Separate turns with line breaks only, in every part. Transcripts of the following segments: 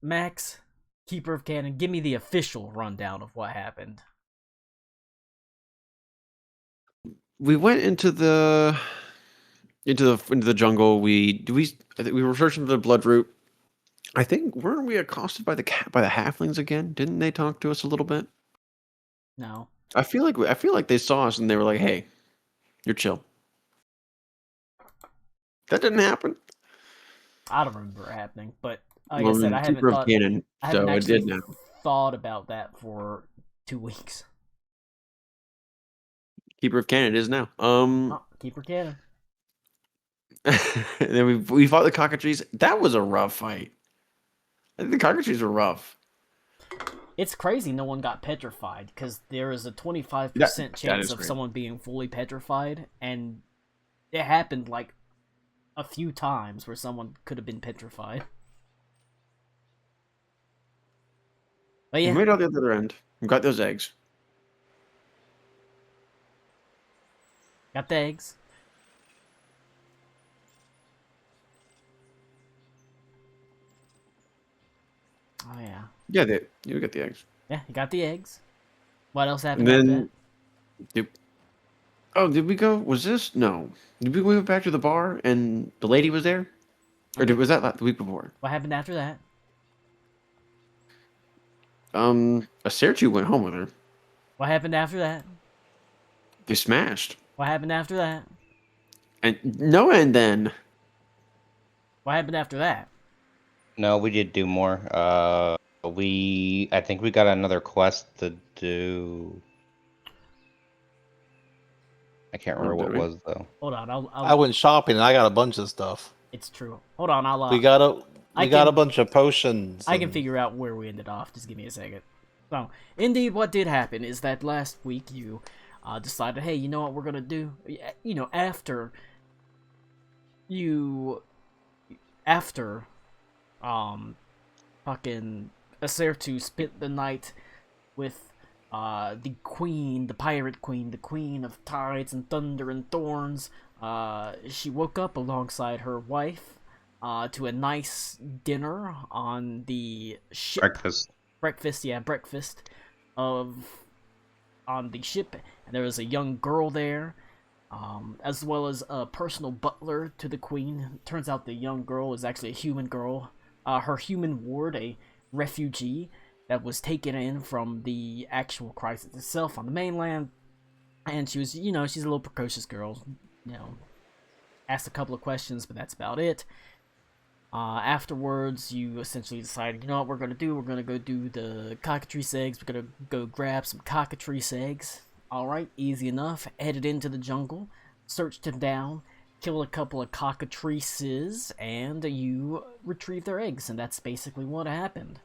Max, Keeper of Canon, give me the official rundown of what happened.
We went into the jungle. I think we were searching for the blood root. I think weren't we accosted by the halflings again? Didn't they talk to us a little bit?
No,
I feel like they saw us and they were like, "Hey, you're chill." That didn't happen.
I don't remember it happening, but like I
Well, I
said,
mean, Keeper of Cannon,
I haven't
so it
actually
didn't happen.
thought about that for 2 weeks.
Keeper of Cannon is now.
Oh, Keeper Canon.
And then we fought the cockatrices. That was a rough fight. I think the cockatrices were rough.
It's crazy no one got petrified because there is a 25%
That
chance
is
of
great.
someone being fully petrified, and it happened like a few times where someone could have been petrified. But
We
yeah,
made it out the other end. We got those eggs.
got the eggs. Oh yeah,
Yeah, you got the eggs.
yeah, you got the eggs. What else
And
happened after that?
then, did, oh, did we go? Was this no? Did we go back to the bar and the lady was there, or was that like the week before?
What happened after that?
A Sertu went home with her.
What happened after that?
They smashed,
What happened after that?
and no, and then
What happened after that?
No, we did do more. I think we got another quest to do. I can't remember what
did
it
we?
was though.
Hold on,
I went shopping and I got a bunch of stuff.
It's true. Hold on,
We got a
I
we got a
can-
bunch of potions.
I can
and-
figure out where we ended off. Just give me a second. So, indeed, what did happen is that last week you decided, hey, you know what we're gonna do? You know, after fucking Acertu spent the night with the queen, the pirate queen, the queen of tides and thunder and thorns. She woke up alongside her wife to a nice dinner on the ship. Breakfast of on the ship, and there was a young girl there, as well as a personal butler to the queen. Turns out the young girl is actually a human girl. Her human ward, a refugee that was taken in from the actual crisis itself on the mainland, and she was, you know, she's a little precocious girl. You know, asked a couple of questions, but that's about it. Afterwards, you essentially decided, you know what we're gonna do? We're gonna go do the cockatrice eggs. We're gonna go grab some cockatrice eggs. Alright, easy enough. Headed into the jungle, searched them down, killed a couple of cockatrices, and you retrieve their eggs, and that's basically what happened.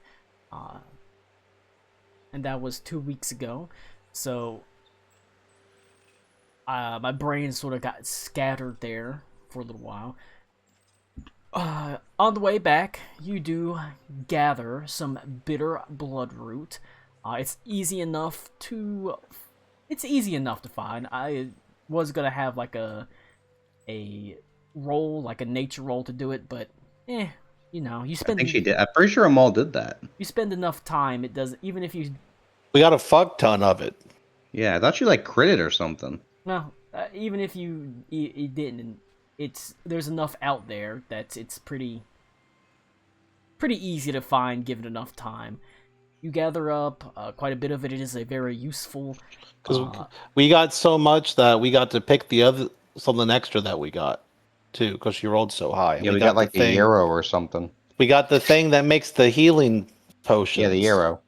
And that was 2 weeks ago, so my brain sort of got scattered there for a little while. On the way back, you do gather some bitter bloodroot. It's easy enough to find. I was gonna have like a roll, like a nature roll to do it, but you know, you
I
spend
think she did. I'm pretty sure Amal did that.
you spend enough time, it does. Even if you
We got a fuck ton of it.
Yeah, I thought she like critted or something.
no, even if you didn't, there's enough out there that it's pretty easy to find given enough time. You gather up quite a bit of it. It is a very useful.
Because we got so much that we got to pick the other something extra that we got too. Because she rolled so high.
Yeah, we got like
the
a
thing.
euro or something.
We got the thing that makes the healing potions.
Yeah, the euro.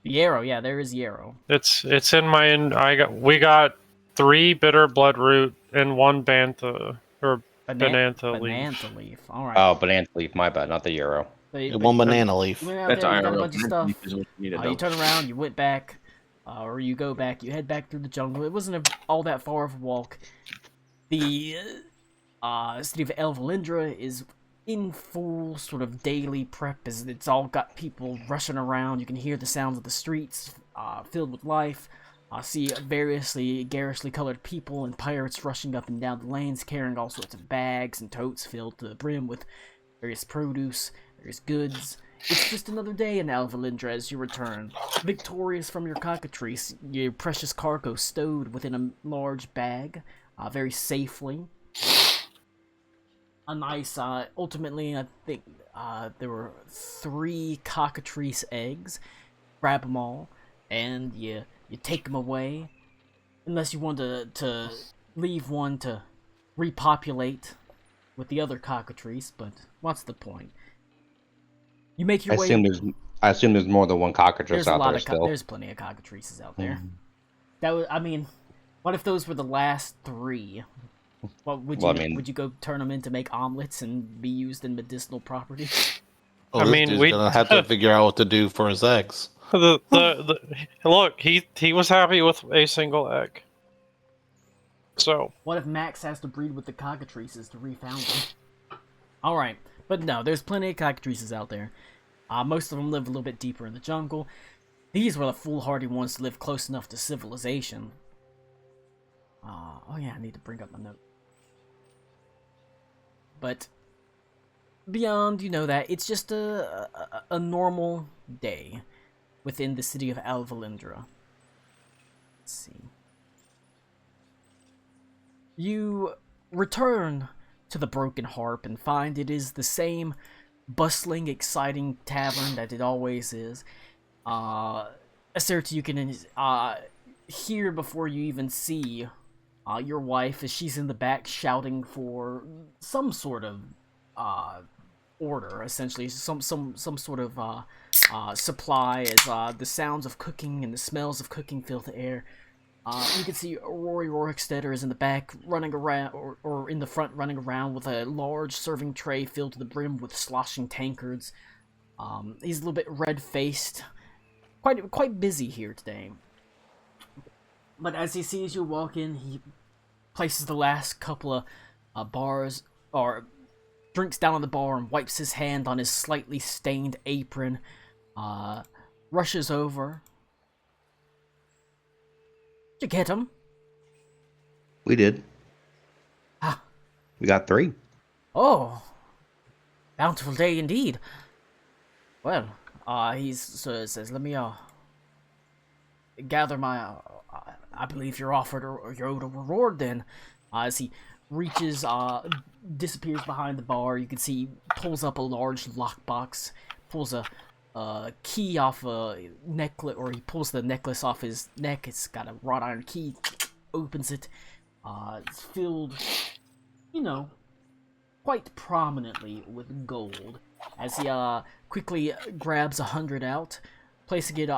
The arrow, yeah, there is the arrow.
It's in my. We got 3 bitter bloodroot and 1 bantha or banana leaf.
Banana leaf. All right.
Oh, banana leaf. My bad, not the euro.
And one banana leaf.
You went out
That's
there, you got a
IRL.
bunch of stuff.
Is what you needed,
You
though.
turn around, you went back, or you go back. You head back through the jungle. It wasn't all that far of a walk. The city of El Valindra is in full sort of daily prep, as it's all got people rushing around. You can hear the sounds of the streets filled with life. See variously garishly colored people and pirates rushing up and down the lanes, carrying all sorts of bags and totes filled to the brim with various produce, various goods. It's just another day in Alvalindra as you return, victorious from your cockatrice, your precious cargo stowed within a large bag, very safely. A nice, ultimately, I think there were 3 cockatrice eggs. Grab them all, and you take them away. Unless you want to leave one to repopulate with the other cockatrice, but what's the point? You make your way.
I assume there's more than one cockatrice
There's a
out
lot
there
of
still.
there's plenty of cockatrices out there. That was, I mean, what if those were the last 3? What would you would you go turn them in to make omelets and be used in medicinal properties?
Well,
I
this
mean,
dude's
we-
gonna have to figure out what to do for his eggs.
Look, he was happy with a single egg. So
What if Max has to breed with the cockatrices to refound them? Alright, but no, there's plenty of cockatrices out there. Most of them live a little bit deeper in the jungle. These were the foolhardy ones to live close enough to civilization. Oh yeah, I need to bring up my note. But beyond, that, it's just a normal day within the city of Alvalindra. Let's see. You return to the Broken Harp and find it is the same bustling, exciting tavern that it always is. Aserta, you can hear before you even see your wife as she's in the back shouting for some sort of order, essentially some sort of supply, as the sounds of cooking and the smells of cooking fill the air. You can see Rory Rorikstetter is in the back running around, or in the front running around with a large serving tray filled to the brim with sloshing tankards. He's a little bit red-faced, quite busy here today. But as he sees you walk in, he places the last couple of bars, or drinks down on the bar and wipes his hand on his slightly stained apron, rushes over. Did you get him?
We did.
Ah.
We got 3.
Oh, bountiful day indeed. Well, he says, let me, gather my, I believe you're offered, or you're owed a reward then. As he reaches, disappears behind the bar, you can see he pulls up a large lockbox, pulls a key off a necklace, or he pulls the necklace off his neck. It's got a wrought iron key, opens it. It's filled, quite prominently with gold. As he quickly grabs 100 out, placing it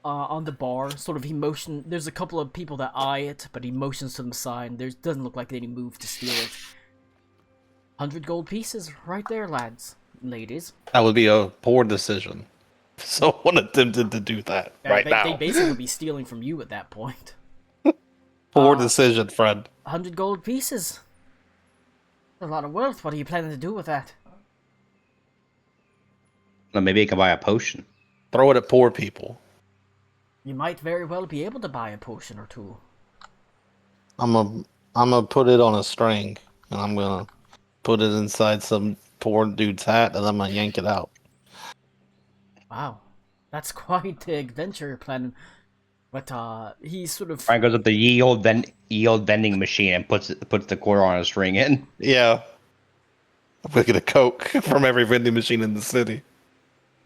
on the bar. Sort of there's a couple of people that eye it, but he motions to them aside. There doesn't look like any move to steal it. 100 gold pieces, right there, lads, ladies.
That would be a poor decision. Someone attempted to do that now.
They basically would be stealing from you at that point.
Poor decision, friend.
100 gold pieces. A lot of wealth. What are you planning to do with that?
Well, maybe I can buy a potion.
Throw it at poor people.
You might very well be able to buy a potion or 2.
I'm gonna put it on a string, and I'm gonna put it inside some poor dude's hat, and I'm gonna yank it out.
Wow, that's quite the adventure you're planning. But he sort of
Brian goes up the ye old vending machine and puts the quarter on a string in.
Yeah. We get a Coke from every vending machine in the city.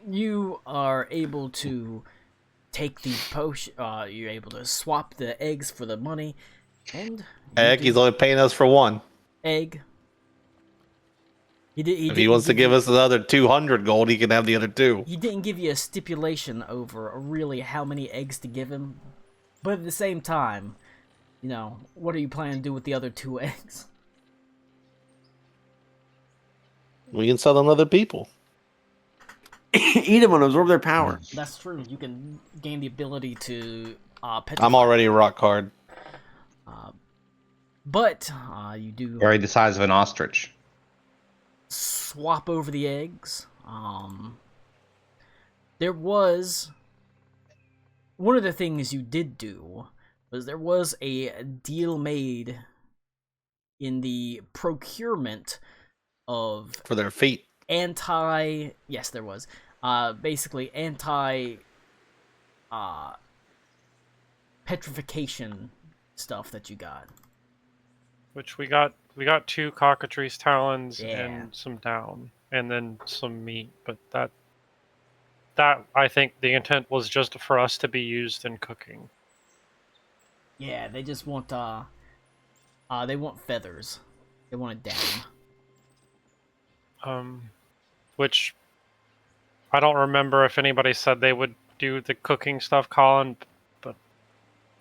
You are able to take the potion. You're able to swap the eggs for the money, and
Egg, he's only paying us for 1.
egg.
If he wants to give us another 200 gold, he can have the other 2.
He didn't give you a stipulation over really how many eggs to give him, but at the same time, what are you planning to do with the other 2 eggs?
We can sell them to other people.
Eat them and absorb their power.
That's true. You can gain the ability to petrify.
I'm already rock hard.
But you do
Very the size of an ostrich.
swap over the eggs. There was one of the things you did do was there was a deal made in the procurement of
For their feet.
yes, there was basically anti petrification stuff that you got.
Which we got 2 cockatrice talons
Yeah.
and some down, and then some meat. But that I think the intent was just for us to be used in cooking.
Yeah, they just want they want feathers. They want it down.
Which I don't remember if anybody said they would do the cooking stuff, Colin, but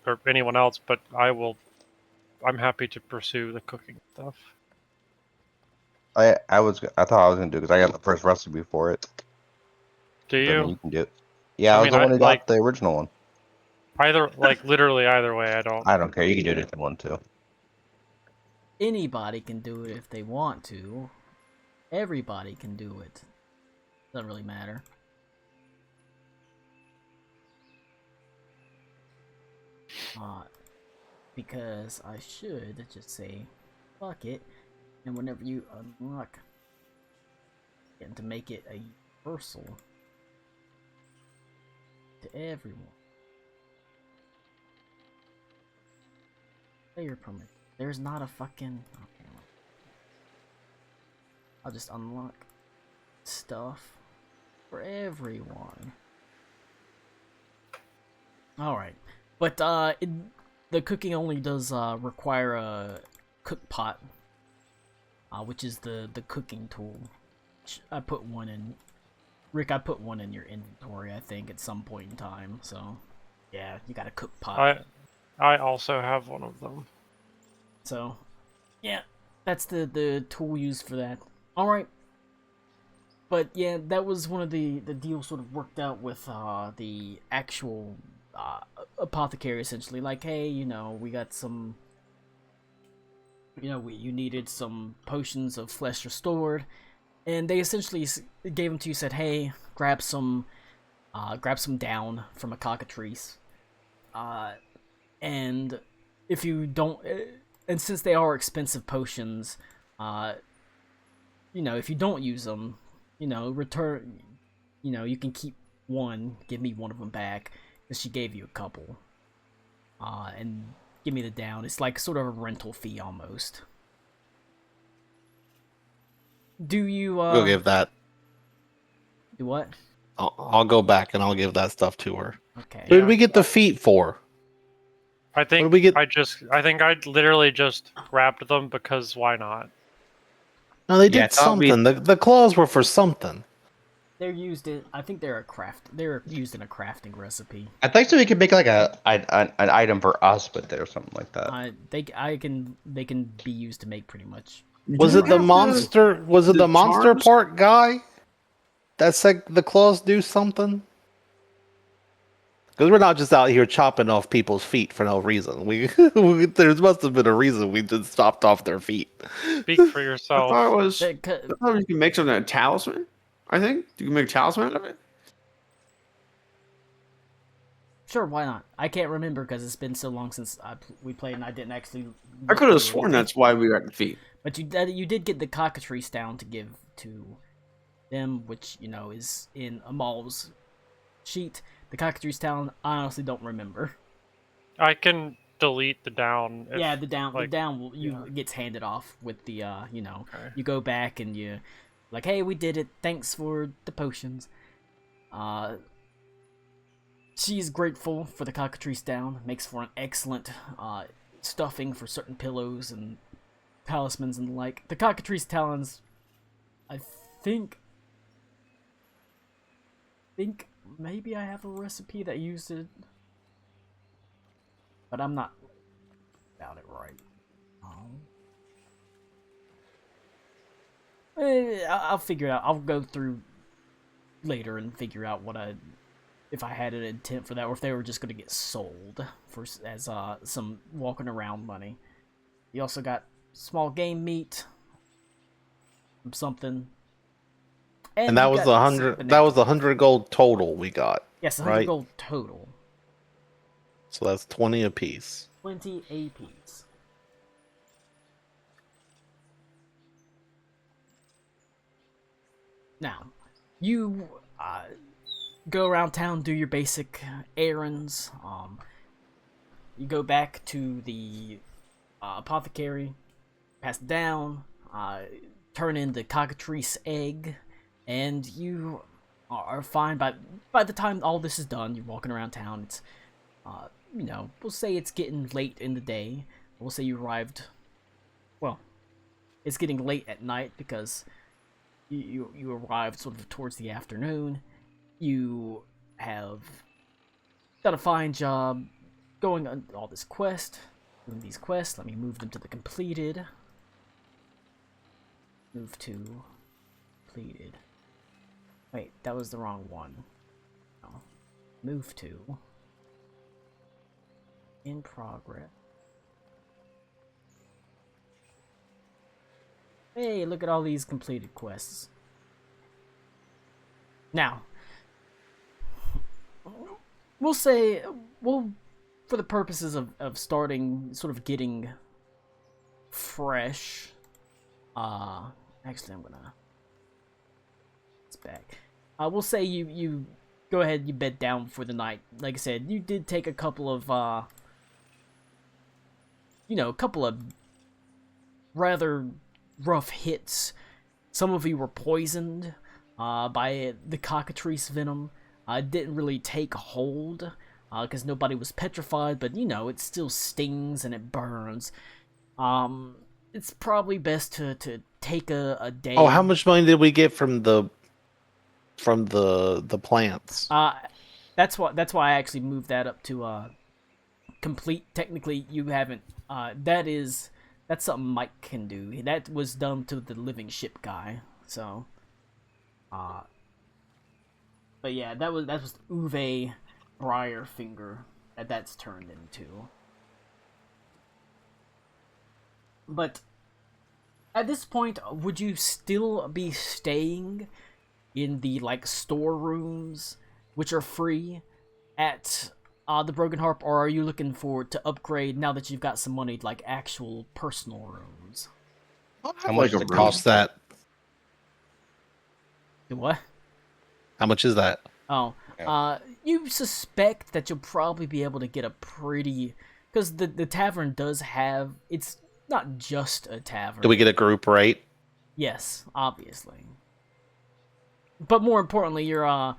or anyone else. But I'm happy to pursue the cooking stuff.
I thought I was gonna do because I got the first recipe for it.
Do
I mean,
you?
you can do it. Yeah,
I
I was
mean,
the one who got
like
the original one.
either, like literally either way. I don't.
I don't care. You can do a different one too.
Anybody can do it if they want to. Everybody can do it. Doesn't really matter. Because I should just say, fuck it, and whenever you unlock, and to make it a universal to everyone. Player permit. There's not a fucking. Okay, I'll just unlock stuff for everyone. Alright. But, the cooking only does, require a cook pot. Which is the cooking tool. I put one in... Rick, I put one in your inventory, I think, at some point in time, so... Yeah, you got a cook pot.
I also have one of them.
So, yeah, that's the tool used for that. Alright. But, yeah, that was one of the deals sort of worked out with, the actual... apothecary, essentially. Like, hey, you know, we got some, you know, you needed some potions of flesh restored, and they essentially gave them to you, said, hey, grab some down from a cockatrice, and if you don't, and since they are expensive potions, you know, if you don't use them, you know, return, you know, you can keep one, give me one of them back, because she gave you a couple. And give me the down. It's like sort of a rental fee almost. Do you,
Go give that.
Do what?
I'll go back and I'll give that stuff to her.
Okay.
Who did we get the feet for?
I think
What did we get?
I think I literally just grabbed them because why not?
No, they
Yeah, I
did
thought we-
something. The claws were for something.
They're used in, I think they're used in a crafting recipe.
I think so. We could make like an item for us with it or something like that.
They can be used to make pretty much.
Was it the monster? Was it the monster
charms?
part guy? That's like the claws do something. Because we're not just out here chopping off people's feet for no reason. There must have been a reason we just chopped off their feet.
Speak for
I
yourself.
thought it was.
They-
I thought you can make something a talisman. I think you can make a talisman out of it.
Sure, why not? I can't remember because it's been so long since we played, and I didn't actually.
I
look
could have
through
sworn
it.
that's why we got the feet.
But you did get the cockatrice down to give to them, which, you know, is in Amal's sheet. The cockatrice talon, I honestly don't remember.
I can delete the down. If,
Yeah, the down
like,
will gets handed off with the you know,
Okay.
you go back and you like, hey, we did it. Thanks for the potions. She's grateful for the cockatrice down. Makes for an excellent stuffing for certain pillows and talismans and the like. The cockatrice talons, I think maybe I have a recipe that used it, but I'm not about it right. I'll figure it out. I'll go through later and figure out if I had an intent for that, or if they were just going to get sold for as some walking around money. You also got small game meat, something,
And that
you
was
got
the 100. That was the 100 gold total we got.
yes, 100
right?
gold total,
So that's 20 apiece.
20 APs. Now, you go around town, do your basic errands. You go back to the apothecary, pass it down, turn in the cockatrice egg, and you are fine. By the time all this is done, you're walking around town. It's we'll say it's getting late in the day. We'll say you arrived. Well, it's getting late at night because you arrived sort of towards the afternoon. You have done a fine job going on all this quest, doing these quests. Let me move them to the completed. Move to completed. Wait, that was the wrong one. No. Move to in progress. Hey, look at all these completed quests. Now, we'll say, for the purposes of starting, sort of getting fresh, actually I'm gonna, it's back. We'll say you go ahead, you bed down for the night. Like I said, you did take a couple of, rather rough hits. Some of you were poisoned by the cockatrice venom. It didn't really take hold because nobody was petrified, but it still stings and it burns. It's probably best to take a day.
Oh, how much money did we get from the plants?
That's why I actually moved that up to complete. Technically, you haven't. That's something Mike can do. That was done to the living ship guy. So, but yeah, that was Uwe Briarfinger that's turned into. But at this point, would you still be staying in the storerooms, which are free, at the Broken Harp, or are you looking forward to upgrade now that you've got some money, like actual personal rooms?
How much does it
Cost that?
What?
How much is that?
Oh, you suspect that you'll probably be able to get a pretty, because the tavern does have, it's not just a tavern.
Do we get a group rate?
Yes, obviously. But more importantly, you're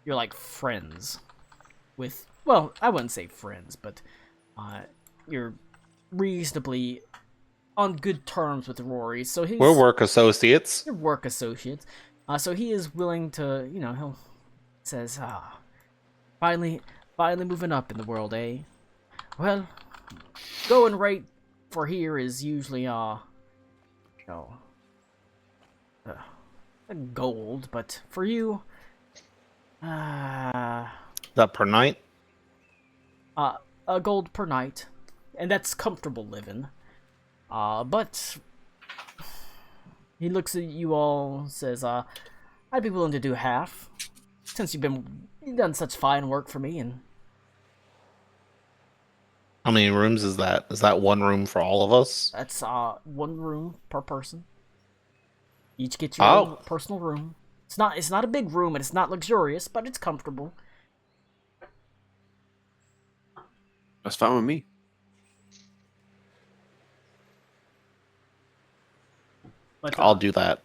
like friends with, well, I wouldn't say friends, but you're reasonably on good terms with Rory. So
We're work associates.
your work associates. So he is willing to, he'll says, finally moving up in the world, eh? Well, going rate for here is usually gold, but for you,
Is that per night?
a gold per night, and that's comfortable living. But he looks at you all, says, I'd be willing to do half, since you've done such fine work for me. And
How many rooms is that? Is that one room for all of us?
that's one room per person. Each get your own personal room. It's not a big room and it's not luxurious, but it's comfortable.
That's fine with me.
But
I'll do that.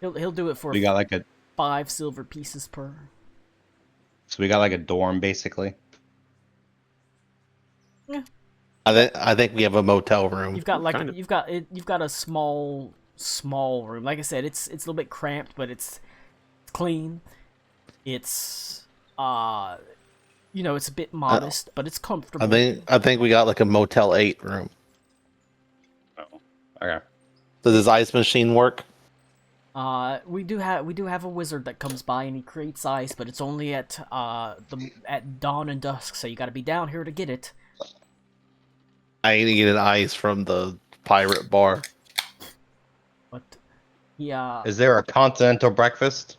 he'll do it for
We got like a
5 silver pieces per.
so we got like a dorm basically.
I think we have a motel room.
You've got
Kind of.
you've got a small room. Like I said, it's a little bit cramped, but it's clean. It's it's a bit modest, but it's comfortable.
I think we got like a Motel 8 room.
Oh, okay.
Does his ice machine work?
We do have a wizard that comes by and he creates ice, but it's only at dawn and dusk, so you got to be down here to get it.
I need to get an ice from the pirate bar.
But yeah,
Is there a continental breakfast?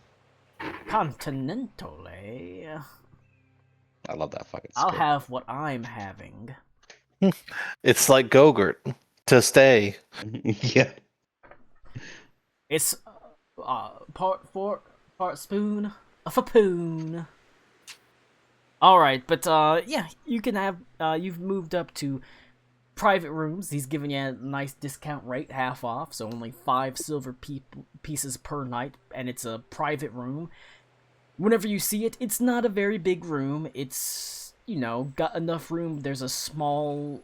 continental, eh?
I love that fucking.
I'll
skit.
have what I'm having.
It's like Gogurt to stay.
Yeah.
It's part Part spoon of a poon. Alright, but yeah, you can have you've moved up to private rooms. He's giving you a nice discount rate, half off, so only 5 silver pieces per night, and it's a private room. Whenever you see it, it's not a very big room. It's, you know, got enough room. There's a small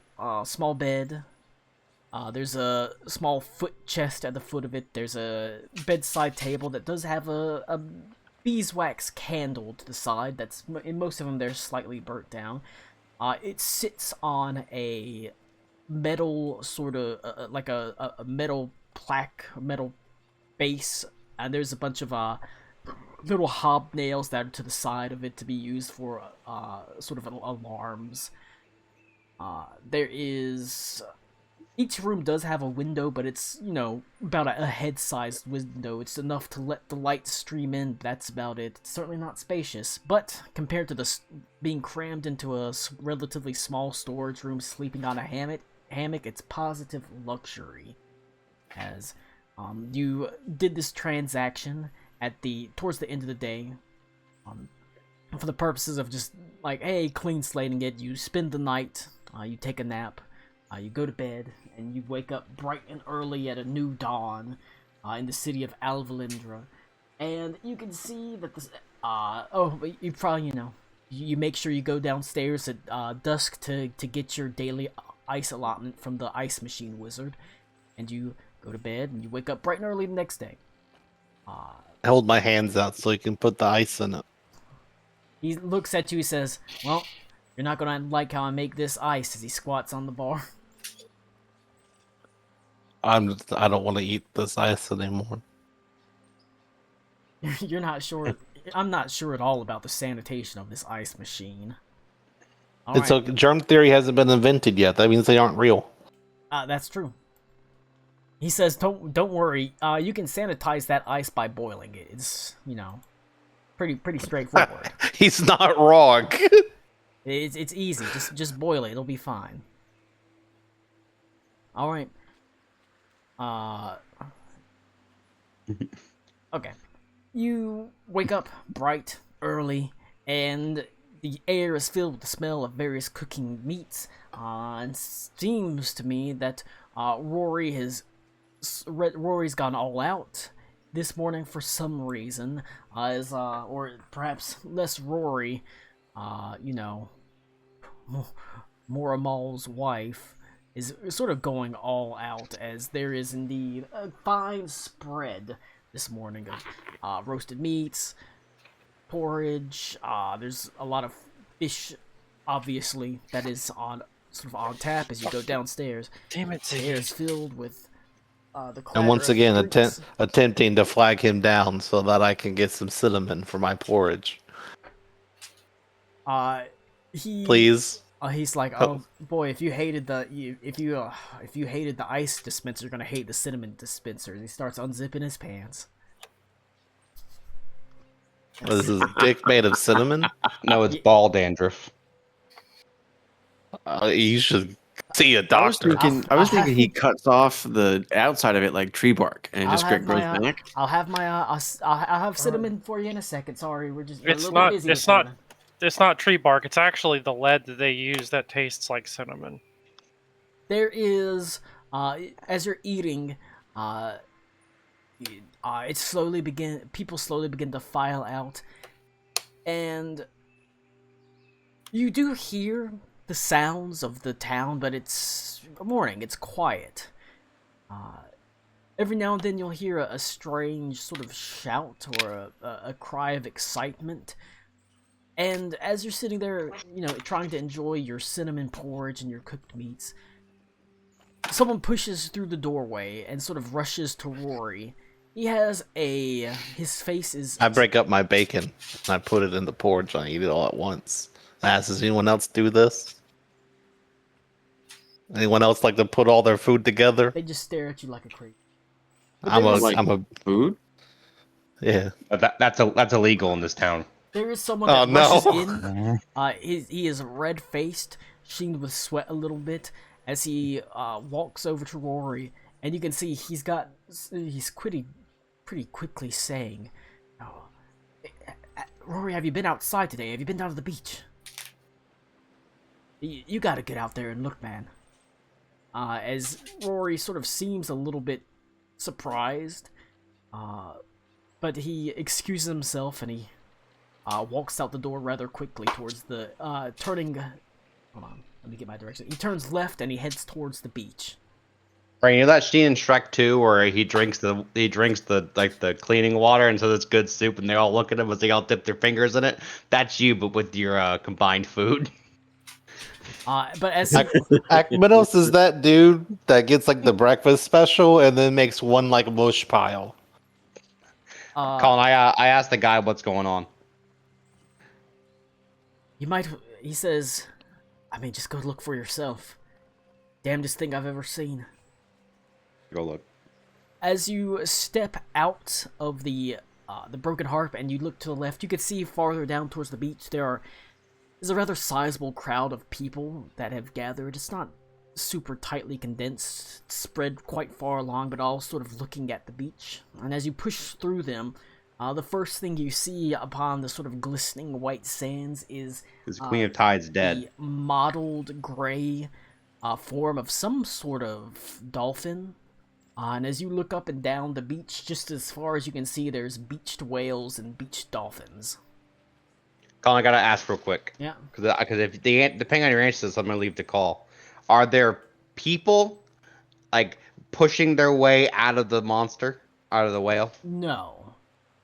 bed. There's a small foot chest at the foot of it. There's a bedside table that does have a beeswax candle to the side. That's, in most of them, they're slightly burnt down. It sits on a metal sort of like a metal plaque, metal base, and there's a bunch of little hobnails that are to the side of it to be used for sort of alarms. There is, each room does have a window, but it's, you know, about a head-sized window. It's enough to let the light stream in. That's about it. It's certainly not spacious, but compared to the being crammed into a relatively small storage room, sleeping on a hammock, it's positive luxury. As you did this transaction towards the end of the day, for the purposes of just like, hey, clean slating it. You spend the night, you take a nap, you go to bed, and you wake up bright and early at a new dawn in the city of Alvalindra, and you can see that this you probably, you know, you make sure you go downstairs at dusk to get your daily ice allotment from the ice machine wizard, and you go to bed and you wake up bright and early the next day.
I hold my hands out so you can put the ice in it.
He looks at you, he says, well, you're not gonna like how I make this ice, as he squats on the bar.
I don't want to eat this ice anymore.
You're not sure. I'm not sure at all about the sanitation of this ice machine.
It's okay. Germ theory hasn't been invented yet. That means they aren't real.
That's true. He says, don't worry. You can sanitize that ice by boiling it. It's, you know, pretty straightforward.
He's not wrong.
It's easy. Just boil it. It'll be fine. All right. Okay. You wake up bright, early, and the air is filled with the smell of various cooking meats. And it seems to me that Rory's gone all out this morning for some reason, or perhaps less Rory, you know, Moramal's wife is sort of going all out, as there is indeed a fine spread this morning of roasted meats, porridge. There's a lot of fish, obviously, that is on tap as you go downstairs.
Damn it,
The air is filled with the clatter
And once
of
again,
drinks.
attempting to flag him down so that I can get some cinnamon for my porridge. Please.
He's like, oh boy, if you hated the ice dispenser, you're gonna hate the cinnamon dispenser. He starts unzipping his pants.
This is a dick made of cinnamon.
No, it's ball dandruff.
You should see a
I was
doctor.
thinking he cuts off the outside of it like tree bark and it just grows back.
I'll have my I'll have cinnamon for you in a second. Sorry, we're a
It's
little
not.
busy
It's
this
not.
morning.
It's not tree bark. It's actually the lead that they use that tastes like cinnamon.
There is, as you're eating, people slowly begin to file out, and you do hear the sounds of the town, but it's morning, it's quiet. Every now and then you'll hear a strange sort of shout or a cry of excitement. And as you're sitting there, you know, trying to enjoy your cinnamon porridge and your cooked meats, someone pushes through the doorway and sort of rushes to Rory. He has his face is...
I break up my bacon and I put it in the porridge and I eat it all at once. I ask, does anyone else do this? Anyone else like to put all their food together?
They just stare at you like a creep.
I'm a
Food?
yeah.
That's illegal in this town.
There is someone
Oh,
that
no.
rushes in. He is red-faced, sheened with sweat a little bit, as he walks over to Rory, and you can see he's pretty quickly saying, "Oh, Rory, have you been outside today? Have you been down to the beach? You gotta get out there and look, man. As Rory sort of seems a little bit surprised, but he excuses himself and he walks out the door rather quickly towards the turning. Hold on, let me get my direction. He turns left and he heads towards the beach.
Right, you know that scene in Shrek 2 where he drinks the like the cleaning water and says it's good soup, and they all look at him as they all dip their fingers in it. That's you, but with your combined food.
But as he,
Akmenos is that dude that gets like the breakfast special and then makes one like mush pile.
Colin, I asked the guy what's going on.
you might, he says, I mean, just go look for yourself. Damnedest thing I've ever seen.
Go look.
As you step out of the Broken Harp and you look to the left, you can see farther down towards the beach there's a rather sizable crowd of people that have gathered. It's not super tightly condensed, spread quite far along, but all sort of looking at the beach. And as you push through them, the first thing you see upon the sort of glistening white sands is
Because Queen of Tides dead.
the mottled gray form of some sort of dolphin. And as you look up and down the beach, just as far as you can see, there's beached whales and beached dolphins.
Colin, I gotta ask real quick.
Yeah.
Because if depending on your answers, I'm gonna leave the call. Are there people like pushing their way out of the monster, out of the whale?
No.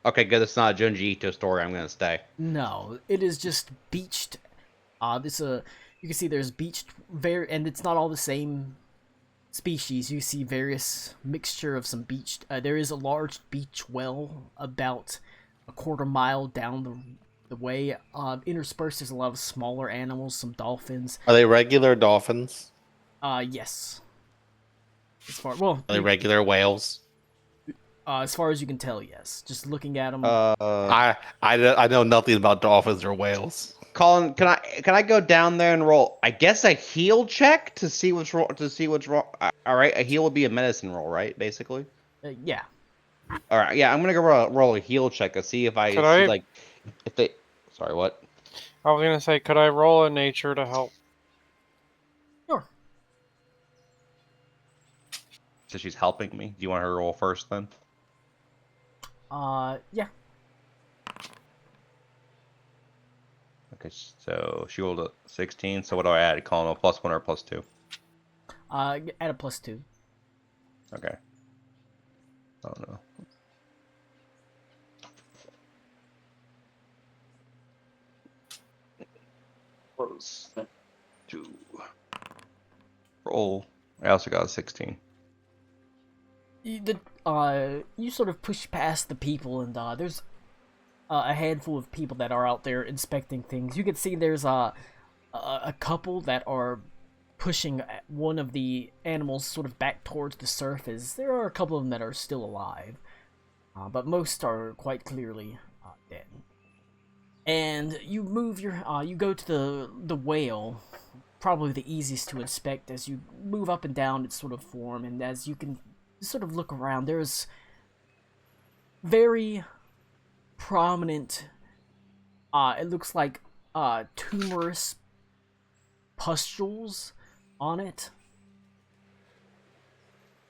Okay, good. It's not a Junji Ito story. I'm gonna stay.
No. It is just beached. You can see there's beached and it's not all the same species. You see various mixture of some beached. There is a large beach whale about a quarter mile down the way. Interspersed, there's a lot of smaller animals, some dolphins.
Are they regular dolphins?
Yes.
Are they regular whales?
As far as you can tell, yes. Just looking at them.
I know nothing about dolphins or whales.
Colin, can I go down there and roll? I guess a heal check to see what's wrong. All right, a heal would be a medicine roll, right? Basically.
Yeah.
All right, yeah, I'm gonna go roll a heal check to see if I
Could
see
I-
like if they. Sorry, what?
I was gonna say, could I roll a nature to help?
Sure.
So she's helping me. Do you want her to roll first then?
Yeah.
Okay, so she rolled a 16. So what do I add? Colin, a +1 or a +2?
Add a +2.
Okay. Oh no. +2. Roll. I also got a 16.
You sort of push past the people, and there's a handful of people that are out there inspecting things. You can see there's a couple that are pushing one of the animals sort of back towards the surface. There are a couple of them that are still alive, but most are quite clearly dead. And you move you go to the whale, probably the easiest to inspect. As you move up and down its sort of form, and as you can sort of look around, there's very prominent, it looks like tumorous pustules on it,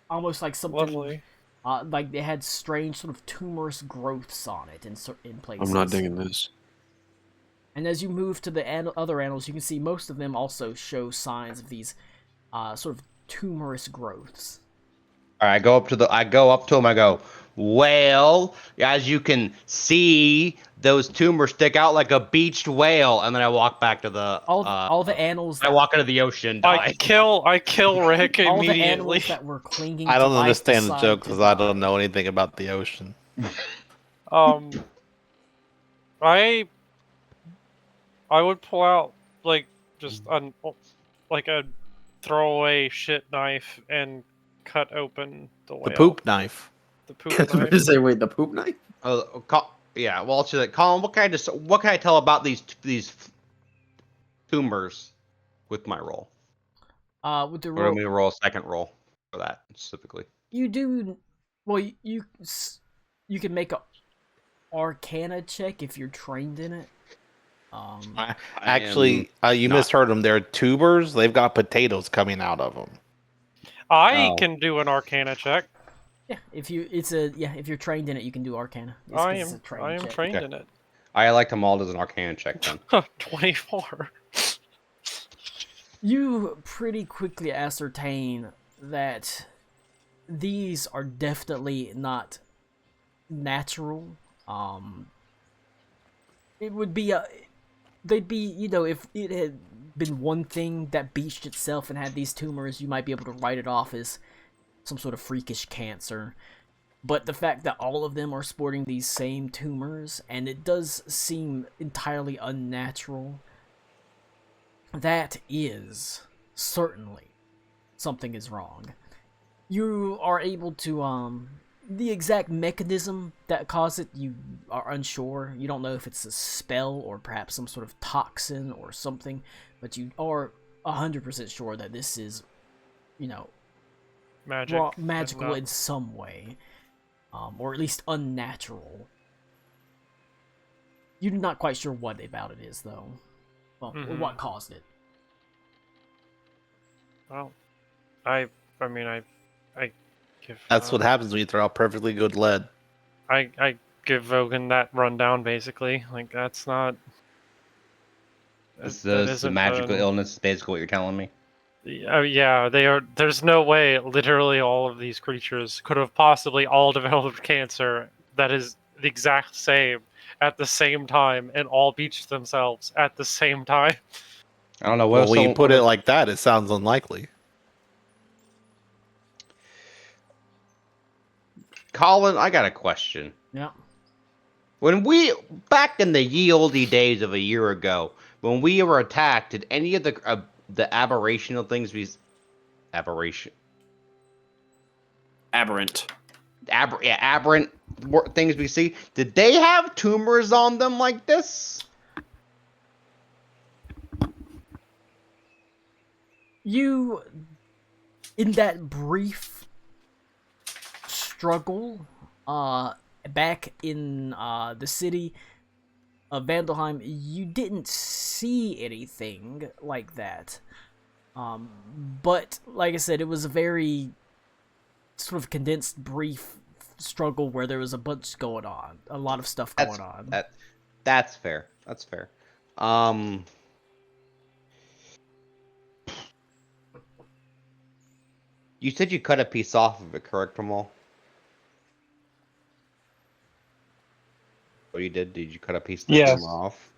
almost like something
Lovely.
like they had strange sort of tumorous growths on it in places.
I'm not digging this.
And as you move to the other animals, you can see most of them also show signs of these sort of tumorous growths.
All right, I go up to him. I go, well, as you can see, those tumors stick out like a beached whale. And then I walk back to the
All the animals.
I walk into the ocean. And die.
I kill Rick
all the
immediately.
animals that were clinging.
I don't
to life
understand the
decide
joke
to
because I
die.
don't know anything about the ocean.
I would pull out like just like a throwaway shit knife and cut open the whale.
The poop knife.
The poop knife.
Say, wait, the poop knife?
Yeah. Well, she's like, Colin, what can I tell about these tumors with my roll?
With the
Or do
roll,
we roll a second roll for that specifically?
you do. Well, you can make Arcana check if you're trained in it.
I
Actually, you
not.
misheard them. They're tubers. They've got potatoes coming out of them.
I
Oh.
can do an Arcana check.
Yeah, if you're trained in it, you can do Arcana. It's 'cause
I
it's a
am
trained check.
trained
Okay.
in it.
I like them all as an Arcana check then.
24.
You pretty quickly ascertain that these are definitely not natural. It would be they'd be, if it had been one thing that beached itself and had these tumors, you might be able to write it off as some sort of freakish cancer. But the fact that all of them are sporting these same tumors, and it does seem entirely unnatural, that is certainly something is wrong. You are able to, the exact mechanism that caused it, you are unsure. You don't know if it's a spell or perhaps some sort of toxin or something, but you are 100% sure that this is,
Magic. and
magical
not-
in some way, or at least unnatural. You're not quite sure what about it is, though. Well, or what caused it.
Well, I mean, I give.
That's what happens when you throw out perfectly good lead.
I give Vogan that rundown basically. Like that's not.
This
that
is the
isn't
magical
an-
illness. Is basically what you're telling me.
Yeah, they are. There's no way. Literally, all of these creatures could have possibly all developed cancer that is the exact same at the same time and all beached themselves at the same time.
I don't know what.
Well,
if
when you
someone-
put it like that, it sounds unlikely.
Colin, I got a question.
Yeah.
When we back in the ye olde days of a year ago, when we were attacked, did any of the aberrational things aberrant things we see, did they have tumors on them like this?
You, in that brief struggle, back in the city of Vandelheim, you didn't see anything like that. But like I said, it was a very sort of condensed, brief struggle where there was a bunch going on, a lot of stuff going on.
That's fair. That's fair. You said you cut a piece off of it, correct, Ramal? What you did? Did you cut a piece of the
Yes.
tumor off?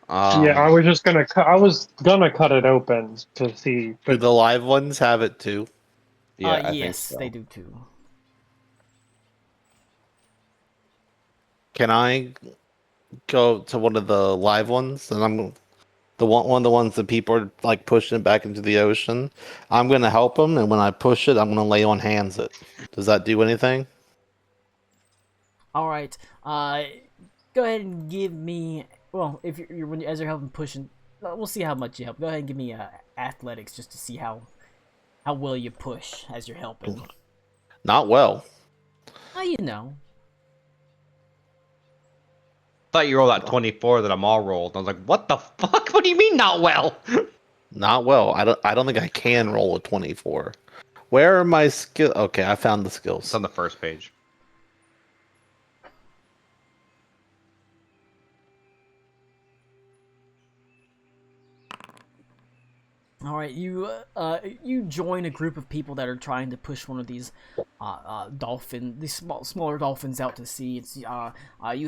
Yeah, I was just gonna cut. I was gonna cut it open to see,
Do
but
the live ones have it too?
Yeah, I think
yes,
so.
they do too.
Can I go to one of the live ones? And I'm one of the ones that people are like pushing back into the ocean. I'm gonna help them, and when I push it, I'm gonna lay on hands it. Does that do anything?
All right. Go ahead and give me. Well, if as you're helping pushing, we'll see how much you help. Go ahead and give me athletics just to see how well you push as you're helping.
Not well.
You know.
Thought you rolled that 24 that I'm all rolled. I was like, what the fuck? What do you mean not well?
Not well. I don't think I can roll a 24. Where are my skill? Okay, I found the
It's
skills.
on the first page.
All right, you join a group of people that are trying to push one of these these smaller dolphins out to sea. It's you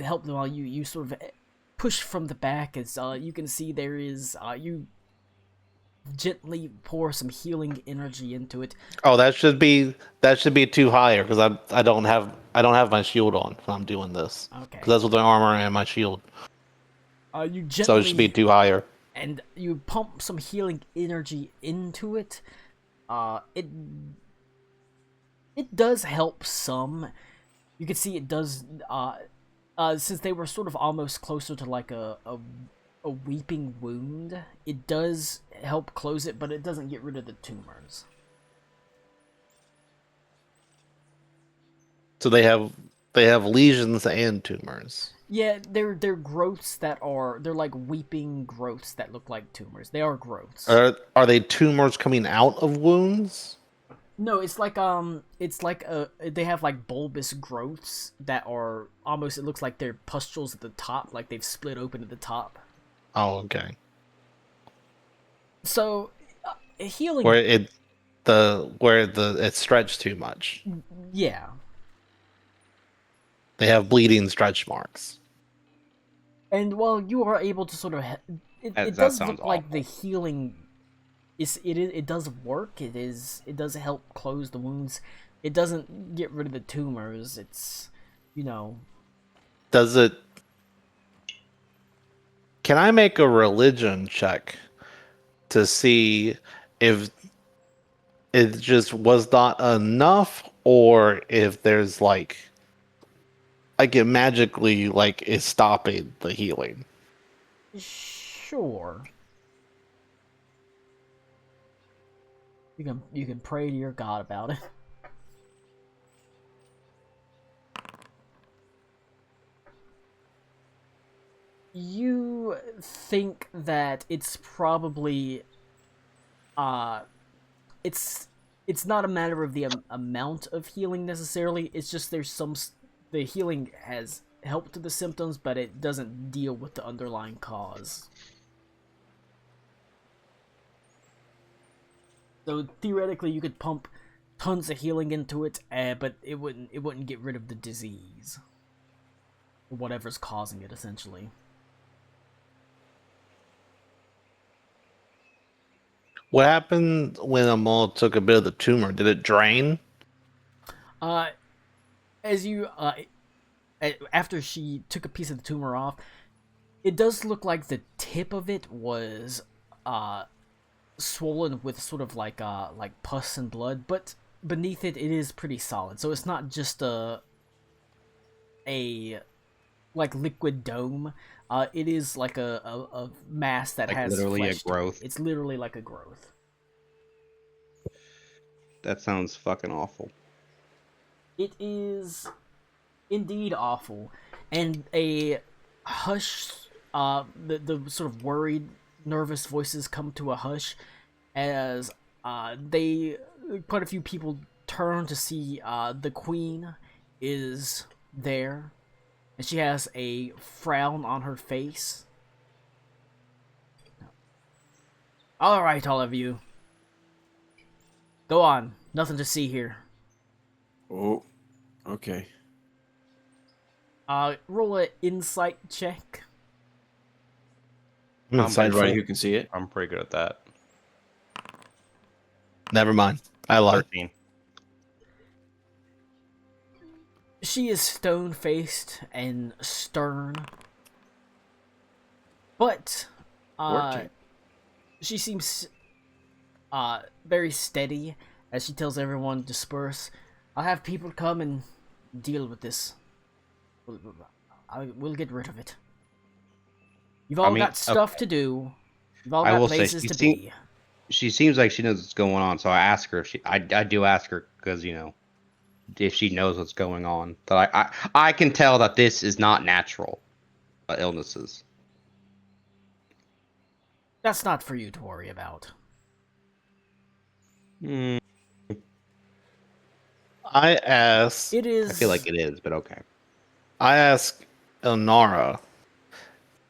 help them while you sort of push from the back. As you can see, there is you gently pour some healing energy into it.
Oh, that should be too higher because I don't have my shield on when I'm doing this.
Okay.
'Cause that's with my armor and my shield.
You gently
So it should be too higher.
and you pump some healing energy into it. It does help some. You can see it does. Since they were sort of almost closer to like a weeping wound, it does help close it, but it doesn't get rid of the tumors.
So they have lesions and tumors.
Yeah, they're growths they're like weeping growths that look like tumors. They are growths.
Are they tumors coming out of wounds?
No, it's like they have like bulbous growths that are almost, it looks like they're pustules at the top, like they've split open at the top.
Oh, okay.
So healing,
Where it's stretched too much.
yeah.
They have bleeding stretch marks.
And while you are able to sort of, it
That
does
sounds
look like the
awful.
healing it does work. It does help close the wounds. It doesn't get rid of the tumors. It's, you know,
Does it? Can I make a religion check to see if it just was not enough, or if there's like it magically like is stopping the healing?
sure. You can pray to your God about it. You think that it's probably it's not a matter of the amount of healing necessarily. It's just the healing has helped the symptoms, but it doesn't deal with the underlying cause. So theoretically, you could pump tons of healing into it, but it wouldn't get rid of the disease, or whatever's causing it, essentially.
What happened when Amal took a bit of the tumor? Did it drain?
As you after she took a piece of the tumor off, it does look like the tip of it was swollen with sort of like pus and blood, but beneath it is pretty solid. So it's not just a like liquid dome. It is like a mass that
Like
has
literally a
flesh to it.
growth.
It's literally like a growth.
That sounds fucking awful.
It is indeed awful, and a hush. The sort of worried, nervous voices come to a hush as quite a few people turn to see the queen is there, and she has a frown on her face. All right, all of you. Go on. Nothing to see here.
Oh, okay.
Roll a insight check.
Everybody who can see it.
I'm pretty good at that.
Never mind. I lied.
13.
She is stone-faced and stern, but
Working.
she seems very steady as she tells everyone to disperse. I'll have people come and deal with this. We'll get rid of it. You've all got stuff to do. You've all
I
got
will say,
places to be.
She seems like she knows what's going on, so I ask her if I do ask her because if she knows what's going on. That I can tell that this is not natural illnesses.
That's not for you to worry about.
Hmm,
I asked.
It is.
I feel like it is, but okay.
I asked Elnara,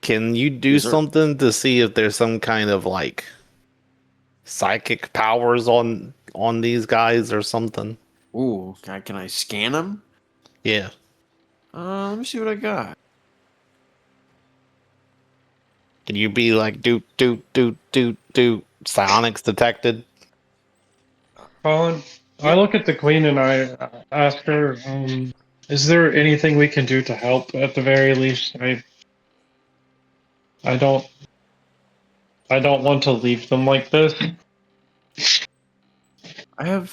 can you do
Yes, sir.
something to see if there's some kind of like psychic powers on these guys or something?
Ooh, can I scan them?
Yeah.
Let me see what I got.
Can you be like do psionics detected?
Colin, I look at the queen and I ask her, is there anything we can do to help at the very least? I don't want to leave them like this.
I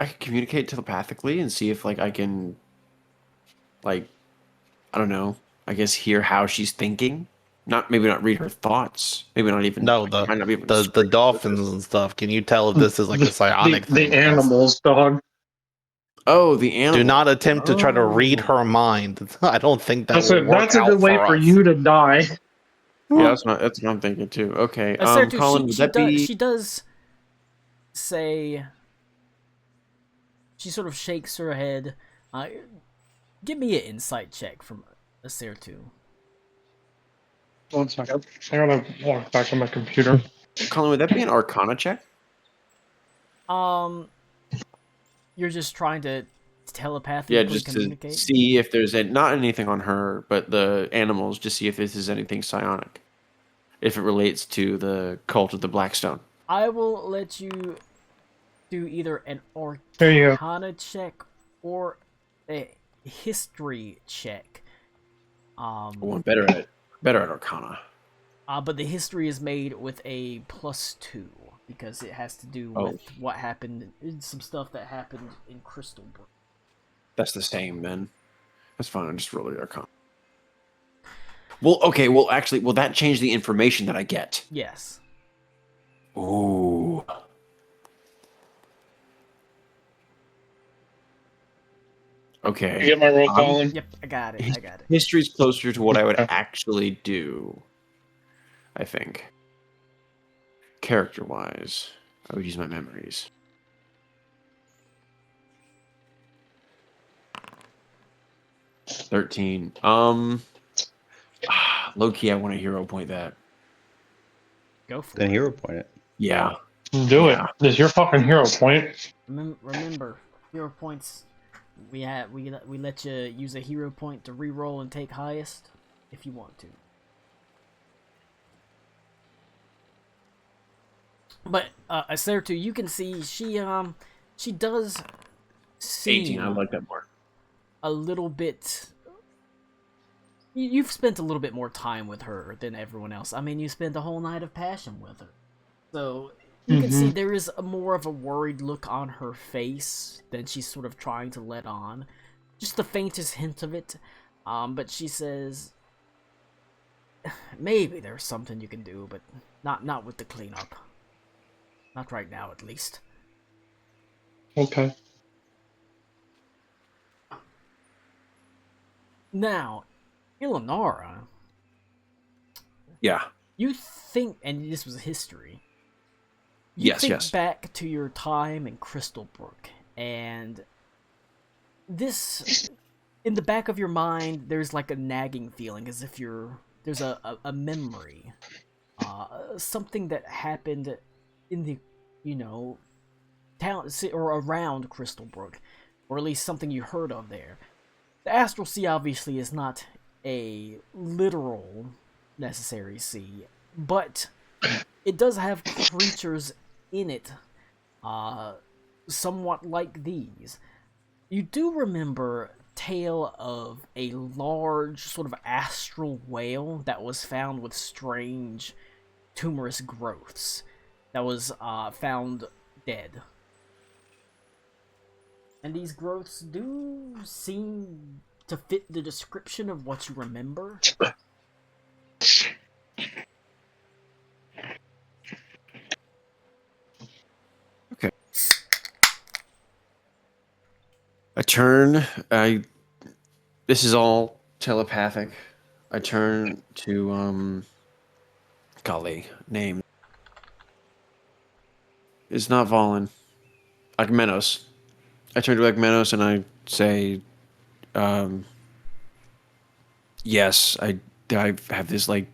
can communicate telepathically and see if I can I don't know, I guess hear how she's thinking. Maybe not read her thoughts. Maybe not even
No,
might not be able to
the
scream.
dolphins and stuff. Can you tell if this is like a psionic
The
thing?
animals, dog.
Oh, the animal.
Do not attempt to try to read
Oh.
her mind. I don't think that will work
That's a
out
good way
for
for
us.
you to die.
Yeah, that's what I'm thinking too. Okay,
Acertu,
Colin, would that be?
she does say. She sort of shakes her head. Give me an insight check from Acertu.
1 second. I gotta walk back to my computer.
Colin, would that be an Arcana check?
You're just trying to telepathically
Yeah, just
communicate?
to see if there's not anything on her, but the animals, just see if this is anything psionic. If it relates to the cult of the Blackstone.
I will let you do either an
There you go.
Arcana check or a history check.
Oh, I'm better at Arcana.
But the history is made with a +2 because it has to do with what happened, some stuff that happened in Crystalbrook.
That's the same then. That's fine. I just rolled the Arcana. Well, okay. Well, actually, will that change the information that I get?
Yes.
Ooh. Okay.
You get my roll, Colin?
Yep, I got it. I got it.
History's closer to what I would actually do, I think. Character-wise, I would use my memories. $13. Low-key, I want to hero point that.
Go for
Then
it.
hero point it.
Yeah.
Do
Yeah.
it. It's your fucking hero point.
Remember, hero points. We let you use a hero point to re-roll and take highest if you want to. But Acertu, you can see she does seem
18. I like that more.
a little bit. You've spent a little bit more time with her than everyone else. I mean, you spent a whole night of passion with her, so you can see there is more of a worried look on her face than she's sort of trying to let on. Just the faintest hint of it. But she says, maybe there's something you can do, but not with the cleanup. Not right now, at least.
Okay.
Now, Ilanara,
Yeah.
you think, and this was history. You
Yes,
think
yes.
back to your time in Crystalbrook, and this, in the back of your mind, there's like a nagging feeling, as if there's a memory, something that happened in the, town or around Crystalbrook, or at least something you heard of there. The Astral Sea obviously is not a literal necessary sea, but it does have creatures in it, somewhat like these. You do remember tale of a large sort of astral whale that was found with strange tumorous growths that was found dead. And these growths do seem to fit the description of what you remember.
Okay. This is all telepathic. I turn to, golly, name. It's not Valen. Agmenos. I turn to Agmenos and I say, yes, I have this, like,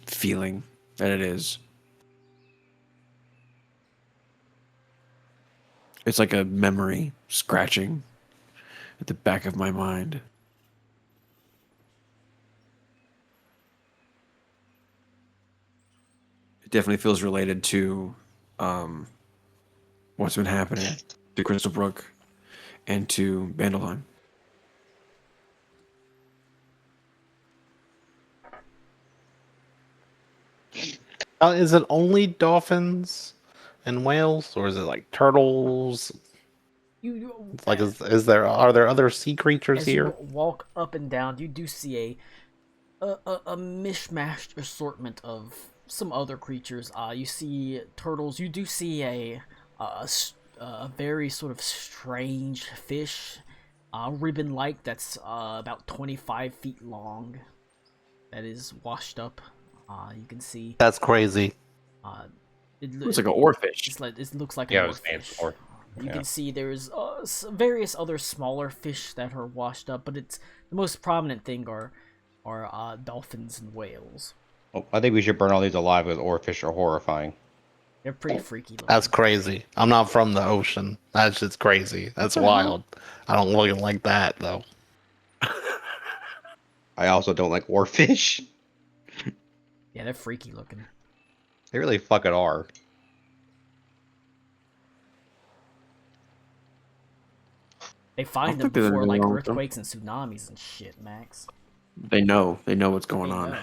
feeling that it is. It's like a memory scratching at the back of my mind. It definitely feels related to what's been happening to Crystalbrook and to Bandalheim.
Is it only dolphins and whales, or is it like turtles? It's like, are there other sea creatures
as
here?
you walk up and down, you do see a mishmashed assortment of some other creatures. You see turtles. You do see a very sort of strange fish, ribbon-like, that's about 25 feet long. That is washed up. You can see.
That's crazy.
It
It's like an oarfish.
it looks like
Yeah,
an
it was named
oarfish.
for.
You
Yeah.
can see there's various other smaller fish that are washed up, but it's the most prominent thing are dolphins and whales.
Well, I think we should burn all these alive because oarfish are horrifying.
They're pretty freaky looking.
That's crazy. I'm not from the ocean. That's just crazy. That's
the hell?
wild. I don't really like that though.
I also don't like oarfish.
Yeah, they're freaky looking.
They really fucking are.
They find them
think there's
before
anything
like
wrong with them.
earthquakes and tsunamis and shit, Max.
They know what's going
They
on.
know.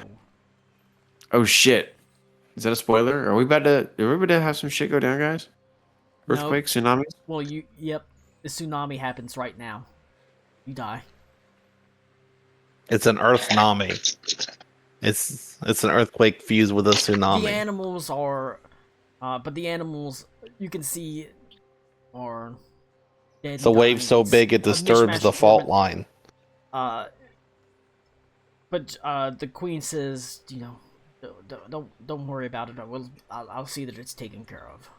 Oh shit! Is that a spoiler? Are we about to have some shit go down, guys?
No.
Earthquake, tsunamis.
Well, yep, the tsunami happens right now. You die.
It's an earth-nami. It's an earthquake fused with a tsunami.
The animals are, but the animals you can see are dead.
The wave's so
It's
big it
a
disturbs
mishmash
the
of
fault
torment.
line.
But the queen says, you know, don't worry about it. I'll see that it's taken care of.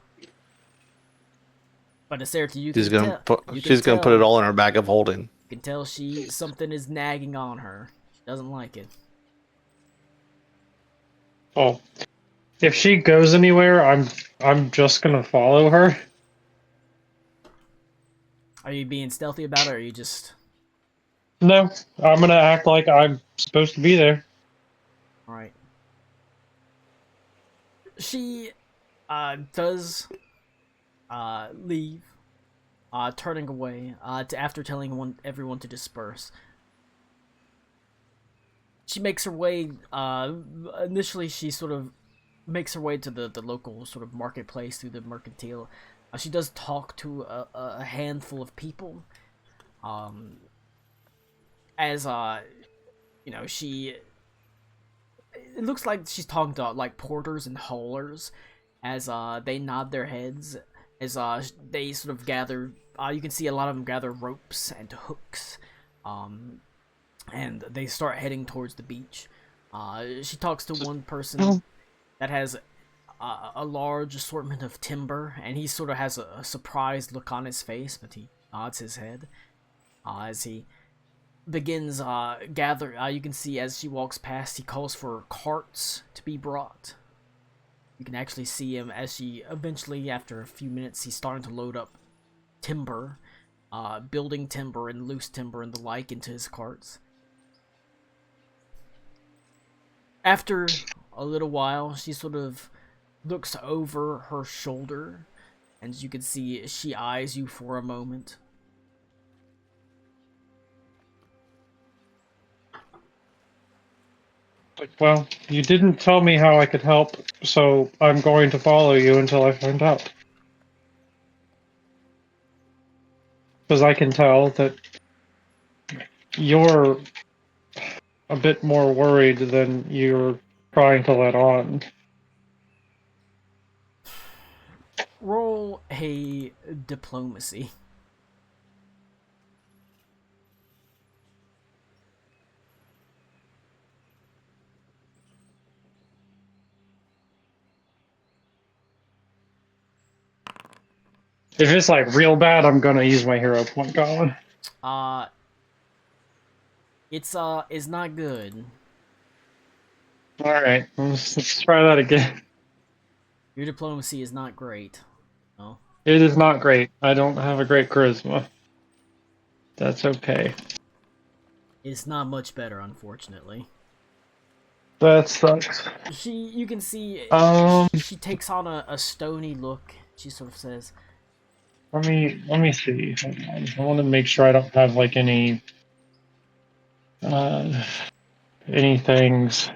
But it's there to you.
She's
can
gonna
tell-
put
you
she's
can
gonna put it
tell-
all in her bag of holding.
You can tell something is nagging on her. She doesn't like it.
Oh, if she goes anywhere, I'm just gonna follow her.
Are you being stealthy about it, or are you just
No, I'm gonna act like I'm supposed to be there.
alright? She does leave, turning away after telling everyone to disperse. She makes her way. Initially, she sort of makes her way to the local sort of marketplace through the mercantile. She does talk to a handful of people. As you know, it looks like she's talking to like porters and haulers, as they nod their heads as they sort of gather. You can see a lot of them gather ropes and hooks, and they start heading towards the beach. She talks to one person that has a large assortment of timber, and he sort of has a surprised look on his face, but he nods his head as he begins gather. You can see as she walks past, he calls for carts to be brought. You can actually see him as she eventually, after a few minutes, he's starting to load up timber, building timber and loose timber and the like into his carts. After a little while, she sort of looks over her shoulder, and you can see she eyes you for a moment.
Like, well, you didn't tell me how I could help, so I'm going to follow you until I find out. Because I can tell that you're a bit more worried than you're trying to let on.
Roll a diplomacy.
If it's like real bad, I'm gonna use my hero point, Colin.
It's is not good.
Alright, let's try that again.
Your diplomacy is not great. No.
It is not great. I don't have a great charisma. That's okay.
It's not much better, unfortunately.
That sucks.
You can see, she takes on a stony look. She sort of says,
Let me see. Hold on. I want to make sure I don't have like any things.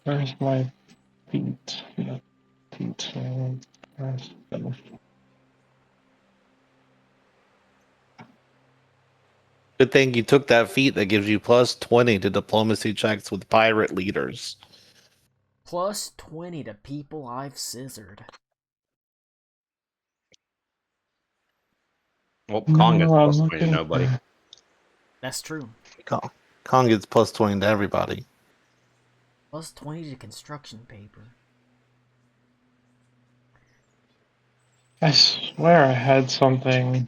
Where's my feet? Feet. Where's them?
Good thing you took that feat that gives you plus 20 to diplomacy checks with pirate leaders.
Plus 20 to people I've scissored.
Well, Kong gets
No, I'm
plus 20 to
looking.
nobody.
That's true.
Kong gets plus 20 to everybody.
Plus 20 to construction paper.
I swear I had something.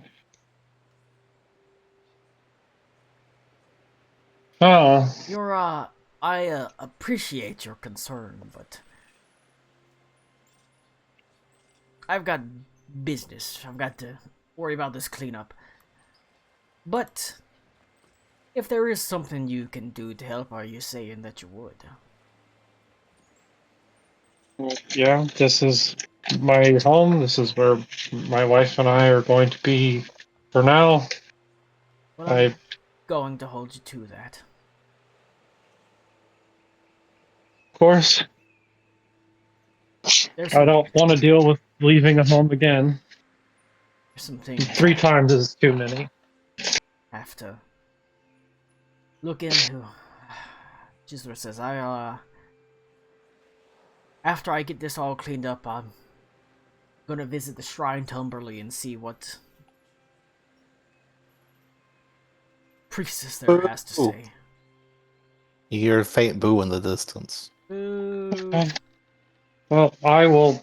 Oh,
I appreciate your concern, but I've got business. I've got to worry about this cleanup. But if there is something you can do to help, are you saying that you would?
yeah, this is my home. This is where my wife and I are going to be for now.
Well,
I
I'm going to hold you to that.
Of course,
There's
I
some,
don't want to deal with leaving a home again.
there's some things
3 times is too many.
I have to look into. Gisler says, after I get this all cleaned up, I'm gonna visit the Shrine to Umberly and see what priestess there has to
Ooh.
say.
You hear a faint boo in the distance.
Boo.
Okay. Well, I will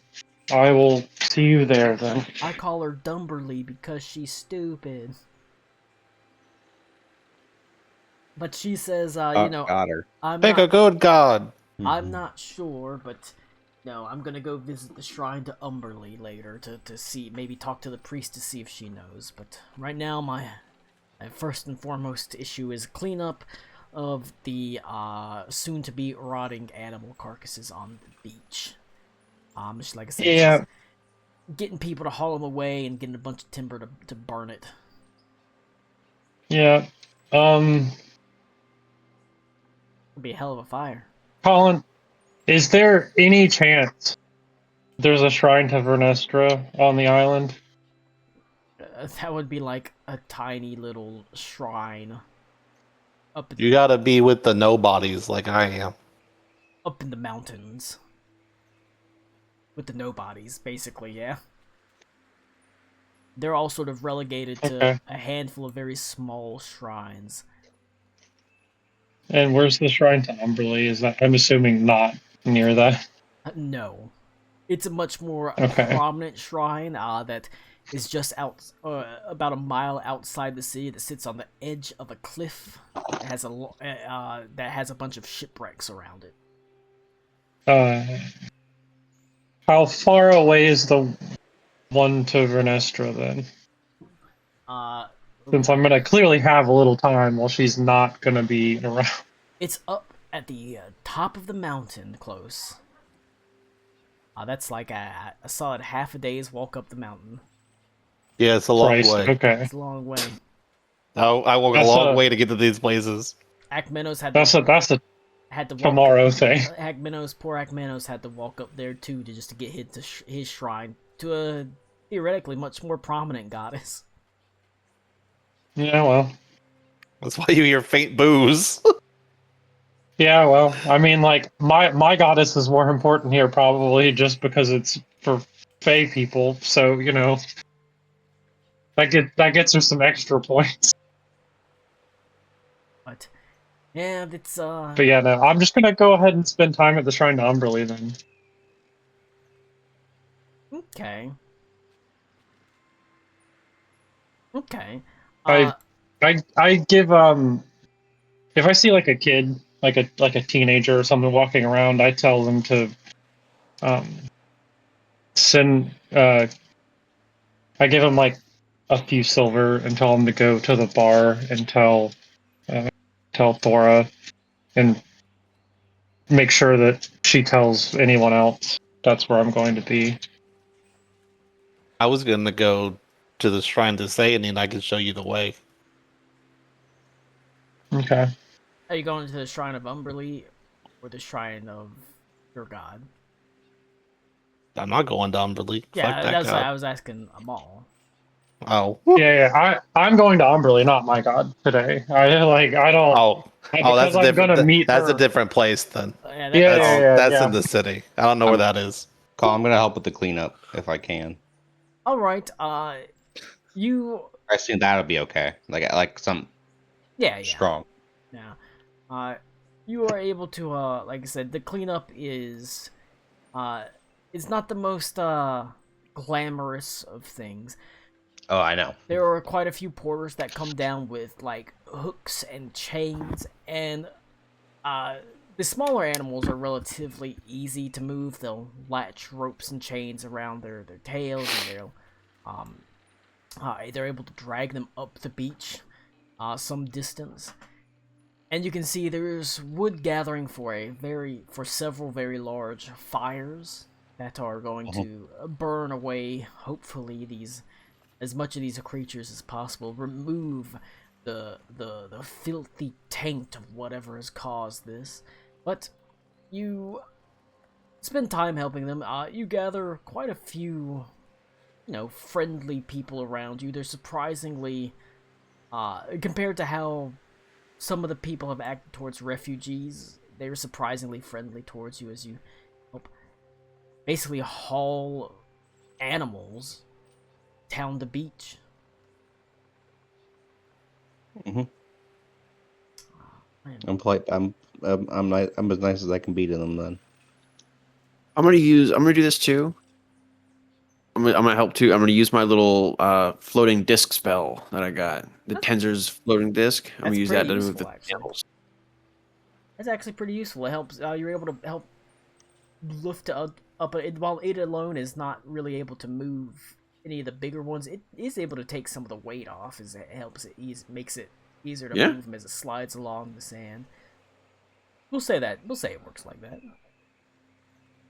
see you there then.
I call her Dumberly because she's stupid. But she says,
Got her.
I'm
Thank a
not,
good god.
I'm not sure, but no, I'm gonna go visit the Shrine to Umberly later to see, maybe talk to the priest to see if she knows. But right now, my first and foremost issue is cleanup of the soon-to-be rotting animal carcasses on the beach. Just like I said,
Yeah.
she's getting people to haul them away and getting a bunch of timber to burn it.
Yeah.
It'll be a hell of a fire.
Colin, is there any chance there's a shrine to Vernestra on the island?
That would be like a tiny little shrine up
You gotta be with the nobodies like I am.
up in the mountains with the nobodies, basically. Yeah, they're all sort of relegated to
Okay.
a handful of very small shrines.
And where's the shrine to Umberly? Is that, I'm assuming, not near that?
No, it's a much more
Okay.
prominent shrine that is just out about a mile outside the city, that sits on the edge of a cliff that has that has a bunch of shipwrecks around it.
How far away is the one to Vernestra then? Since I'm gonna clearly have a little time while she's not gonna be around.
It's up at the top of the mountain, close. That's like a solid half a day's walk up the mountain.
Yeah, it's a long
Christ,
way.
okay.
It's a long way.
I walk a
That's
long
a-
way to get to these places.
Akmenos
That's a
had to walk
tomorrow thing.
Poor Akmenos had to walk up there too, just to get his shrine to a theoretically much more prominent goddess.
Yeah, well.
That's why you hear faint boos.
Yeah, well, I mean, like, my goddess is more important here, probably, just because it's for Fey people, so, you know, that gets her some extra points.
But yeah, it's
But yeah, no, I'm just gonna go ahead and spend time at the Shrine to Umberly, then.
okay. Okay.
I give, if I see, like, a kid, like a teenager or something walking around, I tell them to, send, I give them, like, a few silver and tell them to go to the bar and tell Thora and make sure that she tells anyone else that's where I'm going to be.
I was gonna go to the shrine to Satan and I can show you the way.
Okay.
Are you going to the Shrine of Umberly or the Shrine of your god?
I'm not going to Umberly.
Yeah,
Fuck that
that's why
god.
I was asking Amal.
Oh.
I'm going to Umberly, not my god, today. I don't
Oh. Oh,
because I'm gonna meet
That's
her.
a different place then.
Yeah,
Yeah,
That's
yeah.
in the city. I don't know where that is.
Call. I'm gonna help with the cleanup if I can.
All right. You.
I assume that'll be okay. Like some
Yeah.
strong.
Yeah. You are able to. Like I said, the cleanup is. It's not the most glamorous of things.
Oh, I know.
There are quite a few porters that come down with like hooks and chains, and the smaller animals are relatively easy to move. They'll latch ropes and chains around their tails, and they're able to drag them up the beach some distance. And you can see there's wood gathering for several very large fires that are going to burn away, hopefully, as much of these creatures as possible, remove the filthy taint of whatever has caused this. But you spend time helping them. You gather quite a few, friendly people around you. They're surprisingly, compared to how some of the people have acted towards refugees, they're surprisingly friendly towards you as you help basically haul animals down the beach.
I'm polite. I'm nice. I'm as nice as I can be to them. Then
I'm gonna do this too. I'm gonna help too. I'm gonna use my little floating disc spell that I got. The Tensor's floating disc. I'm gonna
That's
use that
pretty
to move
useful,
the
actually.
animals.
That's actually pretty useful. It helps. You're able to help lift up. While it alone is not really able to move any of the bigger ones, it is able to take some of the weight off. As it helps it makes it easier to move them as it slides along the sand. We'll say it works like that.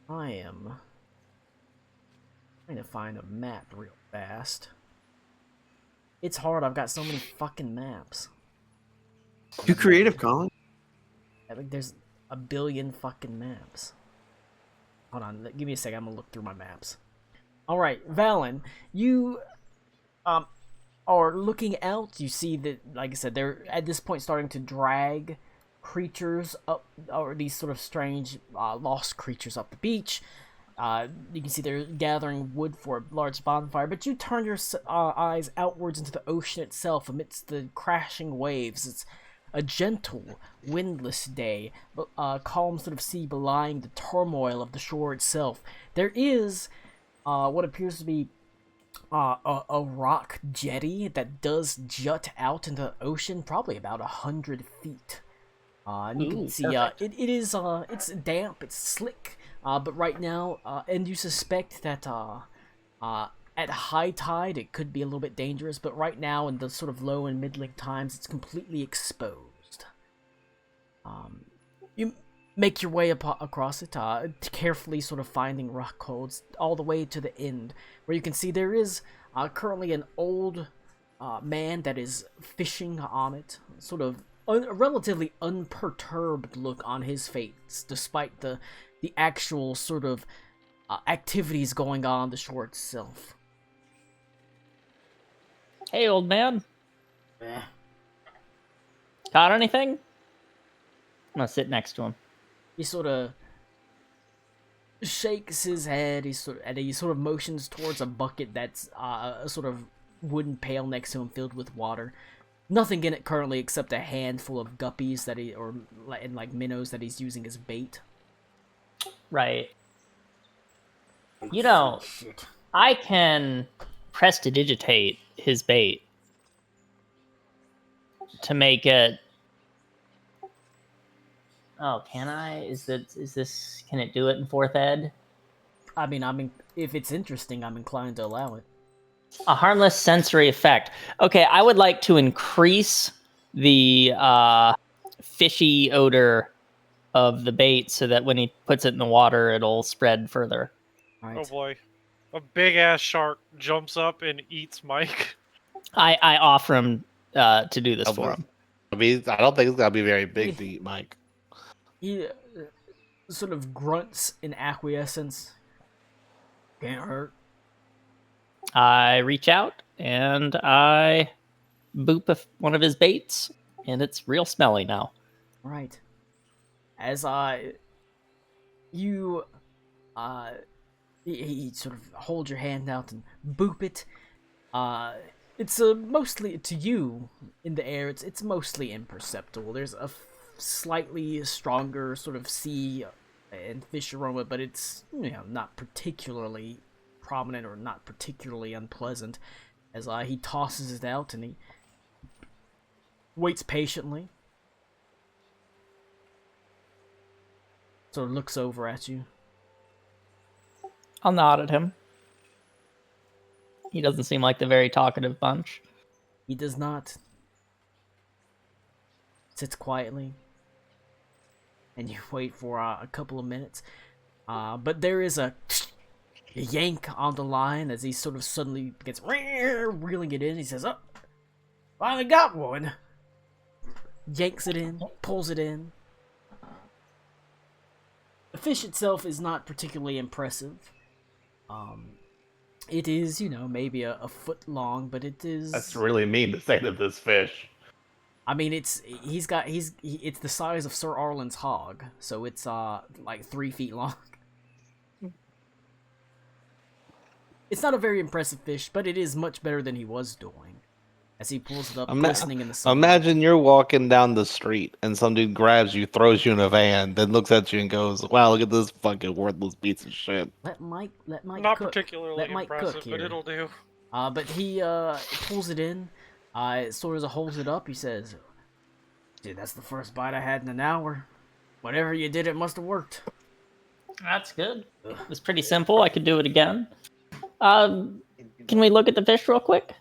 I am trying to find a map real fast. It's hard. I've got so many fucking maps.
Too creative, Colin.
I think there's a billion fucking maps. Hold on, give me a second. I'm gonna look through my maps. All right, Valen, you are looking out. You see that, like I said, they're at this point starting to drag creatures up, or these sort of strange lost creatures up the beach. You can see they're gathering wood for a large bonfire, but you turn your eyes outwards into the ocean itself amidst the crashing waves. It's a gentle, windless day, calm sort of sea belying the turmoil of the shore itself. There is what appears to be a rock jetty that does jut out into the ocean, probably about 100 feet. And you can see it's damp, it's slick, but right now, and you suspect that at high tide it could be a little bit dangerous, but right now in the sort of low and middling times it's completely exposed. You make your way across it, carefully sort of finding rock holds all the way to the end, where you can see there is currently an old man that is fishing on it, sort of a relatively unperturbed look on his face, despite the actual sort of activities going on the shore itself.
Hey, old man.
Eh.
Got anything? I'm gonna sit next to him.
He sort of shakes his head. He sort of motions towards a bucket that's a sort of wooden pail next to him filled with water. Nothing in it currently except a handful of guppies and minnows that he's using as bait.
Right. You know,
Shit.
I can prestidigitate his bait to make it. Oh, can I? Can it do it in 4th ed?
I mean, if it's interesting, I'm inclined to allow it.
A harmless sensory effect. Okay, I would like to increase the fishy odor of the bait so that when he puts it in the water, it'll spread further.
All
Oh
right.
boy. A big ass shark jumps up and eats Mike.
I offer him to do this for him.
I don't think it's gonna be very big to eat, Mike.
He sort of grunts in acquiescence. Can't hurt.
I reach out and I boop one of his baits, and it's real smelly now.
Right. As you he sort of hold your hand out and boop it. It's mostly to you in the air. It's mostly imperceptible. There's a slightly stronger sort of sea and fish aroma, but it's not particularly prominent or not particularly unpleasant. As he tosses it out and he waits patiently. Sort of looks over at you.
I'll nod at him. He doesn't seem like the very talkative bunch.
He does not. Sits quietly. And you wait for a couple of minutes. But there is a yank on the line as he sort of suddenly gets reeling it in. He says, "Oh, finally got one." Yanks it in, pulls it in. The fish itself is not particularly impressive. It is, maybe a foot long, but it is.
That's really mean to say to this fish.
I mean, it's the size of Sir Arlen's hog, so it's like 3 feet long. It's not a very impressive fish, but it is much better than he was doing. As he pulls it up, glistening in the sun.
Imagine you're walking down the street and some dude grabs you, throws you in a van, then looks at you and goes, "Wow, look at this fucking worthless piece of shit."
Let Mike
Not
cook.
particularly
Let Mike
impressive,
cook
but
here.
it'll do.
But he pulls it in, sort of holds it up. He says, "Dude, that's the first bite I had in an hour. Whatever you did, it must have worked."
That's good. It was pretty simple. I could do it again. Can we look at the fish real quick?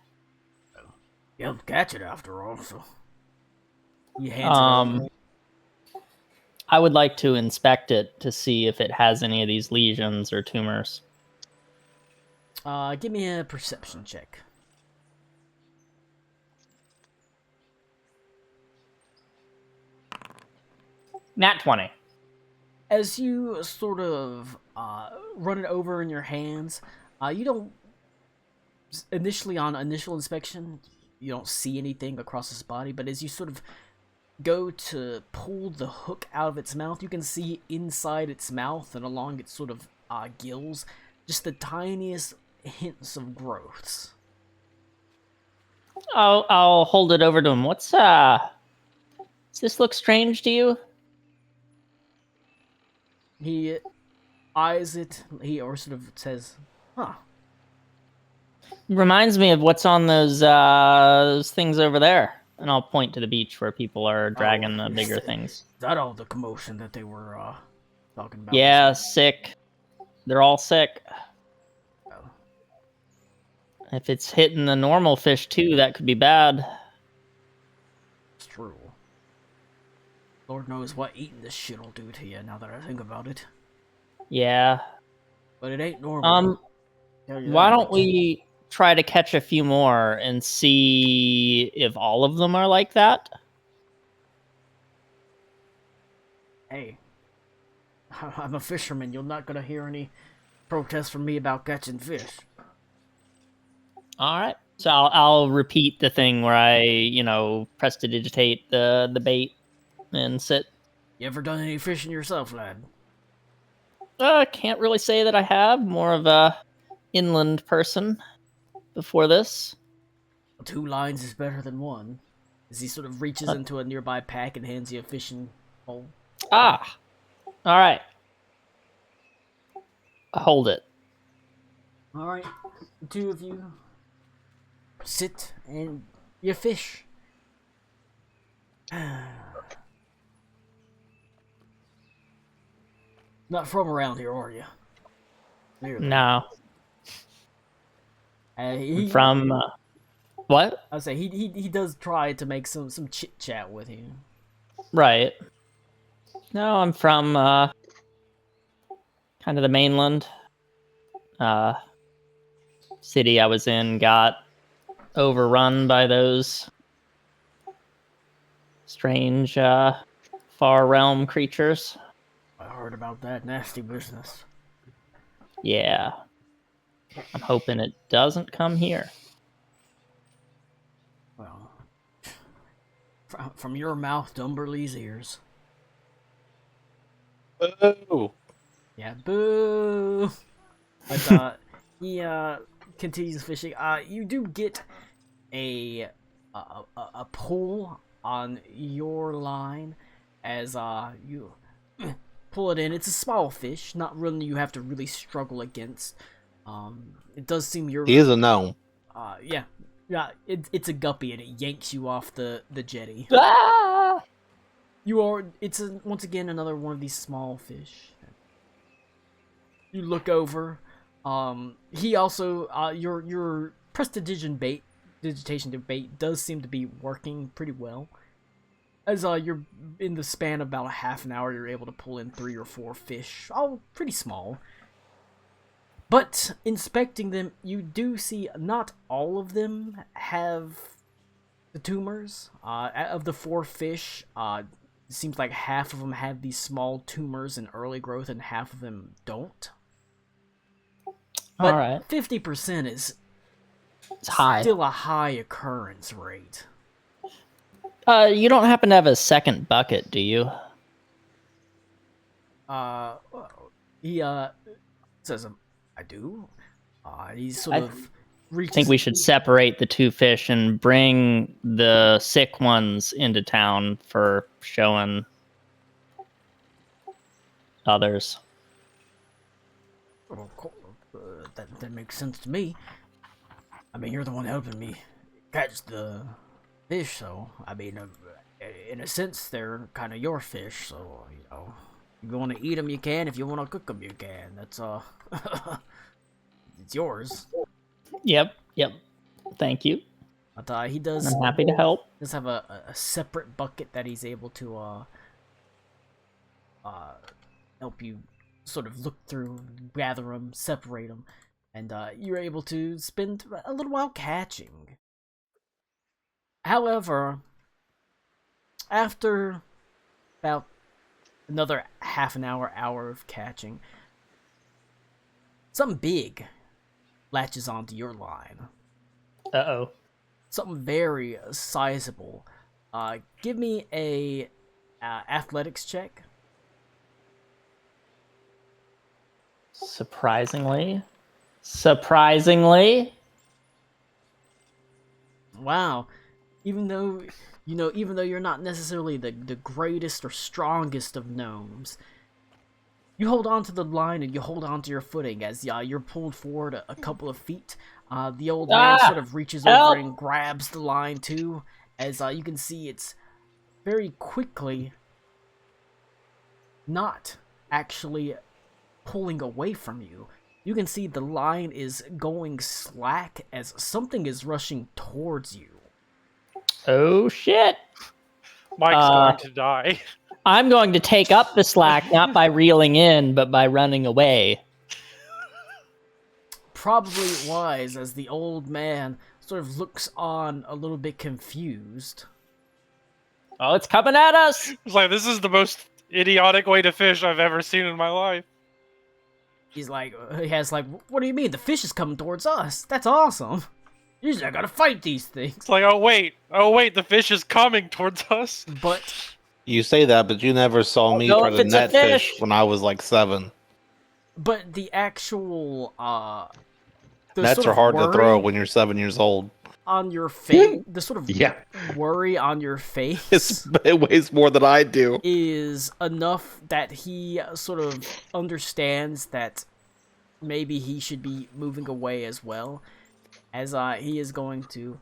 You helped catch it after all, so. He hands it over.
I would like to inspect it to see if it has any of these lesions or tumors.
Give me a perception check.
Nat 20.
As you sort of run it over in your hands, you don't initially on initial inspection you don't see anything across its body, but as you sort of go to pull the hook out of its mouth, you can see inside its mouth and along its sort of gills just the tiniest hints of growths.
I'll hold it over to him. Does this look strange to you?
He eyes it, or sort of says, "Huh."
Reminds me of what's on those things over there. And I'll point to the beach where people are dragging the bigger things.
Is that all the commotion that they were talking about?
Yeah, sick. They're all sick.
Oh.
If it's hitting the normal fish too, that could be bad.
It's true. Lord knows what eating this shit will do to you now that I think about it.
Yeah.
But it ain't normal.
Why don't we try to catch a few more and see if all of them are like that?
Hey, I'm a fisherman. You're not gonna hear any protests from me about catching fish.
All right. So I'll repeat the thing where I, prestidigitate the bait and sit.
You ever done any fishing yourself, lad?
Can't really say that I have. More of a inland person before this.
2 lines is better than 1. As he sort of reaches into a nearby pack and hands you a fishing pole.
All right. Hold it.
Alright, the 2 of you sit and you fish. Not from around here, are you? Clearly.
No.
He,
From what?
I would say he does try to make some chit chat with you.
Right. No, I'm from kind of the mainland. City I was in got overrun by those strange far realm creatures.
I heard about that nasty business.
Yeah. I'm hoping it doesn't come here.
From your mouth to Umberlee's ears.
Oh,
Yeah, boo. But he continues fishing. You do get a pull on your line as you pull it in. It's a small fish, not really you have to really struggle against. It does seem you're
he is a gnome.
yeah. It's a guppy and it yanks you off the jetty.
Ah!
It's once again another one of these small fish. You look over. He also your prestidigitation to bait does seem to be working pretty well. As you're in the span of about a half an hour, you're able to pull in 3 or 4 fish, all pretty small. But inspecting them, you do see not all of them have the tumors. Of the 4 fish, it seems like half of them have these small tumors in early growth, and half of them don't. But
All right.
50% is
It's high.
still a high occurrence rate.
You don't happen to have a second bucket, do you?
He says, I do. He sort
I
of reaches.
I think we should separate the 2 fish and bring the sick ones into town for showing others.
Well, of course, that makes sense to me. I mean, you're the one helping me catch the fish, so I mean, in a sense, they're kind of your fish. So you know, if you want to eat them, you can. If you want to cook them, you can. That's it's yours.
Yep. Thank you.
But he does.
I'm happy to help.
Does have a separate bucket that he's able to help you sort of look through, gather them, separate them, and you're able to spend a little while catching. However, after about another half an hour of catching, something big latches onto your line.
Uh-oh.
Something very sizable. Give me a athletics check.
Surprisingly.
Wow. Even though you're not necessarily the greatest or strongest of gnomes, you hold on to the line and you hold on to your footing as you're pulled forward a couple of feet. The old man sort of reaches over and grabs the line too, as you can see it's very quickly not actually pulling away from you. You can see the line is going slack as something is rushing towards you.
Oh, shit.
Mike's going to die.
I'm going to take up the slack, not by reeling in, but by running away.
Probably wise, as the old man sort of looks on a little bit confused.
Oh, it's coming at us!
It's like, this is the most idiotic way to fish I've ever seen in my life.
He has like, what do you mean? The fish is coming towards us. That's awesome. Usually I gotta fight these things.
It's like, oh wait, the fish is coming towards us.
But
You say that, but you never saw me
No,
try
if
to
it's a
net fish
fish.
when I was like 7.
the actual the
Nets
sort
are
of
hard to
worry
throw when you're 7 years old.
on your face. The sort of
Yeah.
worry on your face.
It weighs more than I do.
Is enough that he sort of understands that maybe he should be moving away as well, as he is going to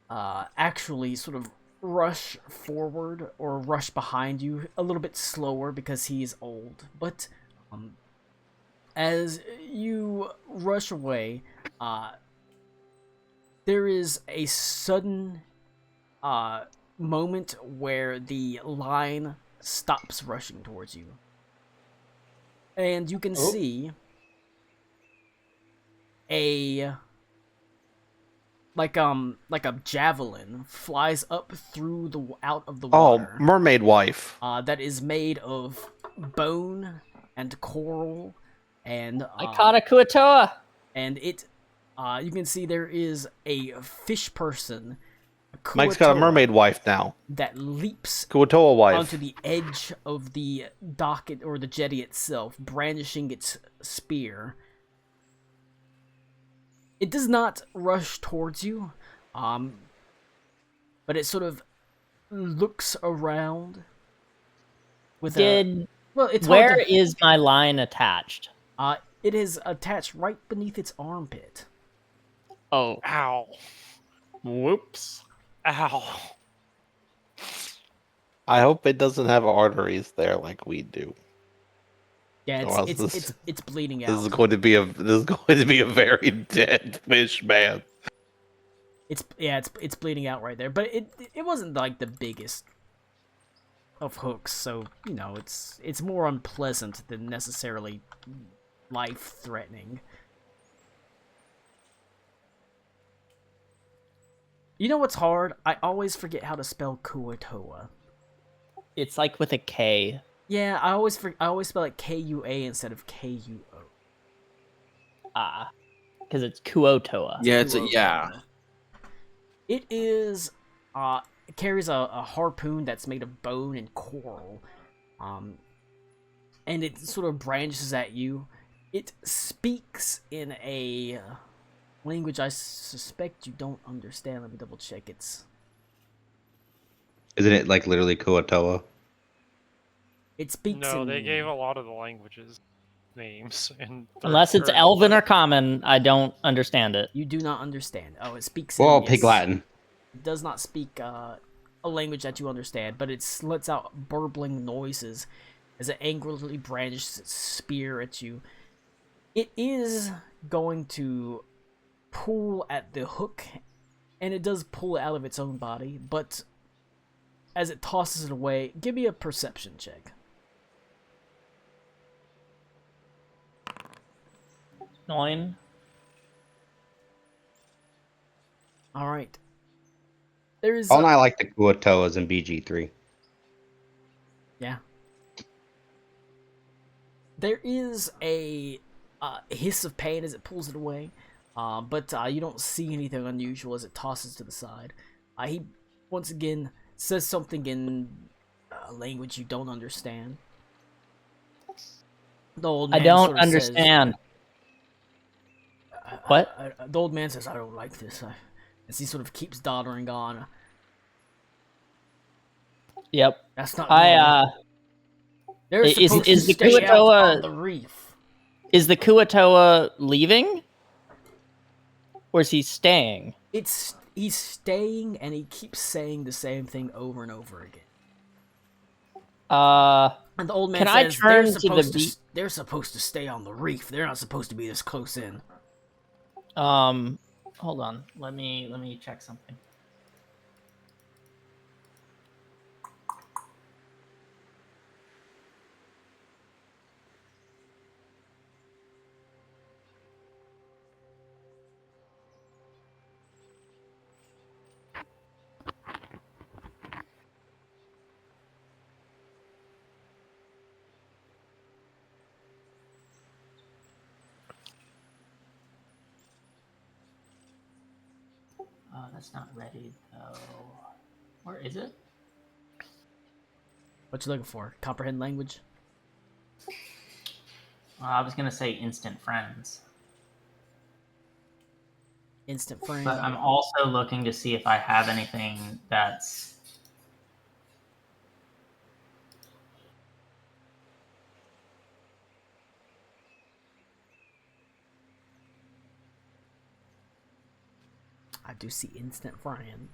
actually sort of rush forward or rush behind you a little bit slower because he's old. But as you rush away, there is a sudden moment where the line stops rushing towards you. And you can see a like a javelin flies up through out of the
Oh,
water.
mermaid wife.
That is made of bone and coral and
I caught a Kuatoa!
and it you can see there is a fish person
Mike's got a
Kuo-toa
mermaid wife now.
that leaps
Kuo-toa wife.
onto the edge of the dock or the jetty itself, brandishing its spear. It does not rush towards you, but it sort of looks around. With it's
Where
hard to,
is my line attached?
it is attached right beneath its armpit.
Oh,
Ow.
whoops.
Ow.
I hope it doesn't have arteries there like we do.
Yeah,
Or else
it's bleeding
This is
out.
going to be a very dead fish, man.
It's bleeding out right there, but it wasn't like the biggest of hooks, so you know it's more unpleasant than necessarily life-threatening. You know what's hard? I always forget how to spell Kuo-toa.
It's like with a K.
Yeah, I always spell it K-U-A instead of K-U-O.
Because it's Kuo-toa.
Yeah, it's
Kuo-toa. It is it carries a harpoon that's made of bone and coral. And it sort of branches at you. It speaks in a language I suspect you don't understand. Let me double check.
Isn't it like literally Kuo-toa?
It speaks
No,
in...
they gave a lot of the languages names.
Unless it's Elven or Common, I don't understand it.
You do not understand. Oh, it speaks
Well,
in...
Pig
yes.
Latin.
It does not speak a language that you understand, but it lets out burbling noises as it angrily brandishes its spear at you. It is going to pull at the hook, and it does pull it out of its own body, but as it tosses it away, give me a perception check.
9.
Alright. There's...
All I like the Kuo-toas in BG3.
Yeah. There is a hiss of pain as it pulls it away, but you don't see anything unusual as it tosses to the side. He, once again, says something in a language you don't understand. The old
I
man
don't
sort of
understand.
Says,
What?
the old man says, I don't like this. As he sort of keeps doddering on.
Yep.
That's not normal. They're
Is-
supposed
is
to
the
stay out
Kuo-toa-
on the reef.
Is the Kuo-toa leaving? Or is he staying?
He's staying, and he keeps saying the same thing over and over again. And the old man
Can I
says
turn
they're
to the
supposed to,
beat-
they're supposed to stay on the reef. They're not supposed to be this close in.
Hold on. Let me check something. That's not ready though. Where is it?
What you looking for? Comprehend language?
I was gonna say instant friends,
Instant friend.
but I'm also looking to see if I have anything that's.
I do see instant friend.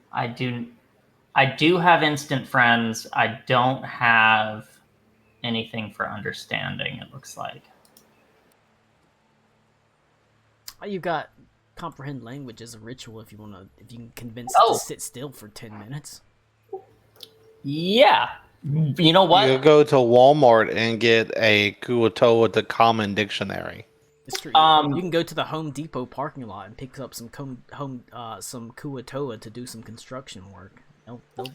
I do have instant friends. I don't have anything for understanding, it looks like.
You got comprehend language as a ritual if you can convince it
Oh.
to sit still for 10 minutes.
Yeah. You know what?
You go to Walmart and get a Kuo-toa to Common dictionary.
It's true.
Um,
You can go to the Home Depot parking lot and pick up some some Kuo-toa to do some construction work.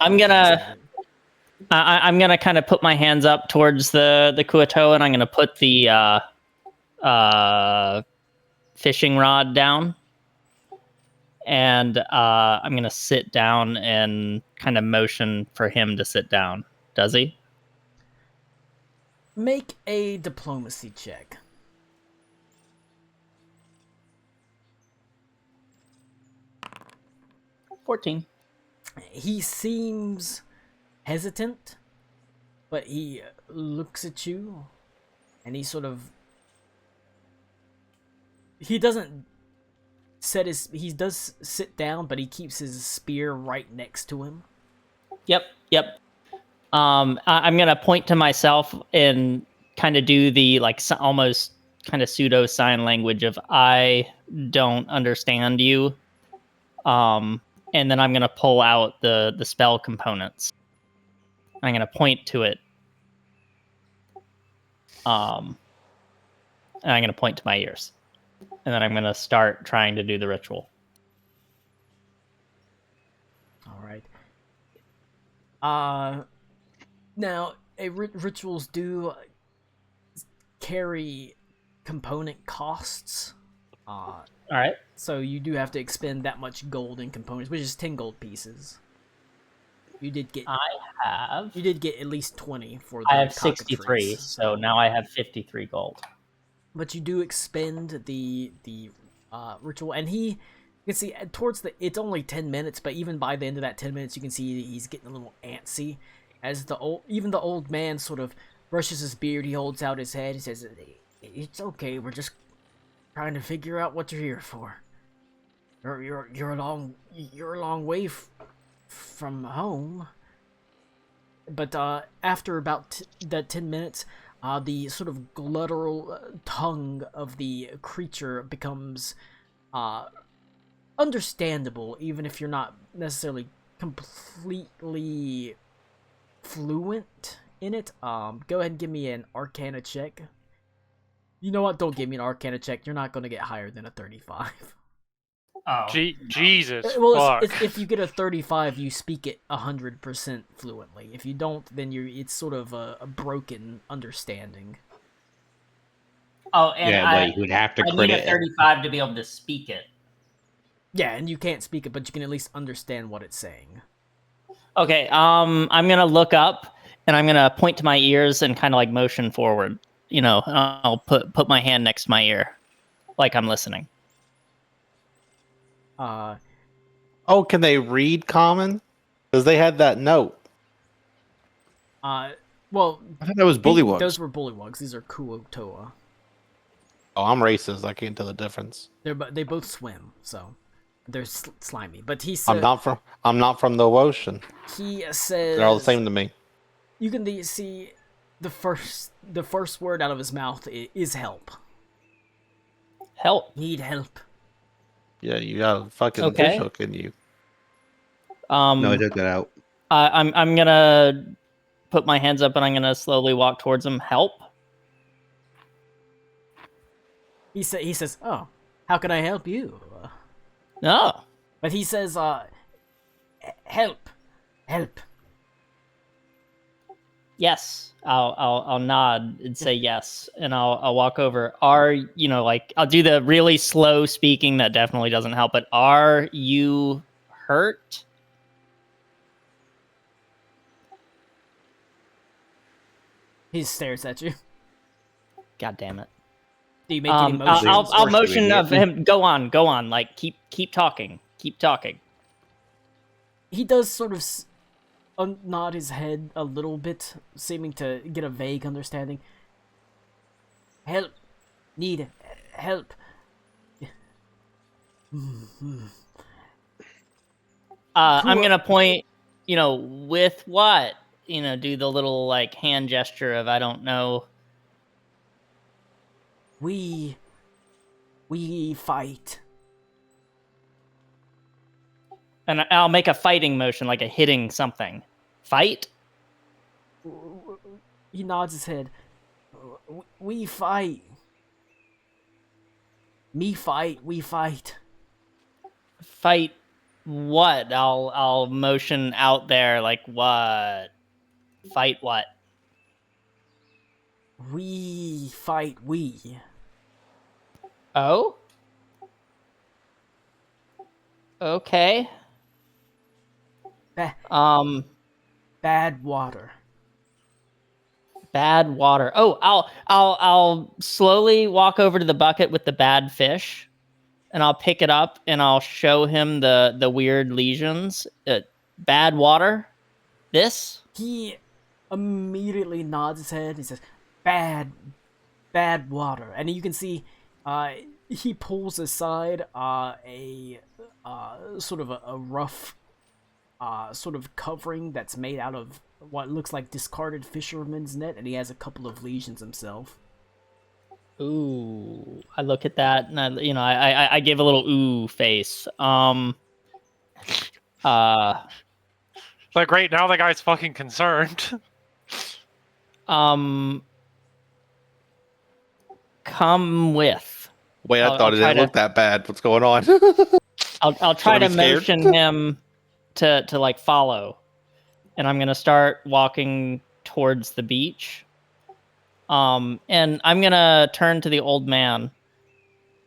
I'm gonna kind of put my hands up towards the Kuo-toa, and I'm gonna put the fishing rod down. and I'm gonna sit down and kind of motion for him to sit down. Does he?
Make a diplomacy check.
14.
He seems hesitant, but he looks at you, and he sort of... He doesn't set his... He does sit down, but he keeps his spear right next to him.
Yep. I'm gonna point to myself and kind of do the like almost kind of pseudo sign language of I don't understand you. And then I'm gonna pull out the spell components. I'm gonna point to it. And I'm gonna point to my ears, and then I'm gonna start trying to do the ritual.
All right. Now, rituals do carry component costs.
All right.
So you do have to expend that much gold in components, which is 10 gold pieces. You did get at least 20 for the
I have 63,
cockatrice.
so now I have 53 gold.
But you do expend the ritual, and you can see towards it's only 10 minutes, but even by the end of that 10 minutes, you can see he's getting a little antsy. As the old man sort of brushes his beard, he holds out his head, he says, "It's okay, we're just trying to figure out what you're here for. You're a long way from home." But after about that 10 minutes, the sort of gluttural tongue of the creature becomes understandable, even if you're not necessarily completely fluent in it. Go ahead and give me an Arcana check. You know what? Don't give me an Arcana check. You're not going to get higher than a 35.
Oh.
Jesus.
Well,
fuck.
if you get a 35, you speak it 100% fluently. If you don't, then it's sort of a broken understanding.
Oh, and
Yeah, but you would have to
I need
crit
a
it.
35 to be able to speak it.
Yeah, and you can't speak it, but you can at least understand what it's saying.
Okay, I'm gonna look up and I'm gonna point to my ears and kind of like motion forward. You know, I'll put my hand next to my ear, like I'm listening.
Oh, can they read common? Because they had that note.
Well,
I thought that was bullywugs.
those were bullywugs. These are Kuo-toa.
Oh, I'm racist. I can't tell the difference.
They both swim, so they're slimy. But he
I'm
said
not from the ocean.
he says
They're all the same to me.
You can see the first word out of his mouth is help.
Help.
Need help.
Yeah, you got a fucking
Okay.
fish hook in you.
No, I took that out.
I'm gonna put my hands up and I'm gonna slowly walk towards him. Help.
He says, "Oh, how can I help you?"
No.
But he says, "Help, help."
Yes. I'll nod and say yes, and I'll walk over. I'll do the really slow speaking that definitely doesn't help. But are you hurt?
He stares at you.
God damn it.
Do you make any motions?
I'll
Of course,
motion
you
of
idiot.
him. Go on. Like keep talking. Keep talking.
He does sort of nod his head a little bit, seeming to get a vague understanding. Help. Need help.
I'm gonna point. With what? Do the little like hand gesture of I don't know.
We fight.
And I'll make a fighting motion, like a hitting something. Fight?
He nods his head. We fight. Me fight. We fight.
Fight what? I'll motion out there like what? Fight what?
We fight. We.
Oh? Okay.
Ba-
Um,
bad water.
bad water. Oh, I'll slowly walk over to the bucket with the bad fish, and I'll pick it up and I'll show him the weird lesions. Bad water. This.
He immediately nods his head. He says, bad water. And you can see he pulls aside a sort of a rough sort of covering that's made out of what looks like discarded fisherman's net, and he has a couple of lesions himself.
Ooh, I look at that and I give a little ooh face.
Like, great, now the guy's fucking concerned.
Come with.
Wait, I
I'll
thought it
try
didn't look that bad. What's going on?
I'll try to
Don't be scared.
motion him to like follow, and I'm gonna start walking towards the beach. And I'm gonna turn to the old man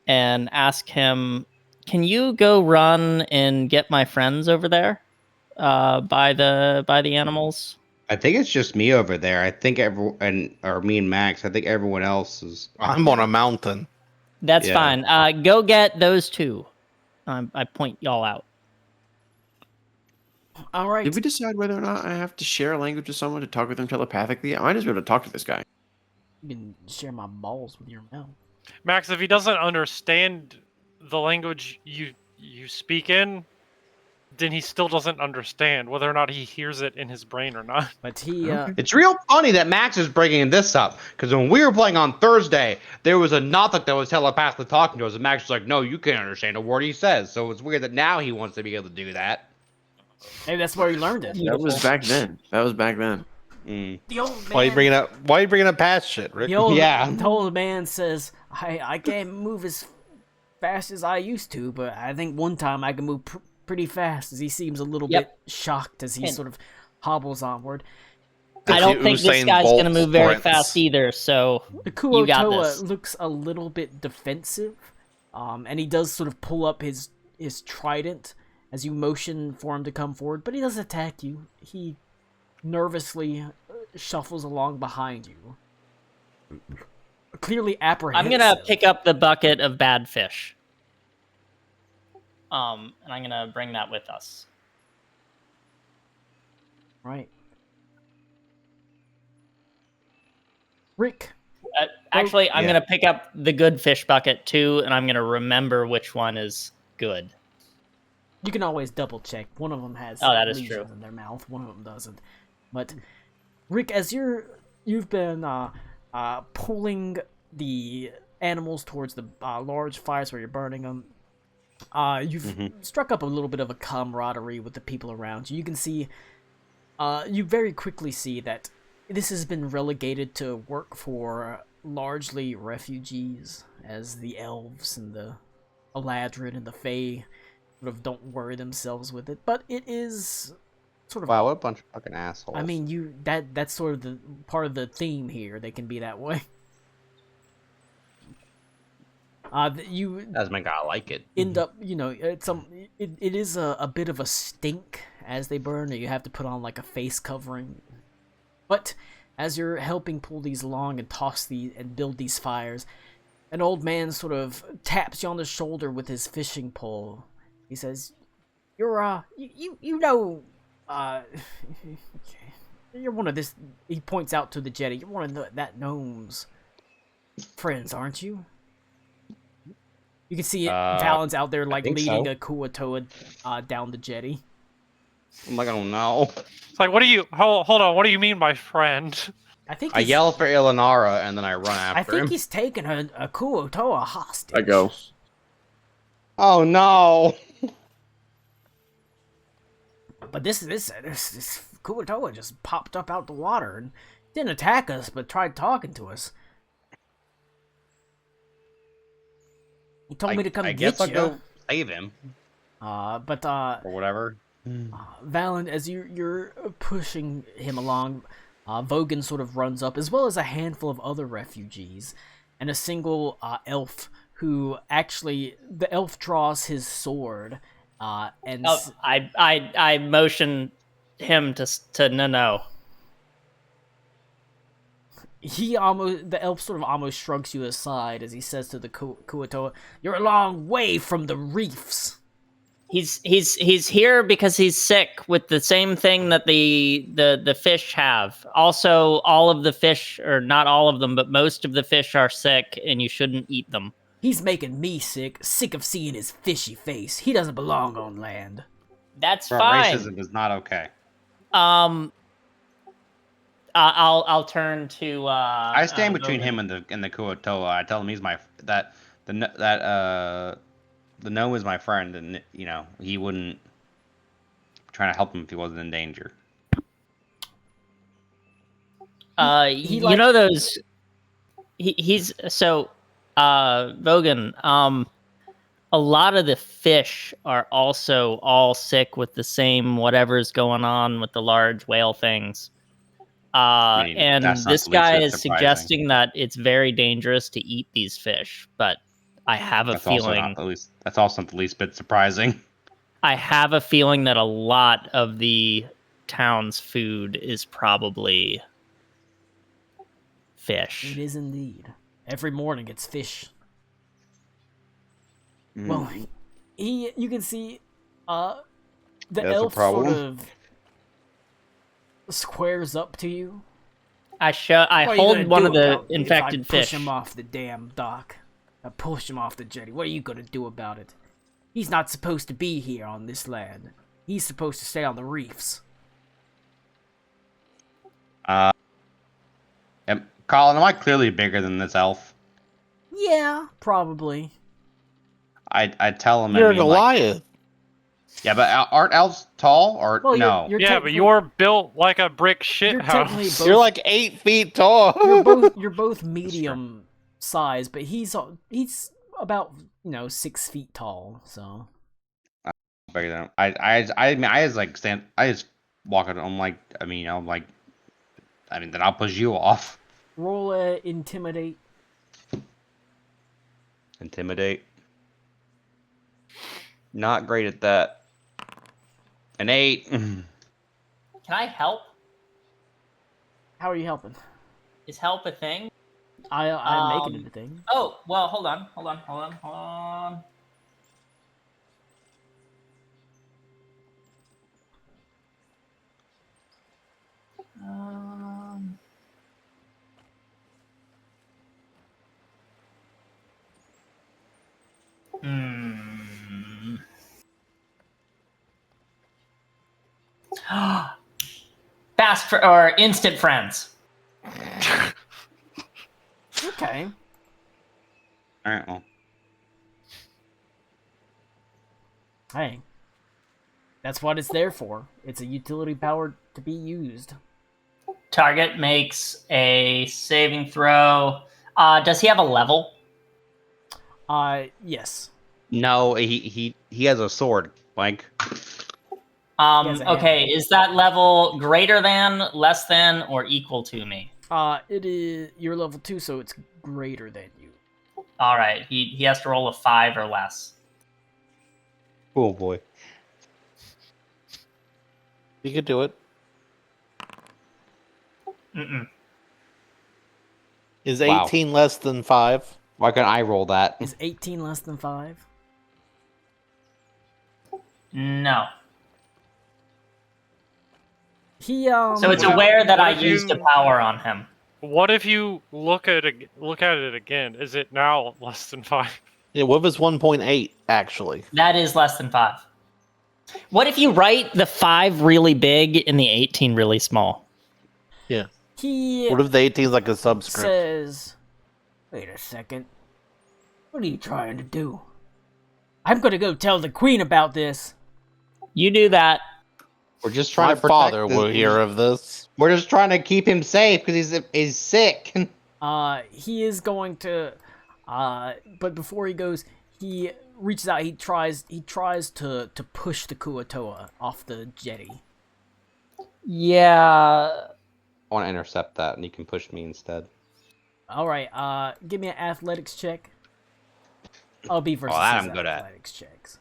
and ask him, "Can you go run and get my friends over there, by the animals?"
I think it's just me over there. I think me and Max. I think everyone else is.
I'm on a mountain.
That's
Yeah.
fine. Go get those two. I point y'all out.
All right.
Did we decide whether or not I have to share a language with someone to talk with them telepathically? I might just be able to talk to this guy.
You can share my balls with your mouth.
Max, if he doesn't understand the language you speak in, then he still doesn't understand whether or not he hears it in his brain or not.
But he
It's real funny that Max is bringing this up because when we were playing on Thursday, there was a Nothok that was telepathically talking to us, and Max was like, "No, you can't understand a word he says." So it's weird that now he wants to be able to do that.
maybe that's where he learned it.
That was back then.
The old man.
Why are you bringing up past shit, Rick?
The old,
Yeah.
the old man says, I can't move as fast as I used to, but I think one time I can move pretty fast, as he seems a little
Yep.
bit shocked as he
And-
sort of hobbles onward.
I don't think this
Usain
guy's
Bolt
gonna move very
sprints.
fast either. So
The
You got
Kuotoa
this.
looks a little bit defensive, and he does sort of pull up his trident as you motion for him to come forward, but he doesn't attack you. He nervously shuffles along behind you, clearly
I'm
apprehensive.
gonna pick up the bucket of bad fish. And I'm gonna bring that with us.
Right. Rick,
Actually, I'm
Yeah.
gonna pick up the good fish bucket too, and I'm gonna remember which one is good.
you can always double check. One of them has
Oh, that is
lesions
true.
in their mouth. One of them doesn't. But Rick, as you've been pulling the animals towards the large fires where you're burning them, you've struck up a little bit of a camaraderie with the people around you. You can see, you very quickly see that this has been relegated to work for largely refugees, as the elves and the Eladrin and the Fae sort of don't worry themselves with it. But it is sort of,
Wow, what a bunch of fucking assholes.
I mean, that's sort of the part of the theme here. They can be that way. You
doesn't make I like it.
end up, it is a bit of a stink as they burn. You have to put on like a face covering. But as you're helping pull these along and toss these and build these fires, an old man sort of taps you on the shoulder with his fishing pole. He says, "You're you're one of this." He points out to the jetty. You're one of that gnome's friends, aren't you? You can see Talon's out there, like
think
leading
so.
a Kuatoa down the jetty.
I'm like, oh no.
It's like, what do you... Hold on, what do you mean, my friend?
I think
I
he's,
yell for Ilanara and then I run
I
after
think
him.
he's taking a Kuatoa hostage.
I go.
Oh no.
But this Kuatoa just popped up out the water and didn't attack us, but tried talking to us. He told me to come
I
get
guess I'll
you.
go save him
But
or whatever.
Valen, as you're pushing him along, Vogan sort of runs up, as well as a handful of other refugees, and a single elf who actually, the elf draws his sword, And
Oh, I motion him to no.
the elf sort of almost shrugs you aside as he says to the Kuatoa, "You're a long way from the reefs."
He's here because he's sick with the same thing that the fish have. Also, all of the fish, or not all of them, but most of the fish are sick, and you shouldn't eat them.
He's making me sick of seeing his fishy face. He doesn't belong on land.
That's
Bro,
fine.
racism is not okay.
I'll turn to.
I stand between
Logan.
him and the Kuatoa. I tell him he's the gnome is my friend, and you know he wouldn't trying to help him if he wasn't in danger.
He
you know those. He's so. Vogan. A lot of the fish are also all sick with the same whatever's going on with the large whale things.
I mean,
And
that's not
this
the least
guy
bit
is
surprising.
suggesting that it's very dangerous to eat these fish, but I have a
That's also
feeling
not the least. That's also not the least bit surprising.
I have a feeling that a lot of the town's food is probably fish.
It is indeed. Every morning it's fish. Well, you can see, the
That's a
elf
problem.
sort of squares up to you.
I
What are you
hold
gonna
one
do
of the
about it if
infected
I push
fish.
him off the damn dock. I push him off the jetty. What are you gonna do about it? He's not supposed to be here on this land. He's supposed to stay on the reefs.
Colin, am I clearly bigger than this elf?
Yeah, probably.
I tell him.
You're
I mean, like,
Goliath.
yeah, but aren't elves tall or
Well,
no?
you're
Yeah, but
technically-
you're built like a brick shit
you're technically
house.
both-
You're like 8 feet tall.
you're both medium size, but he's about 6 feet tall. So
Bigger than him. I mean, I just like stand. I just walk it. I'm like, then I'll push you off.
roll intimidate.
Intimidate. Not great at that. An 8.
Can I help?
How are you helping?
Is help a thing?
I'm making it a thing.
Oh, well, hold on. Or instant friends.
Okay.
All right. Well,
Hey, that's what it's there for. It's a utility power to be used.
Target makes a saving throw. Does he have a level?
Yes.
no, he has a sword, Mike.
has a
Okay, is that level greater than, less than, or equal to me?
It is you're level 2, so it's greater than you.
All right, he has to roll a 5 or less.
Oh boy.
You could do it.
Mm-mm.
Is
Wow.
18 less than 5?
Why can't I roll that?
Is 18 less than 5?
No.
He
So it's
What
aware that
what
I
if
used a
you-
power on him.
What if you look at it again? Is it now less than 5?
Yeah, what if it's 1.8, actually?
That is less than 5. What if you write the 5 really big and the 18 really small?
Yeah.
he
What if the 18 is like a subscript?
says, "Wait a second. What are you trying to do? I'm gonna go tell the queen about this."
You do that.
We're just trying
My
to protect
father will hear of this.
We're just trying to keep him safe because he's sick.
He is going to, but before he goes, he reaches out. He tries to push the Kuatoa off the jetty.
Yeah.
I want to intercept that, and you can push me instead.
All right. Give me an athletics check. I'll be versus
that
his
I'm good at.
athletics checks.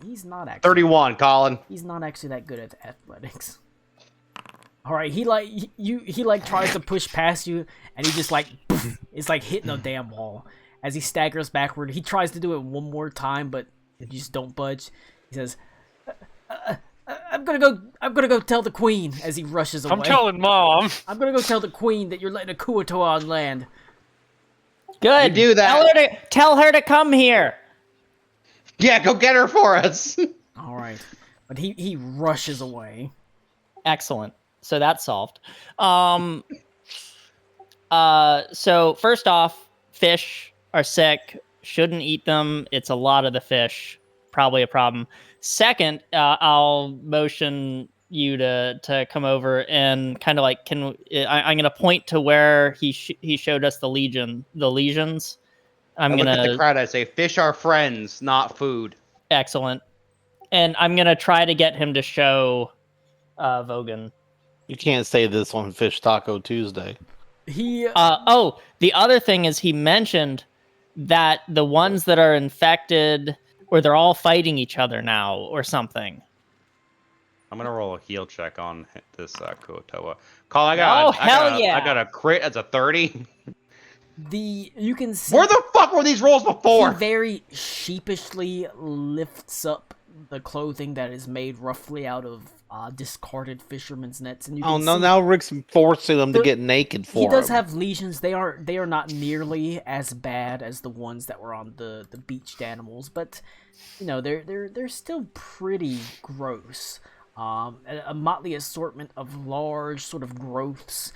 He's not actually
31, Colin.
He's not actually that good at athletics. All right, he like tries to push past you, and he just like it's like hitting a damn wall. As he staggers backward, he tries to do it one more time, but you just don't budge. He says, "I'm gonna go tell the queen." As he rushes away,
I'm telling Mom.
I'm gonna go tell the queen that you're letting a Kuo-toa on land.
Good.
You do that.
Tell her to come here.
Yeah, go get her for us.
All right, but he rushes away.
Excellent. So that's solved. So first off, fish are sick. Shouldn't eat them. It's a lot of the fish. Probably a problem. Second, I'll motion you to come over and kind of like I'm going to point to where he showed us the lesions. I'm
I
going
look at the
to
crowd. I say, "Fish are friends, not food."
excellent. And I'm going to try to get him to show Vogan.
You can't say this on Fish Taco Tuesday.
He
The other thing is he mentioned that the ones that are infected, or they're all fighting each other now, or something.
I'm gonna roll a heal check on this Kuo-toa. Colin, I got a crit as a 30.
You can see
Where the fuck were these rolls before?
he very sheepishly lifts up the clothing that is made roughly out of discarded fishermen's nets, and you can see
Now Rick's forcing them to get naked for
he does
him.
have lesions. They are not nearly as bad as the ones that were on the beached animals, but you know they're still pretty gross. A motley assortment of large sort of growths.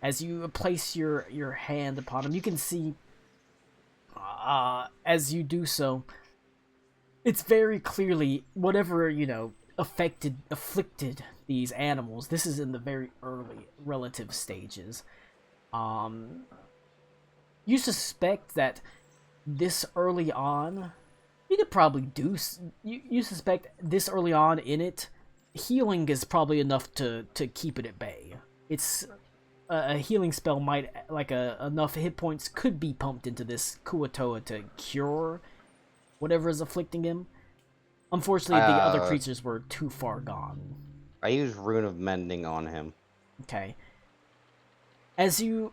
As you place your hand upon them, you can see as you do so, it's very clearly whatever afflicted these animals. This is in the very early relative stages. You suspect that this early on, you could probably do. You suspect this early on in it, healing is probably enough to keep it at bay. It's a healing spell might enough hit points could be pumped into this Kuo-toa to cure whatever is afflicting him. Unfortunately, the other creatures were too far gone.
I use Rune of Mending on him.
Okay. As you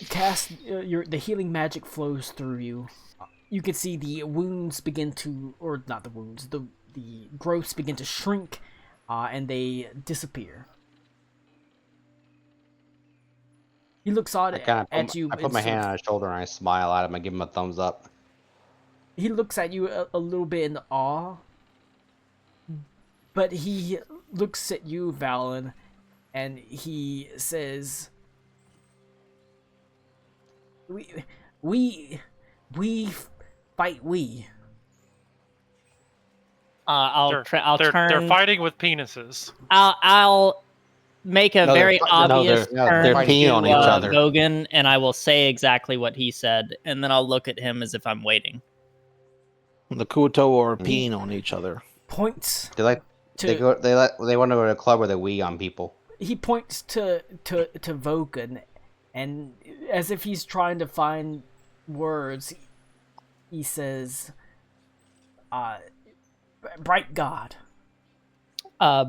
cast the healing magic flows through you, you can see the wounds begin to, or not the wounds, the growths begin to shrink, and they disappear. He looks odd at you.
I put my hand on his shoulder and I smile at him. I give him a thumbs up.
He looks at you a little bit in awe, but he looks at you, Valen, and he says, "We fight we."
I'll
They're
turn.
fighting with penises.
I'll make a
No,
very
they're-
obvious
no,
turn
they're
peeing on
to,
each other.
Vogan, and I will say exactly what he said, and then I'll look at him as if I'm waiting.
The Kuo-toa are peeing on each other.
Points
They like
to
they want to go to a club where they wee on people.
he points to Vogan, and as if he's trying to find words, he says, "Bright God,"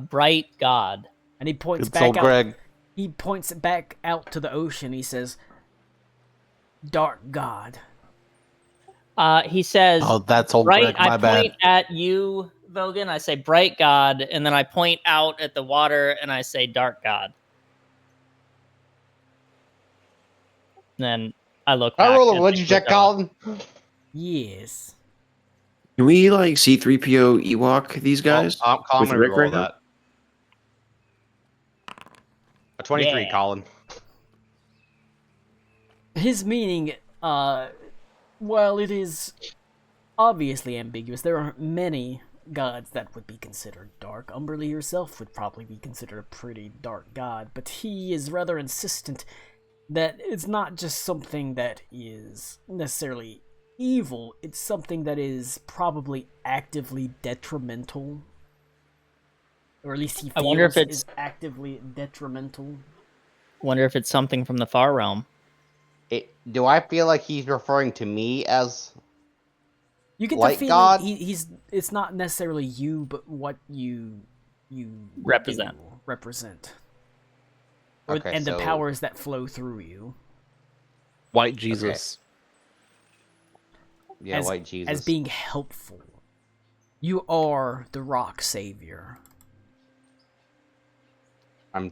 Bright God.
and he points
It's
back
old
out.
Greg.
He points back out to the ocean. He says, "Dark God."
He says,
Oh, that's old
"Bright."
Greg. My
I
bad.
point at you, Vogan. I say, "Bright God," and then I point out at the water, and I say, "Dark God." And then I look.
I
back
roll a
at
religion
the
check,
Kuo-toa.
Colin.
Yes.
Can we like C-3PO Ewok these guys?
Colin,
With
I'm
Rick
gonna roll
right now?
that. A 23,
Yeah.
Colin.
His meaning, while it is obviously ambiguous, there are many gods that would be considered dark. Umberly herself would probably be considered a pretty dark god, but he is rather insistent that it's not just something that is necessarily evil, it's something that is probably actively detrimental. Or at least he
I wonder if
feels
it's-
is actively detrimental.
Wonder if it's something from the far realm.
Do I feel like he's referring to me as
You get
Light
the feeling
god?
he's. It's not necessarily you, but what you
Represent.
do represent,
Okay,
and the
so-
powers that flow through you.
White Jesus.
Yeah, White Jesus.
As being helpful. You are the rock savior.
I'm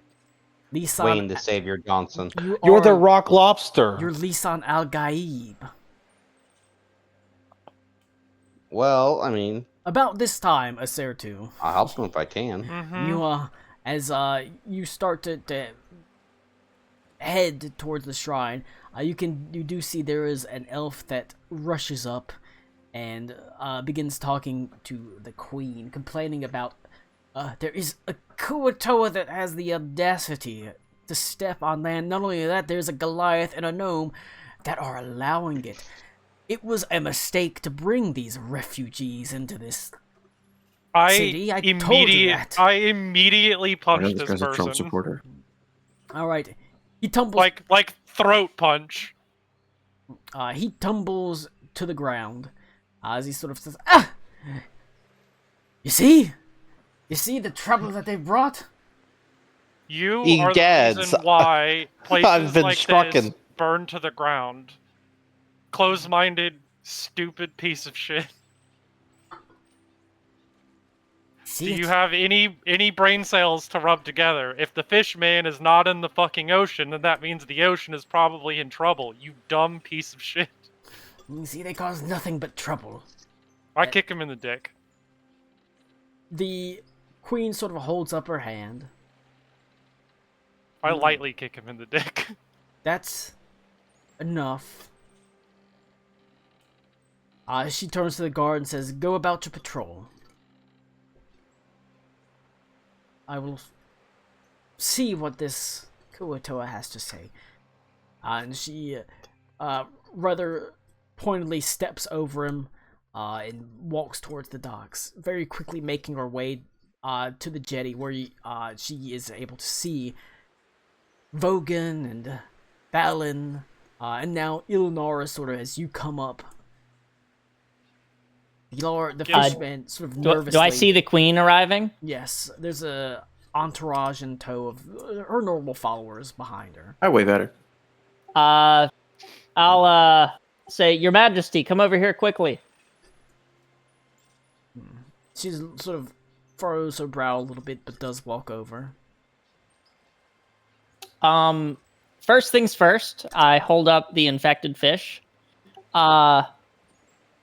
Lisan,
Wayne the Savior Johnson.
You're the
are-
rock lobster.
You're Lisan Al Gaib.
Well, I mean,
About this time, Asertu,
I'll help him if I can.
Mm-hmm.
you as you start to head towards the shrine, you do see there is an elf that rushes up and begins talking to the queen, complaining about there is a Kuatoa that has the audacity to step on land. Not only that, there's a Goliath and a gnome that are allowing it. It was a mistake to bring these refugees into this city. I told you that.
I immediately
I know
punched
this
this
guy's a Trump
person.
supporter.
All right, he tumbles.
Like throat punch.
He tumbles to the ground as he sort of says, "Ah, you see the trouble that they brought."
You are the
Egads.
reason why places
I've been
like
strucken.
this burn to the ground. Close-minded, stupid piece of shit.
See
Do
it?
you have any brain cells to rub together? If the fish man is not in the fucking ocean, then that means the ocean is probably in trouble. You dumb piece of shit.
You see, they cause nothing but trouble.
I kick him in the dick.
The queen sort of holds up her hand.
I lightly kick him in the dick.
That's enough. She turns to the guard and says, "Go about your patrol. I will see what this Kuatoa has to say." And she rather pointedly steps over him and walks towards the docks, very quickly making her way to the jetty where she is able to see Vogan and Balin, and now Ilnara sort of as you come up. The fishman sort of nervously...
Do I see the queen arriving?
Yes, there's a entourage in tow of her normal followers behind her.
I wave at her.
I'll say, Your Majesty, come over here quickly.
She's sort of furrows her brow a little bit, but does walk over.
First things first, I hold up the infected fish.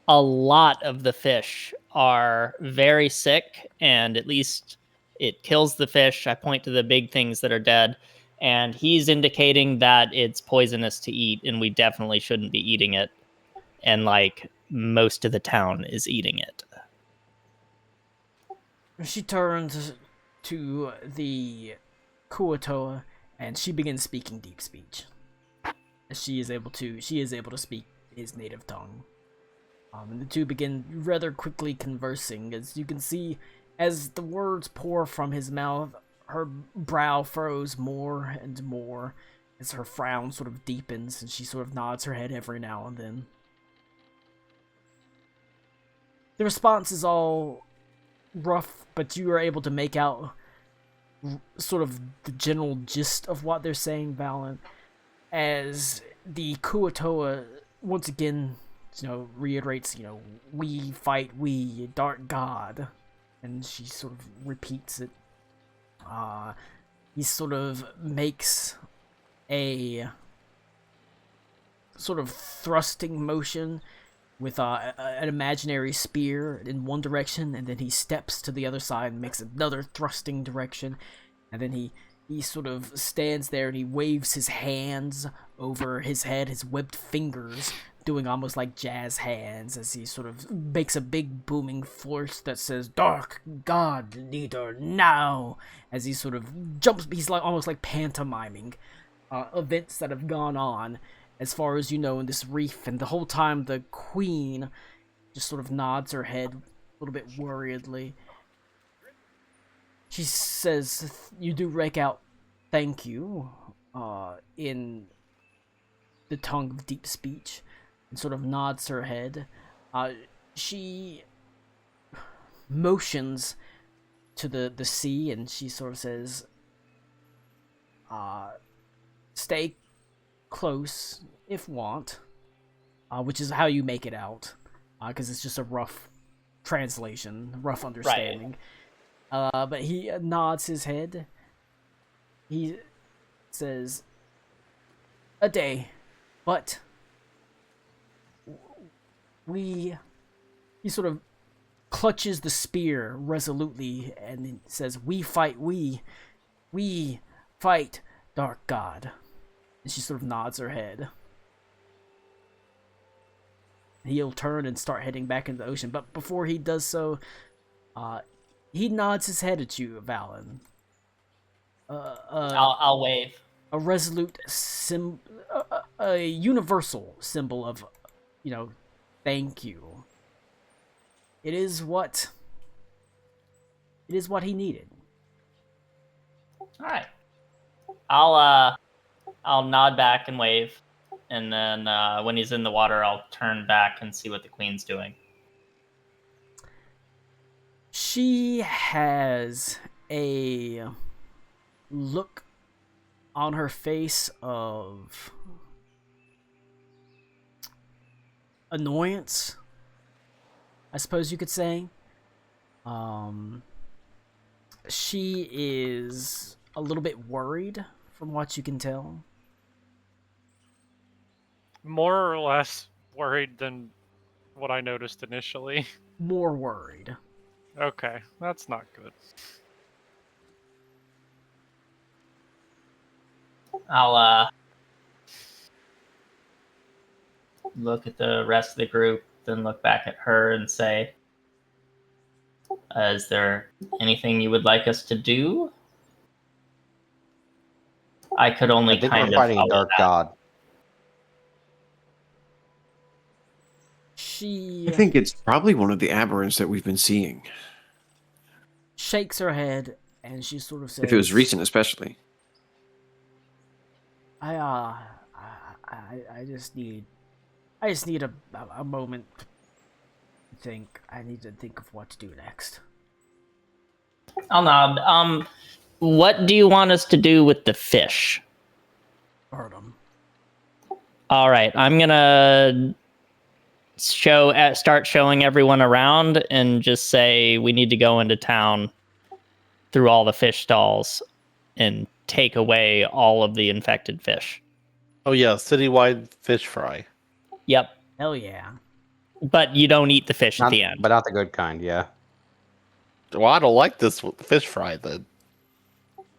A lot of the fish are very sick, and at least it kills the fish. I point to the big things that are dead, and he's indicating that it's poisonous to eat, and we definitely shouldn't be eating it. And, like, most of the town is eating it.
She turns to the Kuatoa, and she begins speaking deep speech. She is able to speak his native tongue. And the two begin rather quickly conversing. As you can see, as the words pour from his mouth, her brow furrows more and more as her frown sort of deepens, and she sort of nods her head every now and then. The response is all rough, but you are able to make out sort of the general gist of what they're saying, Valen, as the Kuatoa once again, reiterates, we fight, we, dark god, and she sort of repeats it. He sort of makes a sort of thrusting motion with an imaginary spear in one direction, and then he steps to the other side and makes another thrusting direction, and then he sort of stands there and he waves his hands over his head, his webbed fingers doing almost like jazz hands as he sort of makes a big booming force that says, "Dark God Leader now!" As he sort of jumps, he's like almost like pantomiming events that have gone on as far as you know in this reef, and the whole time the queen just sort of nods her head a little bit worriedly. She says, "You do rake out thank you in the tongue of deep speech," and sort of nods her head. she motions to the sea, and she sort of says, stay close if want, which is how you make it out, because it's just a rough translation, rough understanding. But he nods his head. He says, a day, but he sort of clutches the spear resolutely and says, we fight Dark God. And she sort of nods her head. He'll turn and start heading back into the ocean, but before he does so, he nods his head at you, Valen.
I'll wave.
A resolute a universal symbol of, thank you. It is what he needed.
All right. I'll nod back and wave, and then when he's in the water, I'll turn back and see what the queen's doing.
She has a look on her face of annoyance, I suppose you could say. She is a little bit worried from what you can tell.
More or less worried than what I noticed initially.
More worried.
Okay, that's not good.
I'll look at the rest of the group, then look back at her and say, is there anything you would like us to do? I could only
I think
kind
we're
of
fighting a
follow
dark
that.
god.
She
I think it's probably one of the aberrants that we've been seeing.
shakes her head and she sort of says,
If it was recent, especially.
I just need a moment to think. I need to think of what to do next.
I'll nod. What do you want us to do with the fish?
Hurt him.
All right, I'm gonna start showing everyone around and just say we need to go into town through all the fish stalls and take away all of the infected fish.
Oh yeah, citywide fish fry.
Yep,
Hell yeah.
but you don't eat the fish at
Not,
the end.
but not the good kind, yeah.
Well, I don't like this fish fry then.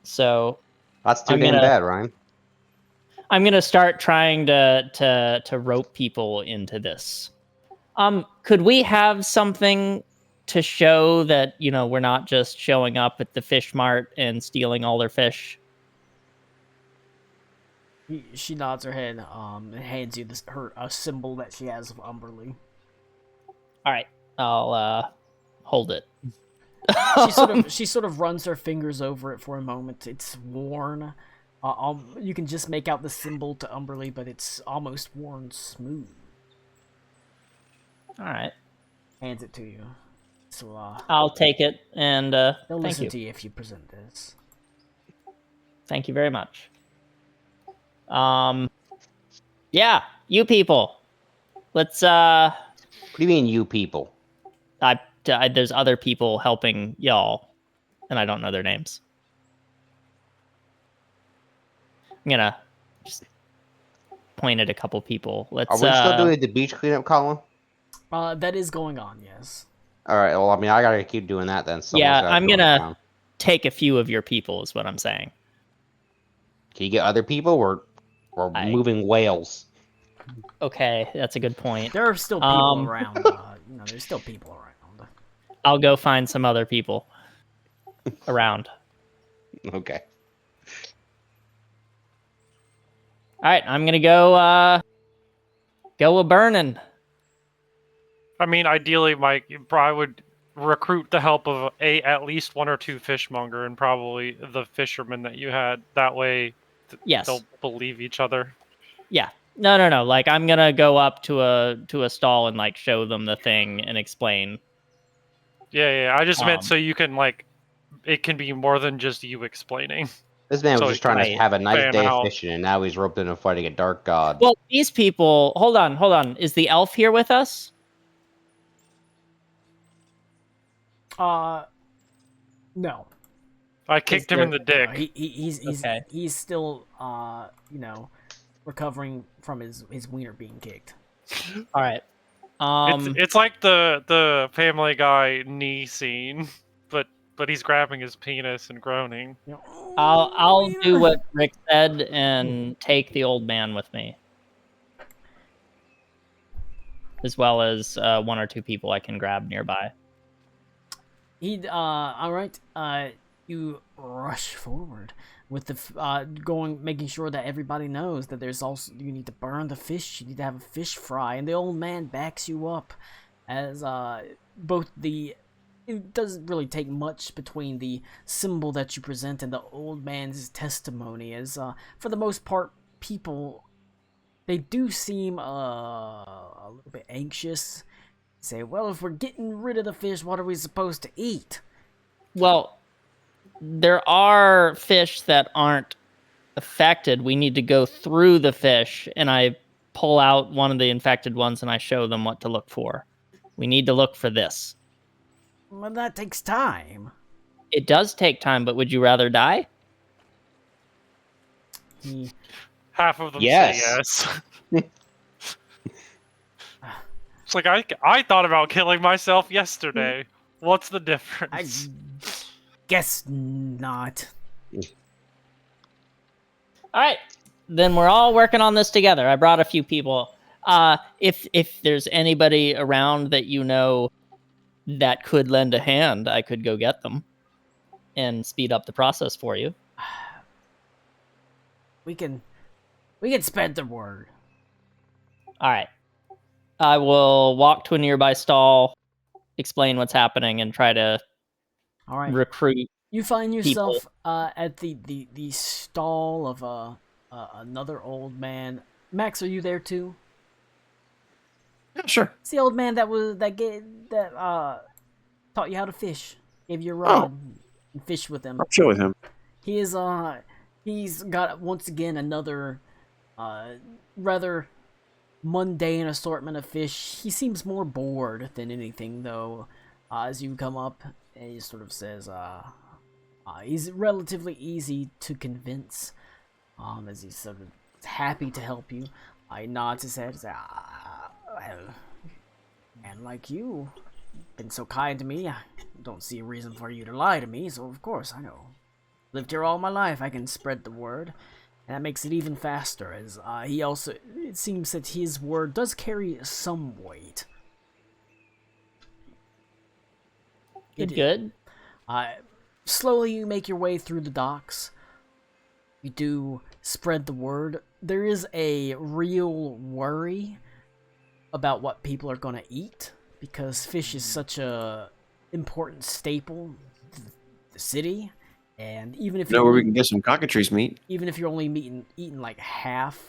So
That's too
I'm
damn
gonna-
bad, Ryan.
I'm gonna start trying to rope people into this. Could we have something to show that we're not just showing up at the fish mart and stealing all their fish?
She nods her head, and hands you a symbol that she has of Umberly.
All right, I'll hold it.
She sort of runs her fingers over it for a moment. It's worn. You can just make out the symbol to Umberly, but it's almost worn smooth.
All right,
Hands it to you. So
I'll take it and
they'll
thank
listen
you.
to you if you present this.
Thank you very much. Yeah, you people. Let's
What do you mean, you people?
there's other people helping y'all, and I don't know their names. I'm gonna just point at a couple people. Let's.
Are we still doing the beach cleanup, Colin?
That is going on, yes.
All right. Well, I mean, I gotta keep doing that then.
Yeah,
Someone's gotta
I'm
go
gonna-
around.
take a few of your people, is what I'm saying.
Can you get other people? We're moving whales.
Okay, that's a good point.
There are still people
Um,
around. There's still people around.
I'll go find some other people around.
Okay.
All right, I'm gonna go a burning.
I mean, ideally, Mike, I would recruit the help of at least one or two fishmonger and probably the fishermen that you had. That way,
Yes.
they'll believe each other.
Yeah, No. Like I'm gonna go up to a stall and like show them the thing and explain.
Yeah. I just meant
Um,
so you can like, it can be more than just you explaining.
This man was
So
just trying
right.
to have a nice
fan
day of
out.
fishing, and now he's roped into fighting a dark god.
Well, these people. Hold on. Is the elf here with us?
No.
I kicked him in the
No,
dick.
he's
Okay.
he's still recovering from his wiener being kicked.
All right.
It's like the Family Guy knee scene, but he's grabbing his penis and groaning.
You know,
I'll do
wiener.
what Rick said and take the old man with me, as well as one or two people I can grab nearby.
All right. You rush forward with the making sure that everybody knows that there's also you need to burn the fish. You need to have a fish fry, and the old man backs you up, as both the. It doesn't really take much between the symbol that you present and the old man's testimony, as for the most part, people they do seem a little bit anxious. Say, well, if we're getting rid of the fish, what are we supposed to eat?
Well, there are fish that aren't affected. We need to go through the fish, and I pull out one of the infected ones and I show them what to look for. We need to look for this.
Well, that takes time.
It does take time, but would you rather die?
He
Half of them
Yes.
say yes. It's like I thought about killing myself yesterday. What's the
I
difference?
guess not.
All right, then we're all working on this together. I brought a few people. If there's anybody around that you know that could lend a hand, I could go get them and speed up the process for you.
We can spread the word.
All right. I will walk to a nearby stall, explain what's happening, and try to
All right.
recruit.
You find yourself at the stall of another old man. Max, are you there too?
Yeah, sure.
It's the old man that taught you how to fish. Gave you a rod and fish with him.
I'll chill with him.
He is he's got once again another rather mundane assortment of fish. He seems more bored than anything though. As you come up, and he sort of says he's relatively easy to convince. As he's sort of happy to help you. I nods his head and says, well, and like you, been so kind to me, I don't see a reason for you to lie to me, so of course I know. Lived here all my life, I can spread the word, and that makes it even faster, as it seems that his word does carry some weight.
Good.
Slowly you make your way through the docks. You do spread the word. There is a real worry about what people are going to eat, because fish is such a important staple to the city, and even if
Know
you
where we can get some cockatrice meat.
even if you're only eating like half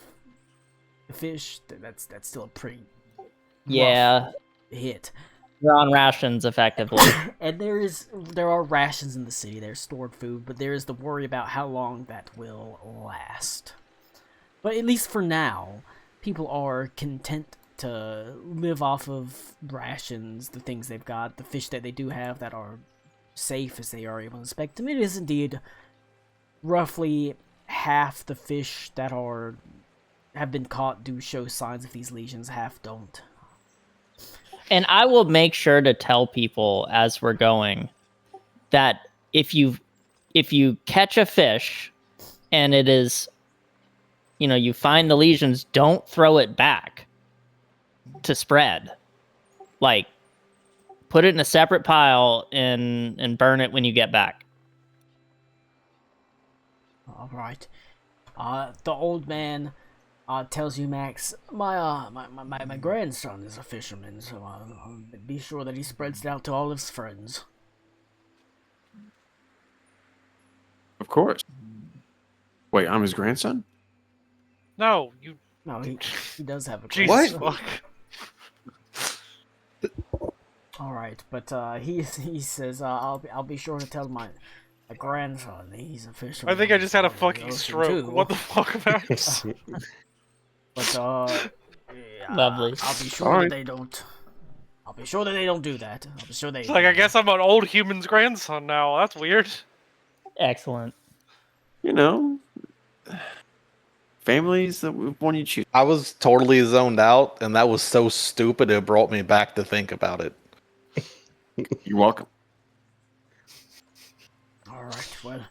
the fish, that's still a pretty
Yeah,
hit.
we're on rations effectively.
And there are rations in the city. There's stored food, but there is the worry about how long that will last. But at least for now, people are content to live off of rations, the things they've got, the fish that they do have that are safe as they are able to inspect them. It is indeed roughly half the fish that have been caught do show signs of these lesions, half don't.
And I will make sure to tell people as we're going that if you catch a fish and it is, you find the lesions, don't throw it back to spread. Like, put it in a separate pile and burn it when you get back.
All right. The old man tells you, Max, my grandson is a fisherman, so I'll be sure that he spreads it out to all his friends.
Of course. Wait, I'm his grandson?
No,
No, he does have a
Jesus
grandson.
fuck.
All right, but he says I'll be sure to tell my grandson he's officially.
I think I just had a
part of the
fucking
ocean,
stroke.
too.
What the fuck, Max?
But yeah,
Lovely.
I'll be sure
Alright.
that they don't. I'll be sure that they don't do that. I'll be sure they.
It's like, I guess I'm an old human's grandson now. That's weird.
Excellent.
You know, families that one you choose.
I was totally zoned out, and that was so stupid. It brought me back to think about it.
You're welcome.
All right. Well.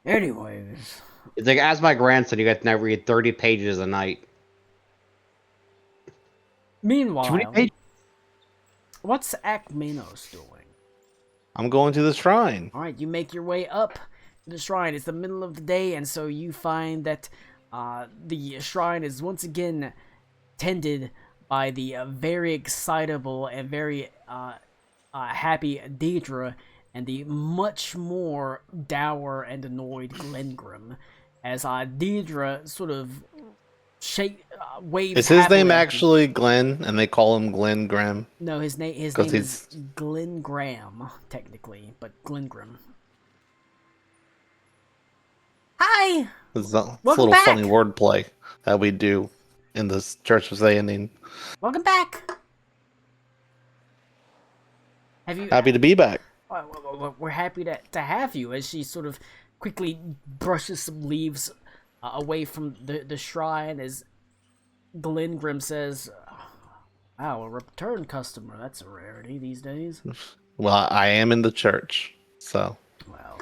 Anyways,
It's like, as my grandson, you guys never read 30 pages a night.
meanwhile,
Too many pages.
what's Akmenos doing?
I'm going to the shrine.
All right, you make your way up to the shrine. It's the middle of the day, and so you find that the shrine is once again tended by the very excitable and very happy Deidre and the much more dour and annoyed Glengrim, as Deidre sort of waves.
Is his
happily
name
at you.
actually Glenn, and they call him Glenn Grimm?
No, his name
'Cause
is Glenn Graham, technically, but Glengrim. Hi!
It's a
Welcome
little
back.
funny wordplay that we do in this Church of Zayanin.
Welcome back! Have you...
Happy to be back.
We're happy to have you, as she sort of quickly brushes some leaves away from the shrine, as Glengrim says, wow, a return customer, that's a rarity these days.
Well, I am in the church, so.
Well,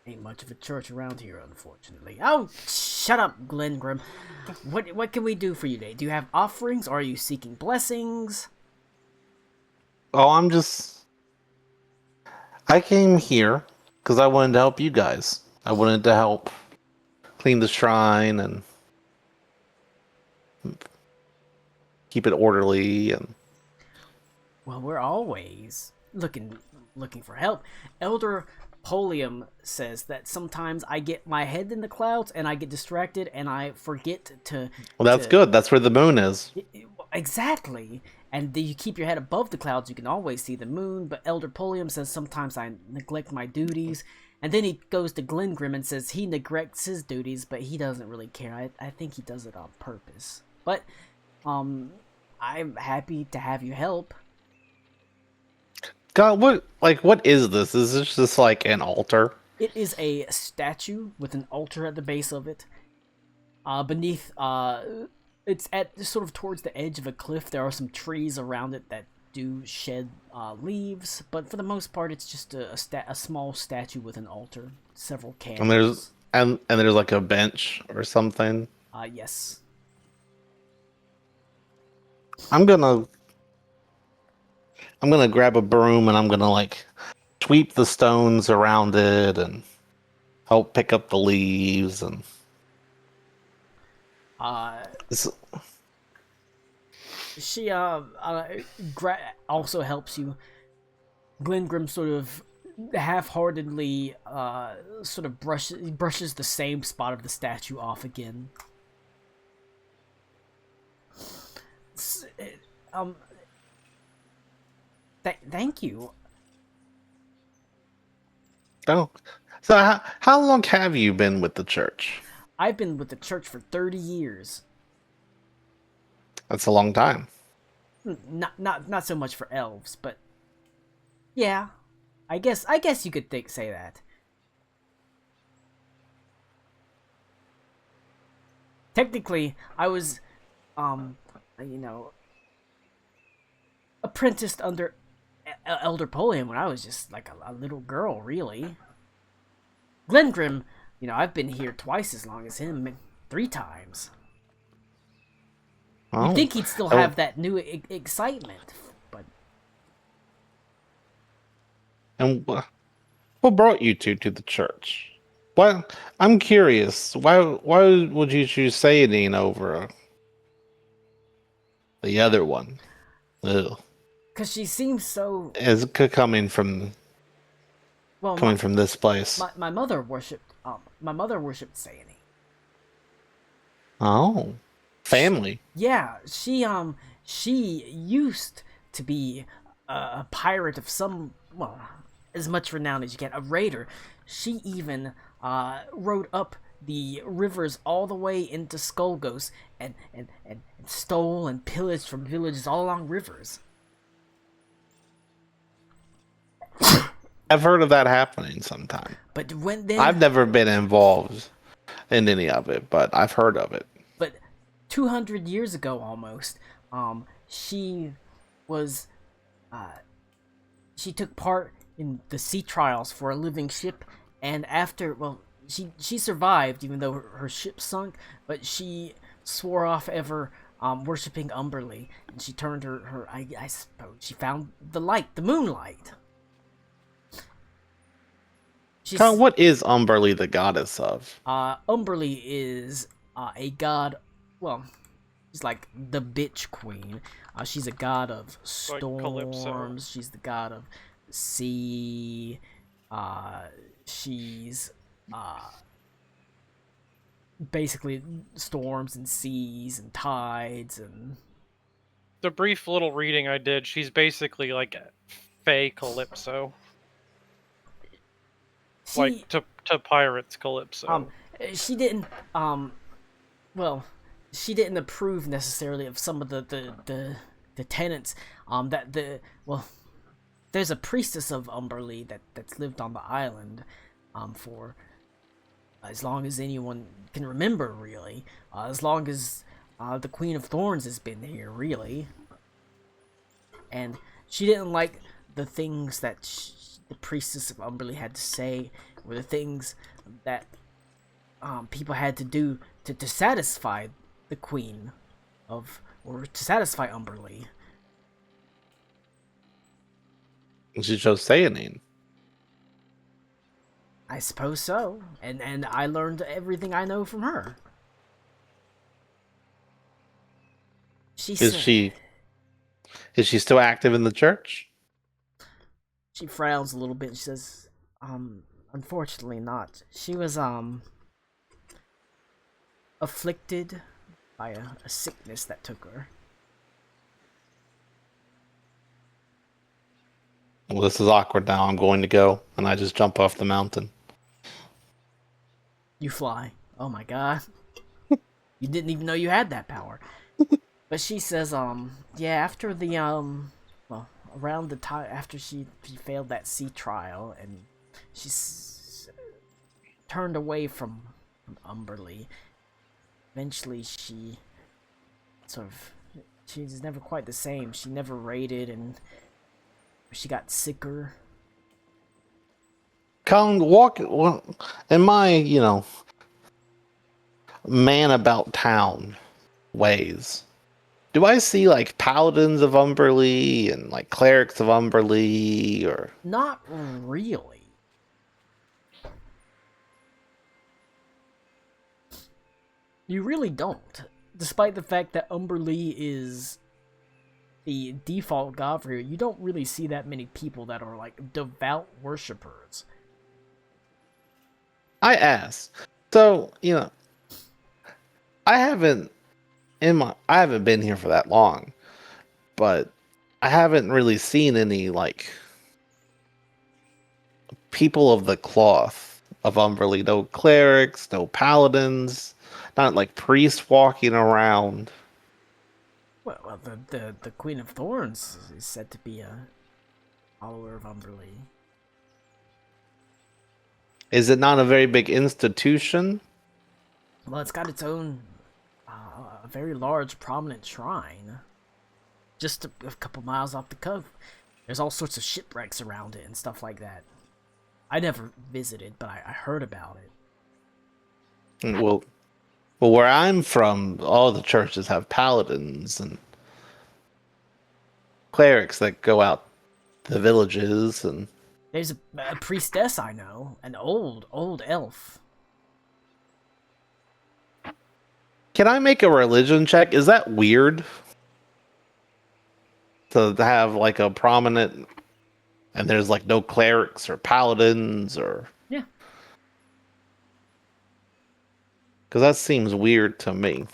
ain't much of a church around here, unfortunately. Oh, shut up, Glengrim. What can we do for you today? Do you have offerings? Or are you seeking blessings?
Oh, I came here because I wanted to help you guys. I wanted to help clean the shrine and keep it orderly and
Well, we're always looking for help. Elder Polium says that sometimes I get my head in the clouds and I get distracted and I forget to.
well, that's
to-
good. That's where the moon is.
Exactly. And you keep your head above the clouds, you can always see the moon. But Elder Polium says sometimes I neglect my duties. And then he goes to Glengrim and says he neglects his duties, but he doesn't really care. I think he does it on purpose. But I'm happy to have you help.
God, what is this? Is this just like an altar?
It is a statue with an altar at the base of it. Beneath, it's at sort of towards the edge of a cliff. There are some trees around it that do shed leaves, but for the most part, it's just a small statue with an altar, several candles.
And there's like a bench or something.
Yes.
I'm gonna grab a broom and I'm gonna like sweep the stones around it and help pick up the leaves and
She also helps you. Glengrim sort of half-heartedly sort of brushes the same spot of the statue off again. Thank you.
oh. So how long have you been with the church?
I've been with the church for 30 years.
That's a long time.
Not so much for elves, but yeah, I guess you could say that. Technically, I was, apprenticed under Elder Polium when I was just like a little girl, really. Glengrim, I've been here twice as long as him, 3 times.
Oh.
You'd think he'd still have that new excitement, but
And what brought you to the church? Why? I'm curious. Why would you choose Sayadine over the other one? Ugh.
because she seems so
Is coming from
well.
from this place?
My mother worshipped Sayani.
Oh, family.
Yeah, she used to be a pirate of some, well, as much renown as you can, a raider. She even rode up the rivers all the way into Skullghost and stole and pillaged from villages all along rivers.
I've heard of that happening sometime.
But when then,
I've never been involved in any of it, but I've heard of it.
but 200 years ago almost, she was, she took part in the sea trials for a living ship, and after, well, she survived even though her ship sunk, but she swore off ever worshipping Umberly, and she turned her I suppose she found the light, the moonlight. She's,
Colin, what is Umberly the goddess of?
Umberly is a god, well, she's like the bitch queen. She's a god of
Like Calypso.
storms, she's the god of sea, she's basically storms and seas and tides and
The brief little reading I did, she's basically like Fae Calypso.
she,
Like to pirates Calypso.
she didn't well, she didn't approve necessarily of some of the tenets that the, well, there's a priestess of Umberly that's lived on the island for as long as anyone can remember, really, as long as the Queen of Thorns has been here, really. And she didn't like the things that the priestess of Umberly had to say, or the things that people had to do to satisfy the Queen of, or to satisfy Umberly.
She chose Theanine.
I suppose so, and I learned everything I know from her.
Is she still active in the church?
She frowns a little bit and she says, unfortunately not. She was, afflicted by a sickness that took her.
Well, this is awkward now. I'm going to go, and I just jump off the mountain.
You fly. Oh my god. You didn't even know you had that power. But she says, yeah, after the, well, around the time, after she failed that sea trial, and she's turned away from Umberly, eventually she sort of, she's never quite the same. She never raided, and she got sicker.
Colin, in my, man about town ways, do I see, like, paladins of Umberly and, like, clerics of Umberly, or...
Not really. You really don't. Despite the fact that Umberly is the default god for here, you don't really see that many people that are, like, devout worshippers.
I asked. So, I haven't been here for that long, but I haven't really seen any, like, people of the cloth of Umberly. No clerics, no paladins, not like priests walking around.
Well, the Queen of Thorns is said to be a follower of Umberly.
Is it not a very big institution?
Well, it's got its own, a very large, prominent shrine. Just a couple miles off the coast. There's all sorts of shipwrecks around it and stuff like that. I never visited, but I heard about it.
Well, where I'm from, all the churches have paladins and clerics that go out to the villages, and
There's a priestess I know, an old elf.
can I make a religion check? Is that weird? To have like a prominent, and there's like no clerics or paladins or...
Yeah.
Because that seems weird to me.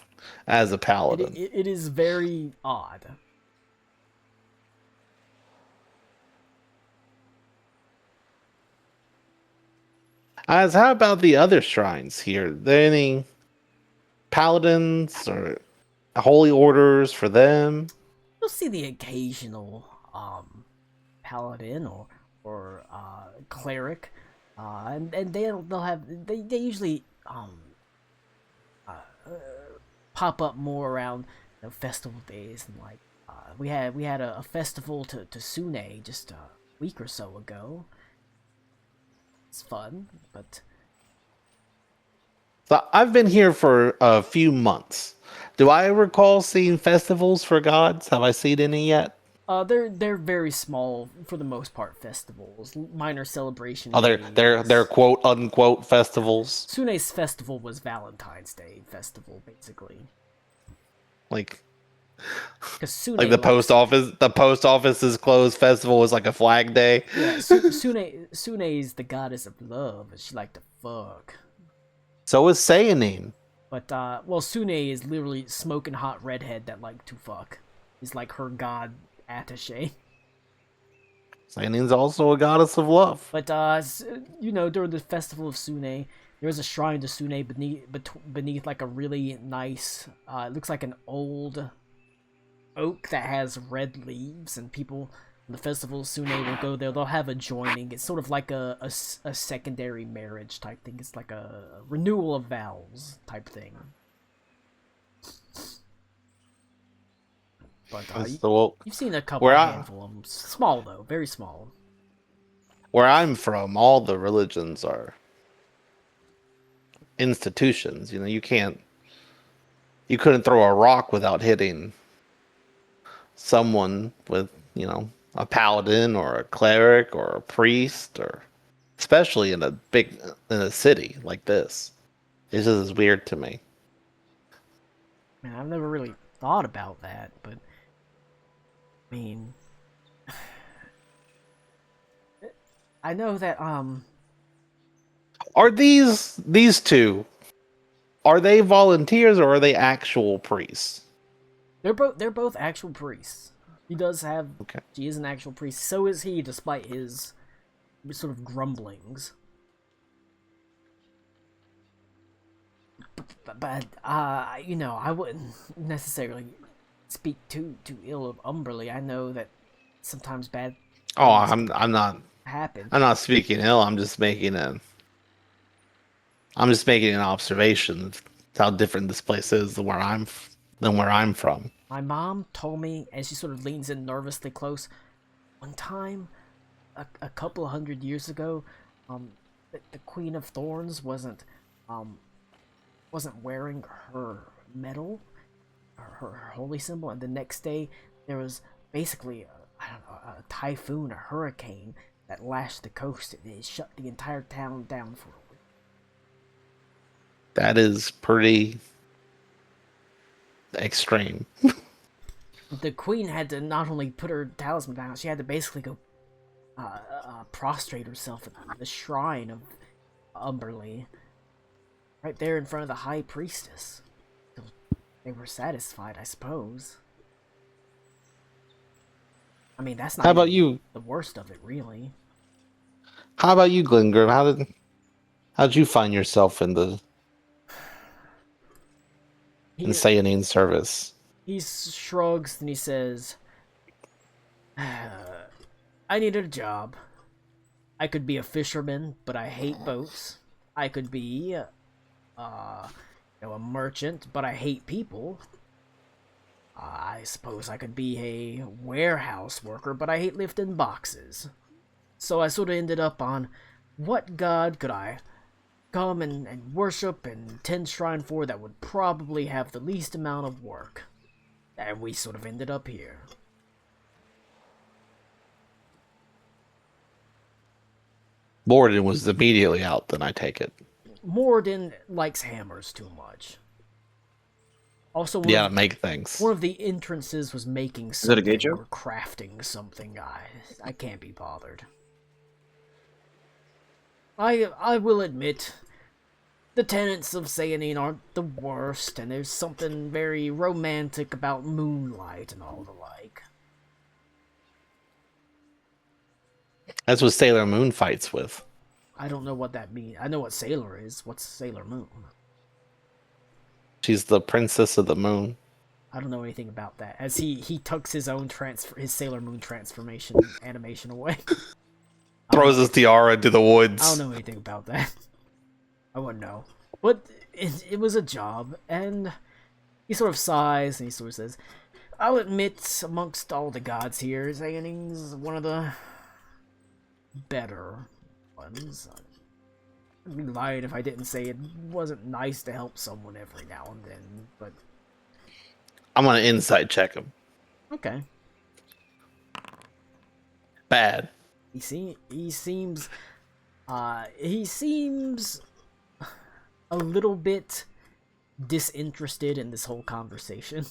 as a paladin.
It is very odd.
As how about the other shrines here? Are there any paladins or holy orders for them?
You'll see the occasional paladin or cleric, and they'll have they usually pop up more around festival days, and like we had a festival to Sune just a week or so ago. It's fun, but
So I've been here for a few months. Do I recall seeing festivals for gods? Have I seen any yet?
they're very small for the most part. Festivals, minor celebrations.
Oh, they're quote unquote festivals.
Sune's festival was Valentine's Day festival, basically.
Like
Because Sune
like the
likes-
post office. The post office's closed festival was like a flag day.
Yeah, Sune is the goddess of love, and she like to fuck.
So is Sayanine.
But well, Sune is literally smoking hot redhead that like to fuck. He's like her god attaché.
Sayanine's also a goddess of love.
But you know, during the festival of Sune, there was a shrine to Sune beneath like a really nice. It looks like an old oak that has red leaves, and people in the festival of Sune will go there. They'll have a joining. It's sort of like a secondary marriage type thing. It's like a renewal of vows type thing. But you've seen a couple, handful of them. Small though, very small.
Where I'm from, all the religions are institutions. You know, you couldn't throw a rock without hitting someone with, you know, a paladin or a cleric or a priest, or especially in a city like this. It's just weird to me.
Man, I've never really thought about that, but I mean, I know that
Are these two, are they volunteers or are they actual priests?
they're both actual priests. He does have She is an actual priest. So is he, despite his sort of grumblings. But you know, I wouldn't necessarily speak too ill of Umberly. I know that sometimes bad
Oh, I'm not
happen.
I'm not speaking ill. I'm just making an observation of how different this place is than where I'm from.
My mom told me, and she sort of leans in nervously close, one time, a couple of 100 years ago, the Queen of Thorns wasn't wearing her medal, her holy symbol, and the next day there was basically a typhoon, a hurricane that lashed the coast. It shut the entire town down for a week.
That is pretty extreme.
The queen had to not only put her talisman down, she had to basically go prostrate herself at the shrine of Umberly, right there in front of the high priestess. They were satisfied, I suppose. I mean, that's not
How about
even
you?
the worst of it, really.
How about you, Glingrim? How'd you find yourself in Sayanine's service?
He shrugs and he says, I needed a job. I could be a fisherman, but I hate boats. I could be a merchant, but I hate people. I suppose I could be a warehouse worker, but I hate lifting boxes. So I sort of ended up on what god could I come and worship and tend shrine for that would probably have the least amount of work. And we sort of ended up here.
Morden was immediately out, then I take it.
Morden likes hammers too much. Also,
Yeah, to make things.
one of the entrances was making
that a
something
gay joke?
or crafting something. I can't be bothered. I will admit, the tenants of Sayanine aren't the worst, and there's something very romantic about moonlight and all the like.
That's what Sailor Moon fights with.
I don't know what that means. I know what Sailor is. What's Sailor Moon?
She's the princess of the moon.
I don't know anything about that. As he tucks his own his Sailor Moon transformation animation away.
Throws his tiara into the woods.
I don't know anything about that. I wouldn't know. But it was a job, and he sort of sighs and he sort of says, I'll admit, amongst all the gods here, Xaning's one of the better ones. I'd be lying if I didn't say it wasn't nice to help someone every now and then, but...
I'm gonna insight check him.
Okay.
Bad.
He seems a little bit disinterested in this whole conversation.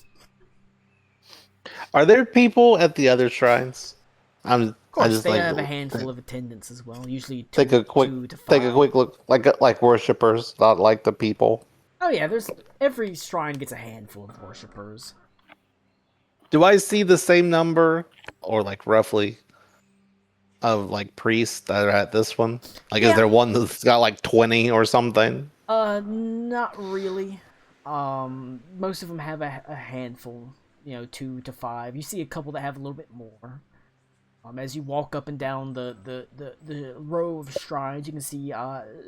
Are there people at the other shrines?
Of course,
I just
they
like
have a handful of attendants as well. Usually
take a quick
2 to 5.
take a quick look, like worshippers, not like the people.
Oh yeah, there's every shrine gets a handful of worshippers.
Do I see the same number, or like roughly, of like priests that are at this one? Like,
Yeah.
is there one that's got like 20 or something?
Not really. Most of them have a handful, 2 to 5. You see a couple that have a little bit more. As you walk up and down the row of shrines, you can see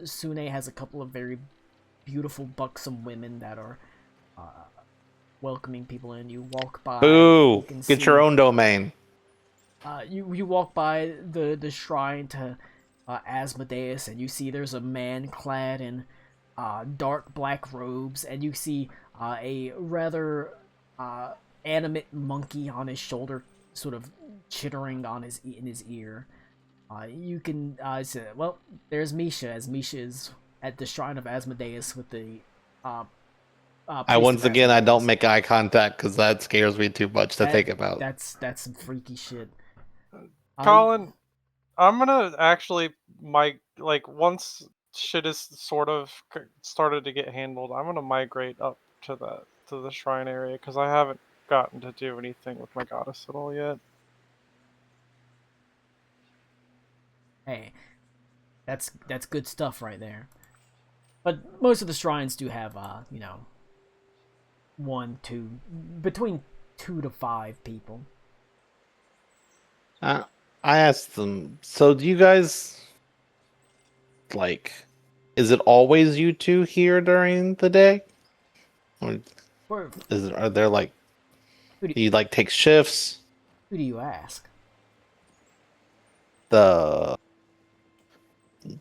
Sune has a couple of very beautiful, buxom women that are welcoming people in. You walk by.
Ooh,
you can
get
see,
your own domain.
You walk by the shrine to Asmodeus, and you see there's a man clad in dark black robes, and you see a rather animate monkey on his shoulder, sort of chittering in his ear. You can say, well, there's Misha, as Misha is at the shrine of Asmodeus with the.
I once again I don't make eye contact because that scares me too much to think about.
That's some freaky shit.
Colin, I'm gonna actually once shit is sort of started to get handled, I'm gonna migrate up to the shrine area because I haven't gotten to do anything with my goddess at all yet.
Hey, that's good stuff right there. But most of the shrines do have between 2 to 5 people.
I asked them, so do you guys is it always you two here during the day? Or are there do you take shifts?
Who do you ask?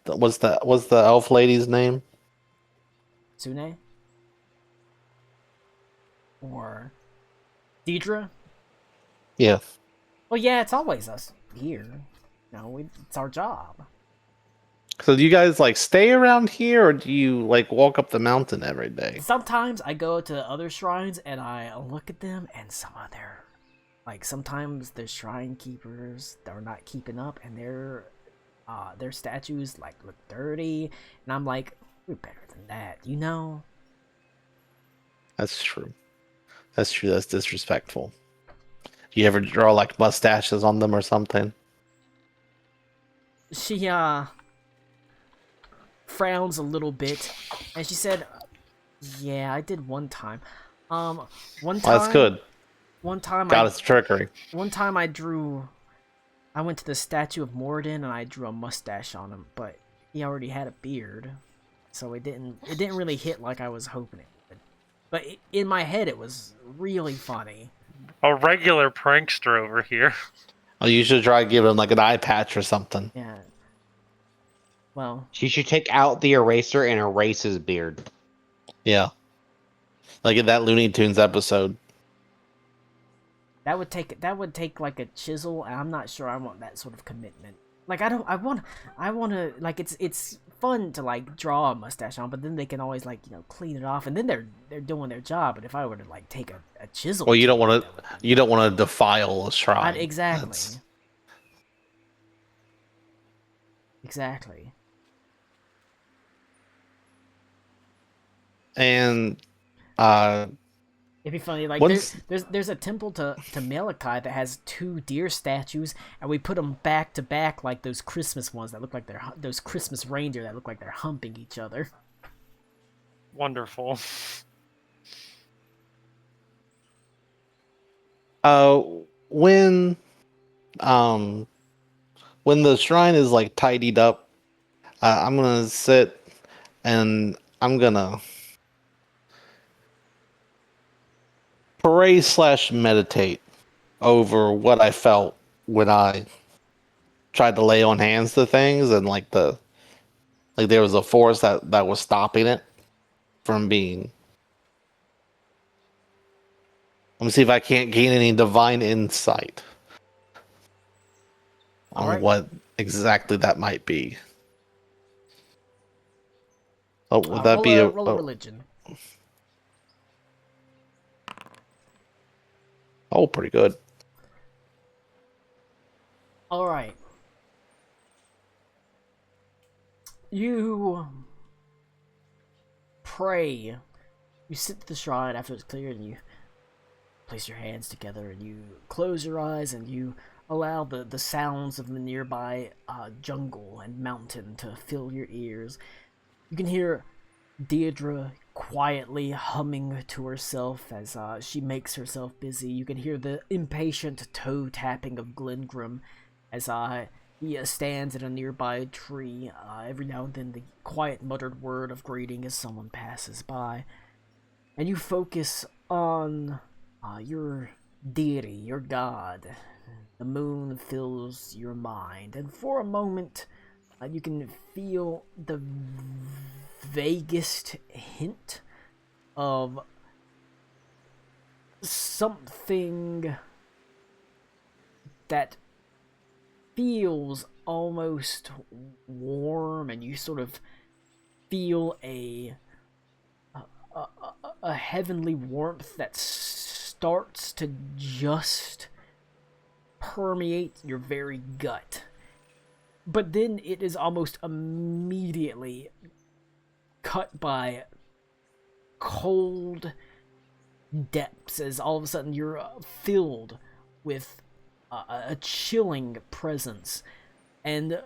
What's the elf lady's name?
Sune? Or Deidre?
Yeah.
Well, yeah, it's always us here. It's our job.
So do you guys stay around here, or do you walk up the mountain every day?
Sometimes I go to other shrines and I look at them, and some of their, sometimes the shrine keepers are not keeping up, and their statues look dirty, and I'm like, we're better than that,
That's true. That's true. That's disrespectful. You ever draw mustaches on them or something?
She frowns a little bit, and she said, "Yeah, I did one time. One time.
That's good.
One time,
Goddess trickery.
One time I went to the statue of Moradin and I drew a mustache on him, but he already had a beard, so it didn't really hit like I was hoping it would. But in my head, it was really funny.
A regular prankster over here.
Oh, you should try giving him an eye patch or something.
Yeah. Well,
She should take out the eraser and erase his beard.
Yeah. Like in that Looney Tunes episode.
that would take a chisel, and I'm not sure I want that sort of commitment. I want to it's fun to draw a mustache on, but then they can always clean it off, and then they're doing their job. But if I were to take a chisel,
Well, you don't want to defile a shrine.
Exactly.
That's...
Exactly.
And
It'd be funny, like
Once-
there's a temple to Malachi that has 2 deer statues, and we put them back to back like those Christmas ones that look like those Christmas reindeer that look like they're humping each other.
Wonderful.
when the shrine is like tidied up, I'm gonna sit and I'm gonna pray / meditate over what I felt when I tried to lay on hands to things, and like there was a force that was stopping it from being. Let me see if I can't gain any divine insight on
Alright.
what exactly that might be. Oh, would that be
roll a religion?
Oh, pretty good.
All right. You pray. You sit at the shrine after it's cleared, and you place your hands together, and you close your eyes, and you allow the sounds of the nearby jungle and mountain to fill your ears. You can hear Deirdre quietly humming to herself as she makes herself busy. You can hear the impatient toe tapping of Glengrim as he stands at a nearby tree. Every now and then the quiet muttered word of greeting as someone passes by. And you focus on your deity, your god. The moon fills your mind, and for a moment you can feel the vaguest hint of something that feels almost warm, and you sort of feel a heavenly warmth that starts to just permeate your very gut. But then it is almost immediately cut by cold depths as all of a sudden you're filled with a chilling presence, and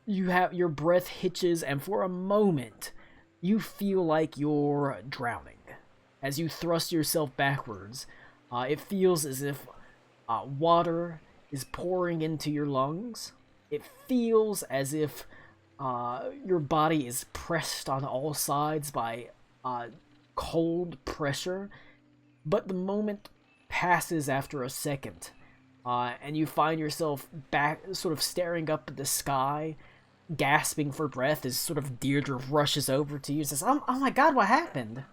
you have your breath hitches, and for a moment you feel like you're drowning as you thrust yourself backwards. It feels as if water is pouring into your lungs. It feels as if your body is pressed on all sides by cold pressure, but the moment passes after a second, and you find yourself back, sort of staring up at the sky, gasping for breath as sort of Deirdre rushes over to you and says, "Oh my God, what happened?"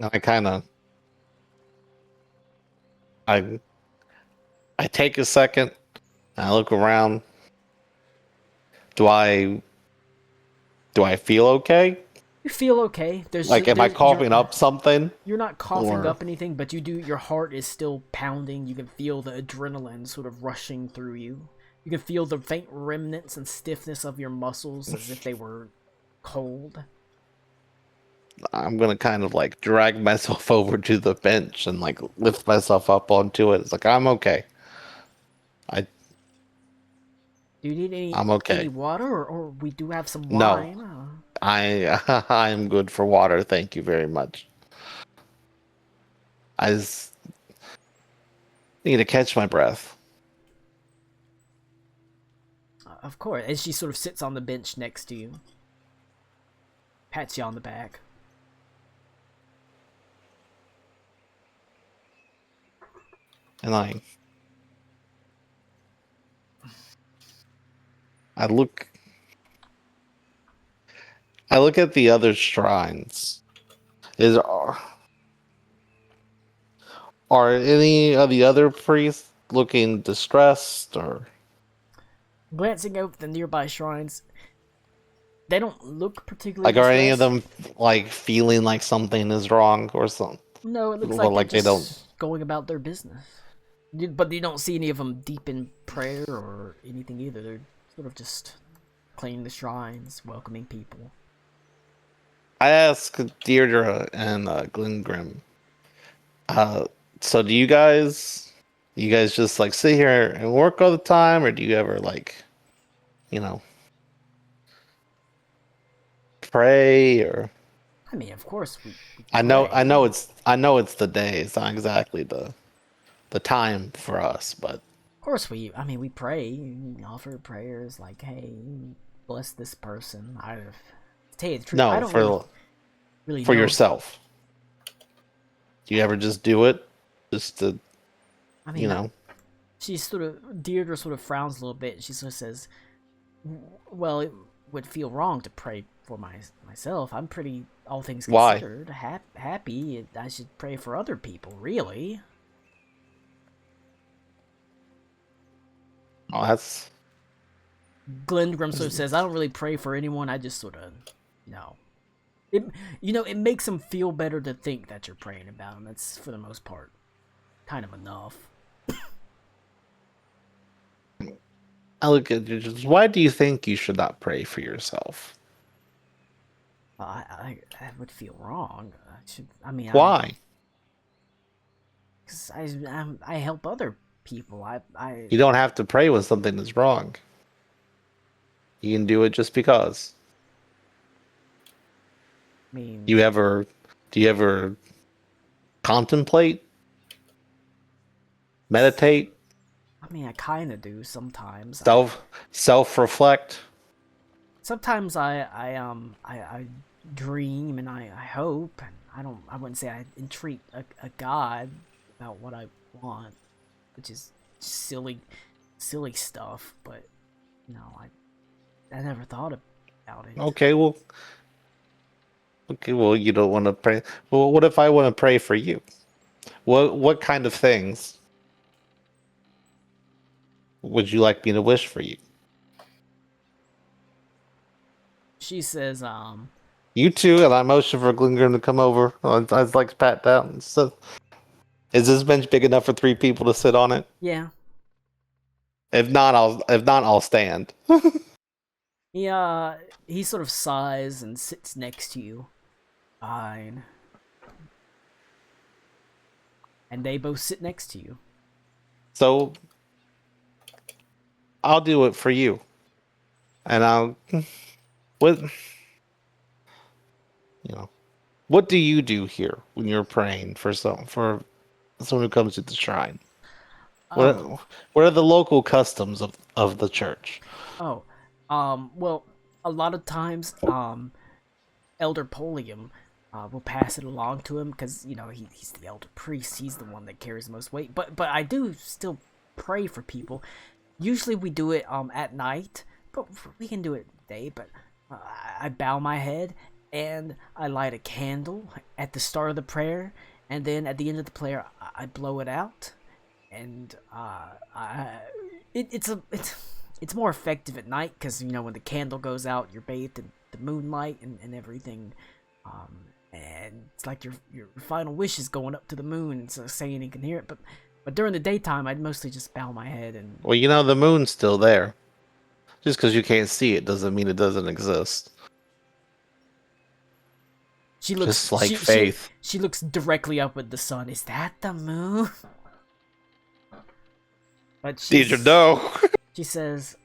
I kind of I take a second and I look around. Do I feel okay?
You feel okay.
Like, am I coughing up something?
You're not coughing
Or-
up anything, but your heart is still pounding. You can feel the adrenaline sort of rushing through you. You can feel the faint remnants and stiffness of your muscles as if they were cold.
I'm gonna kind of like drag myself over to the bench and like lift myself up onto it. It's like, I'm okay.
Do you need
I'm okay.
any water, or we do have some
No.
wine?
I am good for water. Thank you very much. I just need to catch my breath.
Of course. And she sort of sits on the bench next to you. Pats you on the back.
And I look at the other shrines. Are any of the other priests looking distressed, or
Glancing over the nearby shrines, they don't look particularly
like, are any of
distressed.
them like feeling like something is wrong or something?
No, it looks
Well,
like
like
they're
they
just going about their business. But you don't see any of them deep in prayer or anything either. They're sort of just cleaning the shrines, welcoming people.
I asked Deirdre and Glingrim. So do you guys just like sit here and work all the time, or do you ever like, you know, pray? Or
I mean, of course we
I know
pray.
it's the day. It's not exactly the time for us, but
Of course I mean, we pray, we offer prayers like, hey, bless this person. To tell you the truth, I
no,
don't
for
really
for
know.
yourself. Do you ever just do it just to,
I
you
mean,
know?
Deirdre sort of frowns a little bit. She sort of says, well, it would feel wrong to pray for myself. I'm pretty, all things
Why?
considered, happy. I should pray for other people, really.
Oh, that's
Glendgrim sort of says, I don't really pray for anyone. I just sort of, it makes them feel better to think that you're praying about them. That's, for the most part, kind of enough.
I look at you. Just why do you think you should not pray for yourself?
I would feel wrong.
Why?
Because I help other people.
You don't have to pray when something is wrong. You can do it just because.
I mean,
Do you ever contemplate? Meditate?
I mean, I kind of do sometimes.
Self-reflect?
Sometimes I dream and I hope, and I wouldn't say I entreat a god about what I want, which is silly stuff. But I never thought about it.
Okay, well, you don't want to pray. Well, what if I want to pray for you? What kind of things would you like me to wish for you?
She says,
You too, and I motion for Glingrim to come over. I'd like to pat down. So, is this bench big enough for 3 people to sit on it?
yeah.
If not, I'll stand.
He sort of sighs and sits next to you. Fine. And they both sit next to you.
So, I'll do it for you. And what do you do here when you're praying for someone who comes to the shrine?
Oh.
What are the local customs of the church?
Well, a lot of times, Elder Polium will pass it along to him because he's the elder priest. He's the one that carries the most weight. But I do still pray for people. Usually we do it at night, but we can do it day. But I bow my head and I light a candle at the start of the prayer, and then at the end of the prayer I blow it out, and it's more effective at night because when the candle goes out, you're bathed in the moonlight and everything, and it's like your final wish is going up to the moon, so saying you can hear it. But during the daytime, I'd mostly just bow my head and.
Well, the moon's still there. Just because you can't see it doesn't mean it doesn't exist.
She looks
just like faith.
She looks directly up at the sun. Is that the moon? But
Deidre, no.
She says,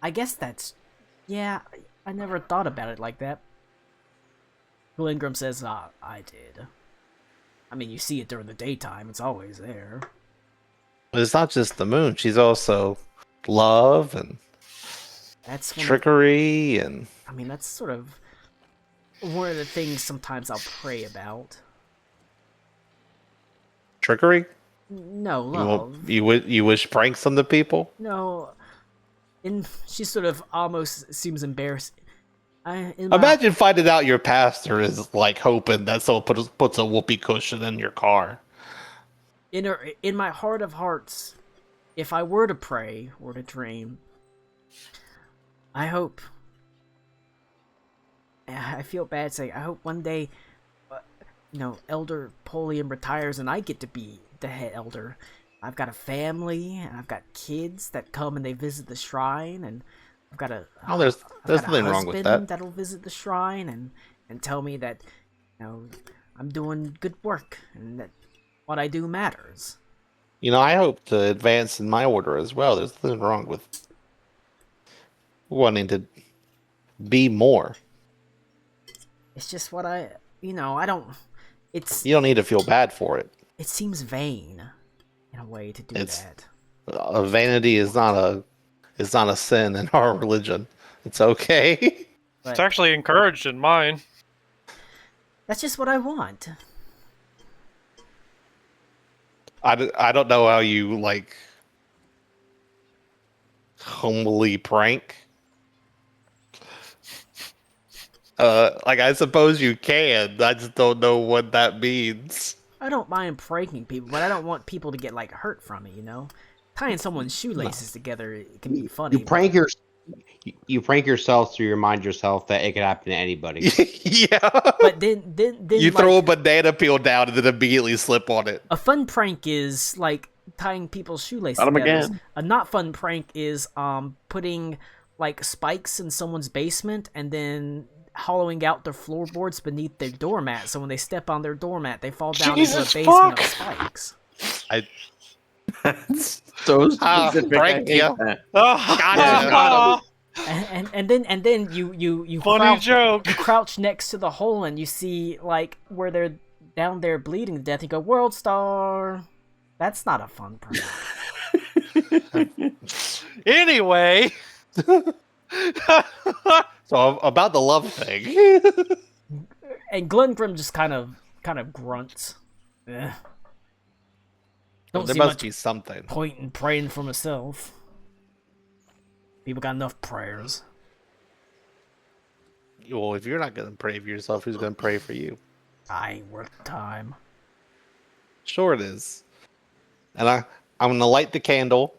I guess that's... Yeah, I never thought about it like that. Glingrim says, I did. I mean, you see it during the daytime. It's always there.
But it's not just the moon. She's also love and trickery and...
I mean, that's sort of one of the things sometimes I'll pray about.
Trickery?
No, love.
You wish pranks on the people?
No. And she sort of almost seems embarrassed.
Imagine finding out your pastor is like hoping that someone puts a whoopee cushion in your car.
In my heart of hearts, if I were to pray or to dream, I hope. I feel bad saying, I hope one day, Elder Polium retires and I get to be the head elder. I've got a family and I've got kids that come and they visit the shrine, and I've got
there's nothing wrong with that.
That'll visit the shrine, and and tell me that, I'm doing good work and that what I do matters.
I hope to advance in my order as well. There's nothing wrong with wanting to be more.
It's just what I don't.
You don't need to feel bad for it.
It seems vain, in a way, to do
It's-
that.
Vanity is not a sin in our religion. It's okay.
It's
But
actually encouraged in mine.
that's just what I want.
I don't know how you humbly prank. I suppose you can. I just don't know what that means.
I don't mind pranking people, but I don't want people to get hurt from it. Tying someone's shoelaces together, it can be funny.
You prank yourself to remind yourself that it could happen to anybody.
Yeah.
But then
You throw a banana peel down and then immediately slip on it.
a fun prank is tying people's shoelaces
Got 'em
together.
again.
A not fun prank is putting spikes in someone's basement and then hollowing out their floorboards beneath their doormat, so when they step on their doormat, they fall down into a
Jesus
basement
fuck!
of spikes.
That's so specific. I
Frank,
hate
yeah.
that.
Gotcha.
And then you
Funny
crouch,
joke.
you crouch next to the hole and you see where they're down there bleeding to death. You go, World Star. That's not a fun prank.
Anyway.
So about the love thing.
And Glengrim just kind of grunts. Eh. Don't
There
see
must
much
be something.
point in praying for myself. People got enough prayers.
Well, if you're not going to pray for yourself, who's going to pray for you?
I ain't worth the time.
Sure it is. And I'm going to light the candle.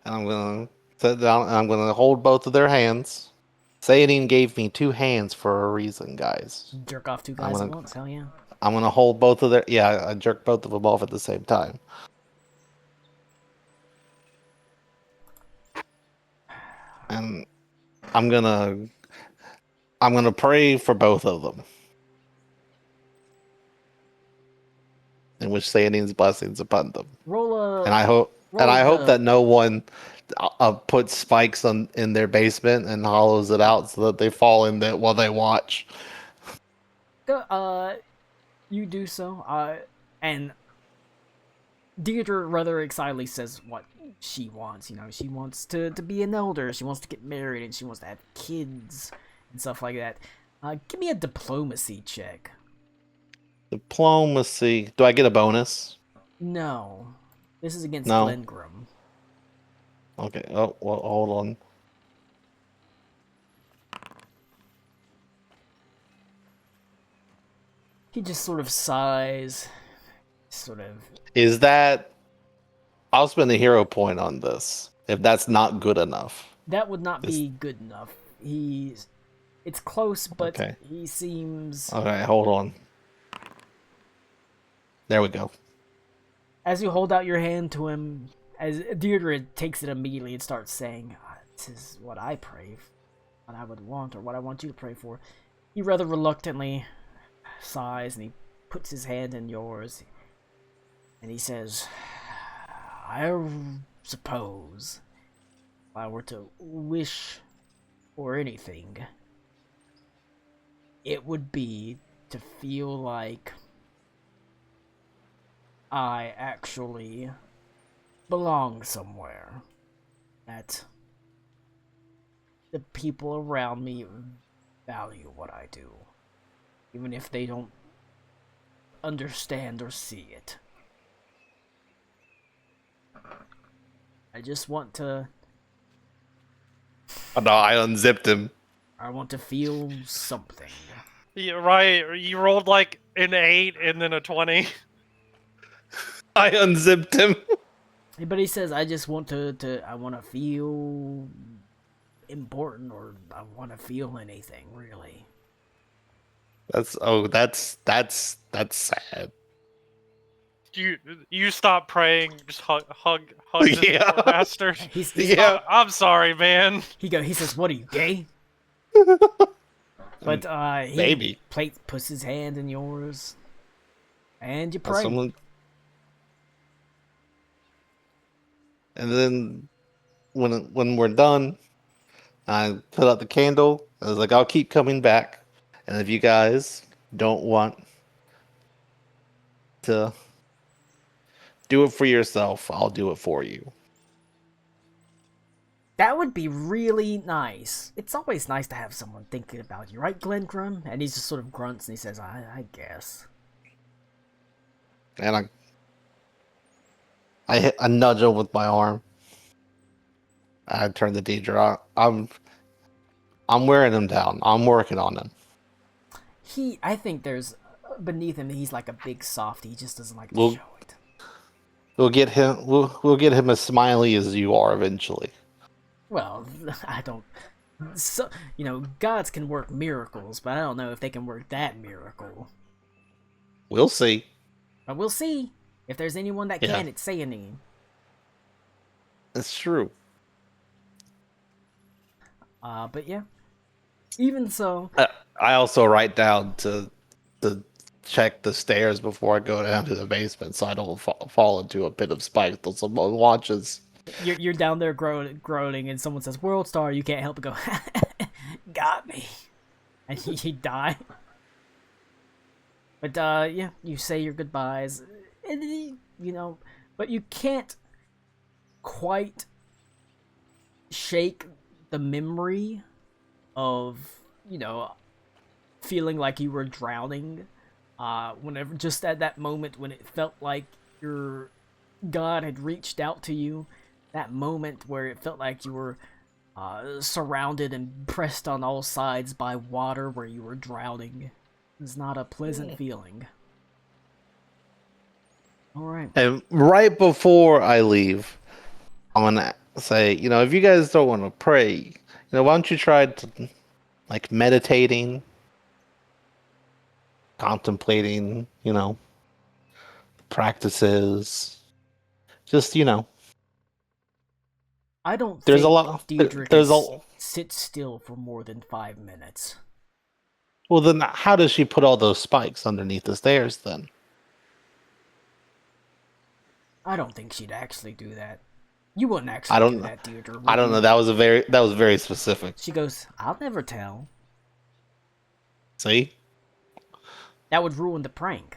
And I'm going to sit down and I'm going to hold both of their hands. Sayadine gave me 2 hands for a reason, guys.
Jerk off 2 guys
gonna-
at once, hell yeah.
I'm going to hold both of their... Yeah, I jerk both of them off at the same time. And I'm going to pray for both of them. And wish Sayadine's blessings upon them.
Roll a...
And I hope
roll the-
that no one puts spikes in their basement and hollows it out so that they fall in it while they watch.
You do so, and Deirdre rather excitedly says what she wants. She wants to be an elder, she wants to get married, and she wants to have kids and stuff like that. Give me a diplomacy check.
Diplomacy. Do I get a bonus?
No. This is against
No.
Glengrim.
Okay. Oh, well, hold on.
He just sort of sighs,
Is that... I'll spend a hero point on this, if that's not good enough.
That would not be good enough. It's close, but
Okay.
he seems...
Okay, hold on. There we go.
As you hold out your hand to him, as Deirdre takes it immediately and starts saying, "This is what I pray, what I would want, or what I want you to pray for," he rather reluctantly sighs and he puts his hand in yours, and he says, "I suppose if I were to wish for anything, it would be to feel like I actually belong somewhere. That the people around me value what I do, even if they don't understand or see it. I just want to...
Oh, no, I unzipped him.
I want to feel something."
Yeah, right. You rolled like an 8 and then a 20.
I unzipped him.
But he says, "I just want I want to feel important, or I want to feel anything, really."
That's sad.
You stop praying, just hug this
Yeah.
poor bastard.
He's
Yeah.
I'm sorry, man.
He says, "What are you, gay?" But he
Maybe.
puts his hand in yours, and you
Or
pray.
someone. And then when we're done, I put out the candle. I was like, I'll keep coming back. And if you guys don't want to do it for yourself, I'll do it for you.
That would be really nice. It's always nice to have someone thinking about you, right, Glendrum? And he just sort of grunts and he says, I guess.
And I hit a nudge him with my arm. I turn the Deidre. I'm wearing him down. I'm working on him.
I think there's, beneath him, he's like a big softy. He just doesn't like to
Well-
show it.
We'll get him. We'll get him as smiley as you are eventually.
Well, I don't. So, gods can work miracles, but I don't know if they can work that miracle.
We'll see.
But we'll see. If there's anyone that
Yeah.
can, it's Sayonine.
It's true.
But yeah. Even so,
I also write down to check the stairs before I go down to the basement, so I don't fall into a pit of spikes till someone watches.
you're down there groaning, and someone says, World Star, you can't help but go, got me. And you die. But, yeah, you say your goodbyes. And, but you can't quite shake the memory of, feeling like you were drowning. Whenever, just at that moment when it felt like your God had reached out to you, that moment where it felt like you were surrounded and pressed on all sides by water where you were drowning, is not a pleasant feeling. Alright.
And right before I leave, I'm gonna say, if you guys don't want to pray, why don't you try to, like, meditating, contemplating, practices. Just,
I don't
there's
think
a lot.
Deidre
There's
can
a.
sit still for more than 5 minutes.
Well, then how does she put all those spikes underneath the stairs then?
I don't think she'd actually do that. You wouldn't actually
I don't
do
know.
that, Deirdre.
I don't know. That was very specific.
She goes, I'll never tell.
See?
That would ruin the prank.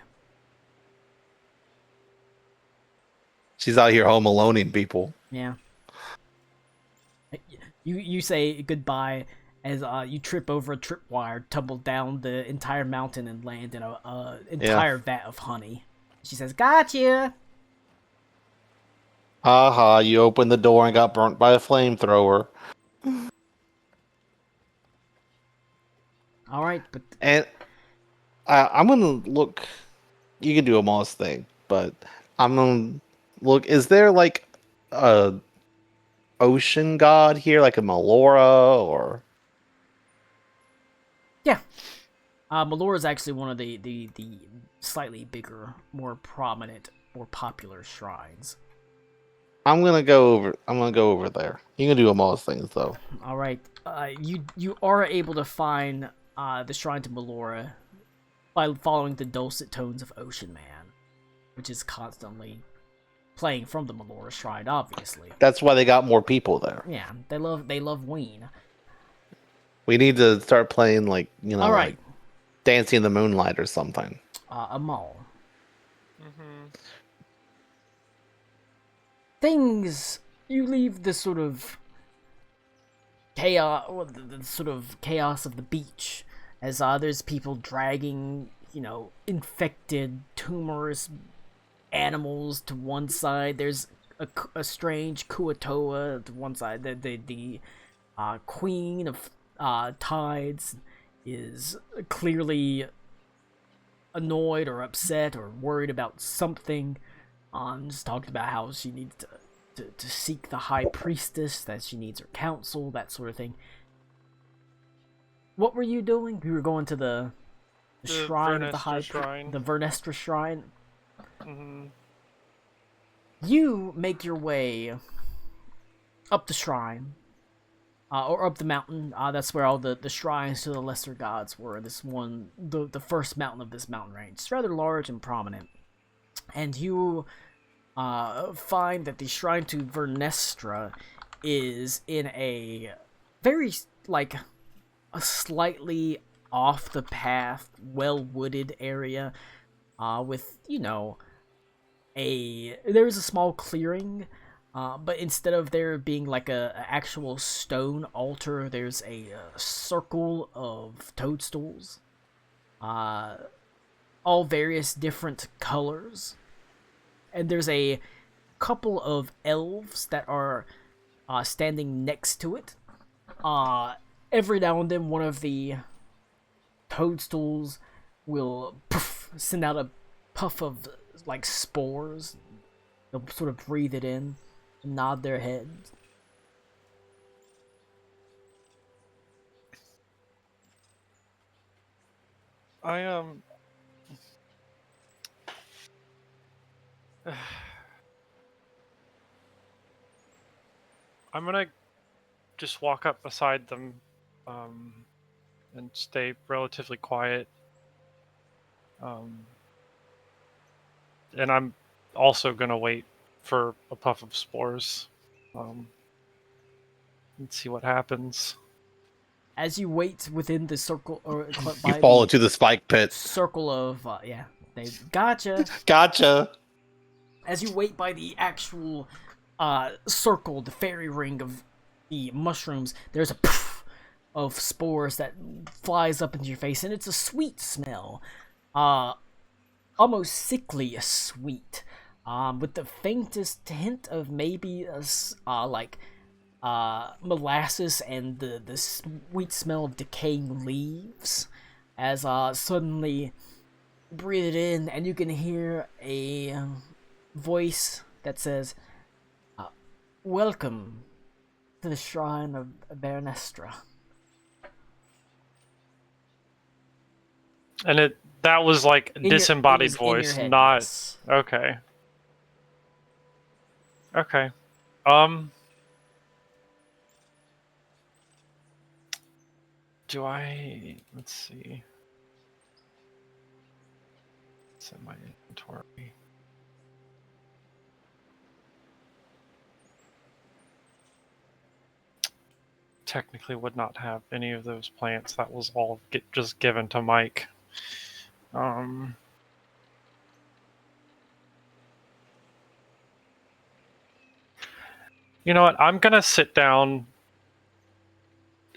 She's out here home aloneing people.
Yeah. You say goodbye as you trip over a tripwire, tumble down the entire mountain, and land in a entire vat of honey. She says, "Gotcha."
Haha, you opened the door and got burnt by a flamethrower.
All right, but
And I'm gonna look. You can do a Moss thing, but I'm gonna look. Is there like a ocean god here, like a Melora, or?
yeah. Melora is actually one of the slightly bigger, more prominent, more popular shrines.
I'm gonna go over there. You can do a Moss things though.
All right, you are able to find the shrine to Melora by following the dulcet tones of Ocean Man, which is constantly playing from the Melora shrine, obviously.
That's why they got more people there.
Yeah, they love Ween.
We need to start playing like
All right,
like Dancing in the Moonlight or something.
Amal.
Mm-hmm.
Things you leave the sort of chaos, or the sort of chaos of the beach, as there's people dragging, infected, tumorous animals to one side. There's a strange Kuatoa to one side. The queen of tides is clearly annoyed or upset or worried about something. Just talked about how she needs to seek the high priestess, that she needs her counsel, that sort of thing. What were you doing? You were going to the shrine of the high
shrine.
the Vernestra shrine.
Mm-hmm.
You make your way up the shrine, or up the mountain. That's where all the shrines to the lesser gods were. This one, the first mountain of this mountain range. It's rather large and prominent. And you find that the shrine to Vernestra is in a very, like, a slightly off the path, well wooded area, with, you know, there's a small clearing, but instead of there being like a actual stone altar, there's a circle of toadstools, all various different colors, and there's a couple of elves that are standing next to it. Every now and then, one of the toadstools will send out a puff of, like, spores. They'll sort of breathe it in and nod their heads.
I'm gonna just walk up beside them, and stay relatively quiet. And I'm also gonna wait for a puff of spores, and see what happens.
As you wait within the circle, or
You
by
fall
the
into the spike pit.
circle of, yeah, they gotcha.
Gotcha.
As you wait by the actual circle, the fairy ring of the mushrooms, there's a poof of spores that flies up into your face, and it's a sweet smell, almost sickly sweet, with the faintest hint of maybe molasses and the sweet smell of decaying leaves. As suddenly breathe it in, and you can hear a voice that says, "Welcome to the shrine of Vernestra."
And that was like
In your-
disembodied
it was in your
voice,
head,
not
yes.
okay. Okay. Do I... Let's see. It's in my inventory. Technically would not have any of those plants. That was all just given to Mike. You know what? I'm gonna sit down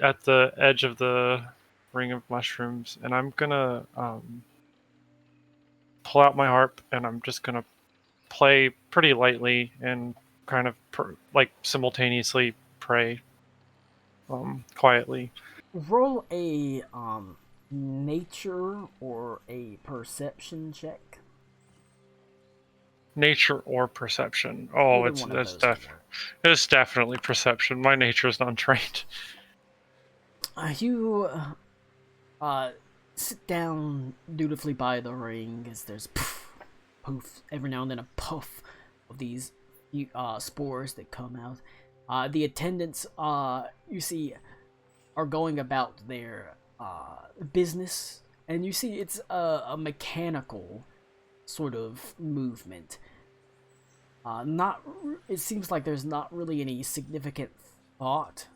at the edge of the ring of mushrooms, and I'm gonna pull out my harp, and I'm just gonna play pretty lightly and kind of simultaneously pray quietly.
Roll a nature or a perception check.
Nature or perception? Oh,
Either one of
it's
those
it's definitely perception. My nature is untrained.
You sit down dutifully by the ring as there's poof, poof, every now and then a puff of these spores that come out. The attendants, you see, are going about their business, and you see it's a mechanical sort of movement. It seems like there's not really any significant thought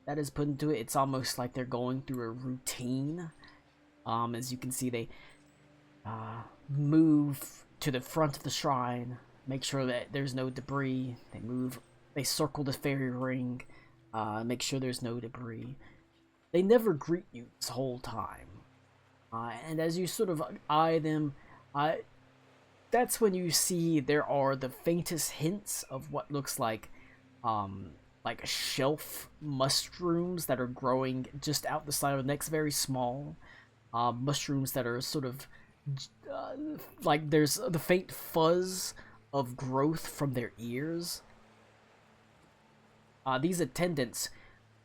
that is put into it. It's almost like they're going through a routine. As you can see, they move to the front of the shrine, make sure that there's no debris. They circle the fairy ring, make sure there's no debris. They never greet you this whole time. And as you sort of eye them, that's when you see there are the faintest hints of what looks like shelf mushrooms that are growing just out the side of the neck, very small. Mushrooms that are sort of like there's the faint fuzz of growth from their ears. These attendants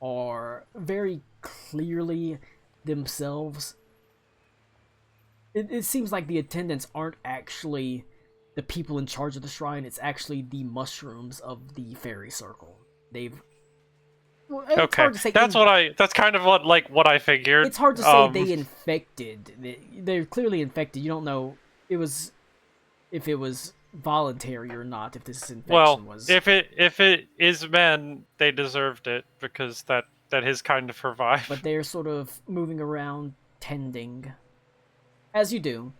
are very clearly themselves. It seems like the attendants aren't actually the people in charge of the shrine. It's actually the mushrooms of the fairy circle. They've Well, it's
Okay,
hard to say.
that's kind of what I figured.
It's hard to say they infected. They're clearly infected. You don't know if it was voluntary or not. If this infection
well,
was.
if it is men, they deserved it because that is kind of survive.
But they're sort of moving around, tending, as you do.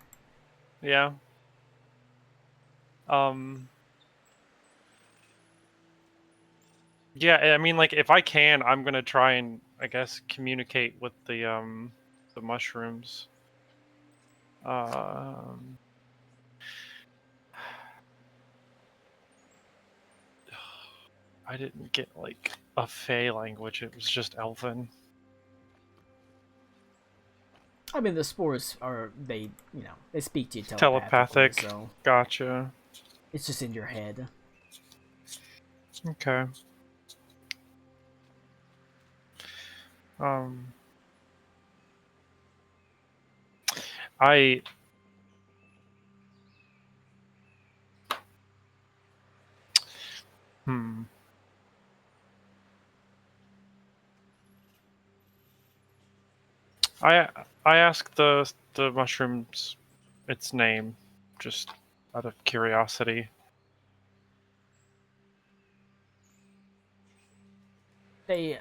Yeah. Yeah, I mean, like, if I can, I'm gonna try and, I guess, communicate with the mushrooms. I didn't get, like, a Fey language, it was just Elven.
I mean, the spores they speak to you
Telepathic.
so
Gotcha.
it's just in your head.
Okay. I I asked the mushrooms its name, just out of curiosity.
They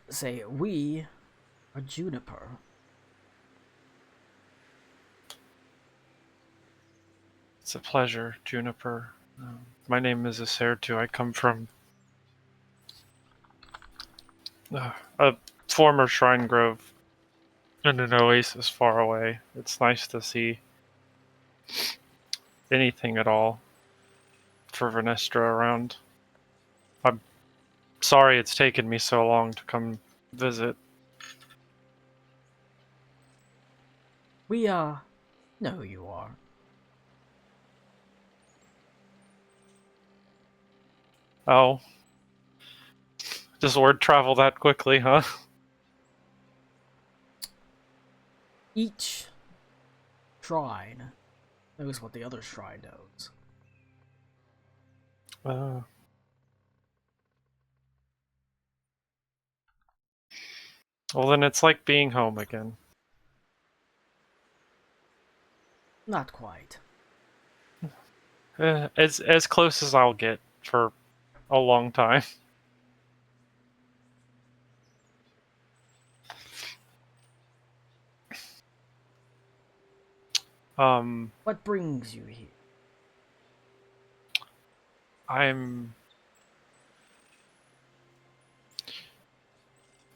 say we are Juniper.
It's a pleasure, Juniper. My name is Asertu. I come from a former shrine grove in an oasis far away. It's nice to see anything at all for Vernestra around. I'm sorry it's taken me so long to come visit.
We know who you are.
Oh. Does word travel that quickly, huh?
Each shrine knows what the other shrine knows.
Well, then it's like being home again.
Not quite.
As close as I'll get for a long time.
What brings you here?
I'm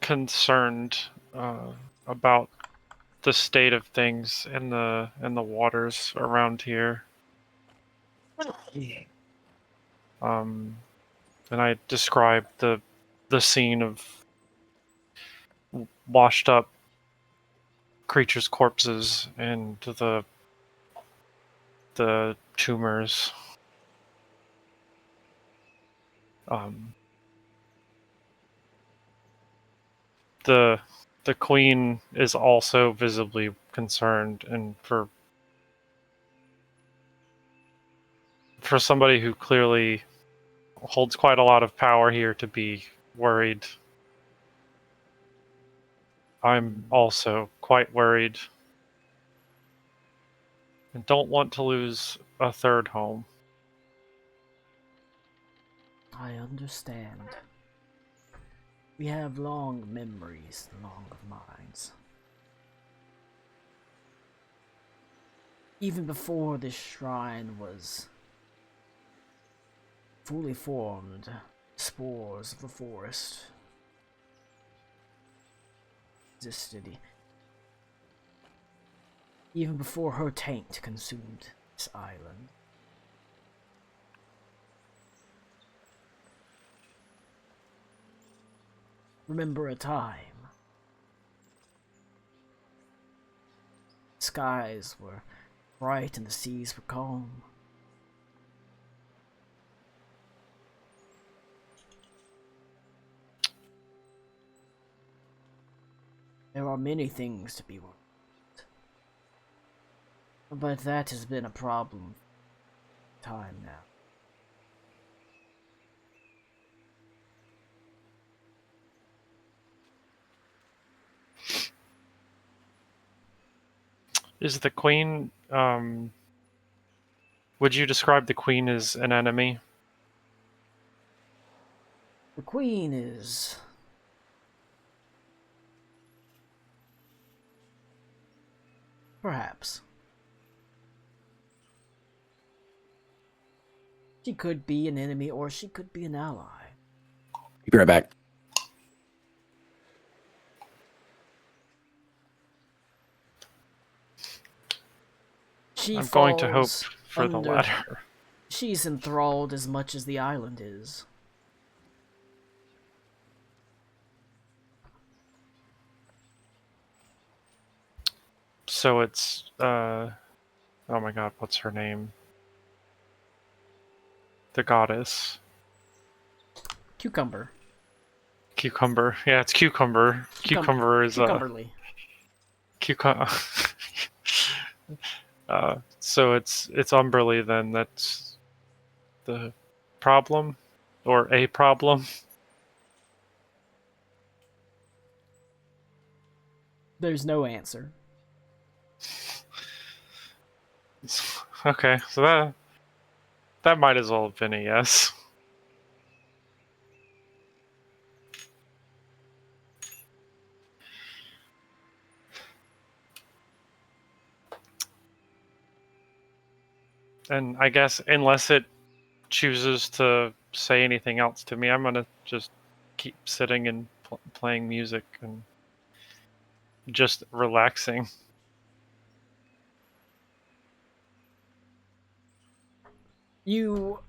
concerned about the state of things in the waters around here. And I described the scene of washed up creatures' corpses and the tumors. The queen is also visibly concerned, and for somebody who clearly holds quite a lot of power here to be worried, I'm also quite worried and don't want to lose a third home.
I understand. We have long memories, long minds. Even before this shrine was fully formed, spores of the forest existed. Even before her taint consumed this island. Remember a time. Skies were bright and the seas were calm. There are many things to be worried about, but that has been a problem for time now.
Is the queen? Would you describe the queen as an enemy?
The queen is perhaps. She could be an enemy or she could be an ally.
Be right back.
She
I'm going to hope
falls
for the
under-
latter.
She's enthralled as much as the island is.
So it's oh my god, what's her name? The goddess.
Cucumber.
Cucumber. Yeah, it's Cucumber. Cucumber is
Cucumberly.
Cucumber. So it's Umberly then. That's the problem, or a problem.
There's no answer.
Okay, so that might as well have been a yes. And I guess unless it chooses to say anything else to me, I'm gonna just keep sitting and playing music and just relaxing.
You,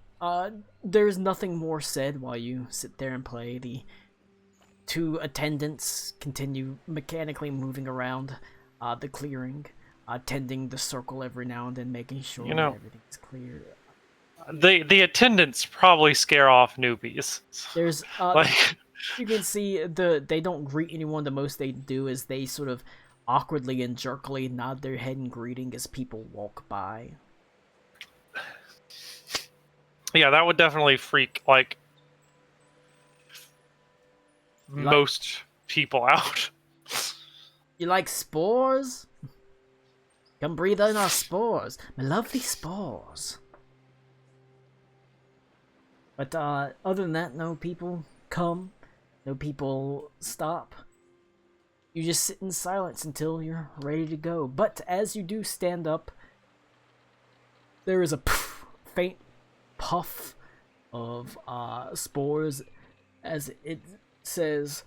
there's nothing more said while you sit there and play. The two attendants continue mechanically moving around the clearing, tending the circle every now and then, making sure
You know,
that everything's clear.
The attendants probably scare off newbies.
There's,
Like,
you can see they don't greet anyone. The most they do is they sort of awkwardly and jerkily nod their head in greeting as people walk by.
yeah, that would definitely freak most people out.
You like spores? Come breathe in our spores. My lovely spores. But other than that, no people come. No people stop. You just sit in silence until you're ready to go. But as you do stand up, there is a faint puff of spores as it says,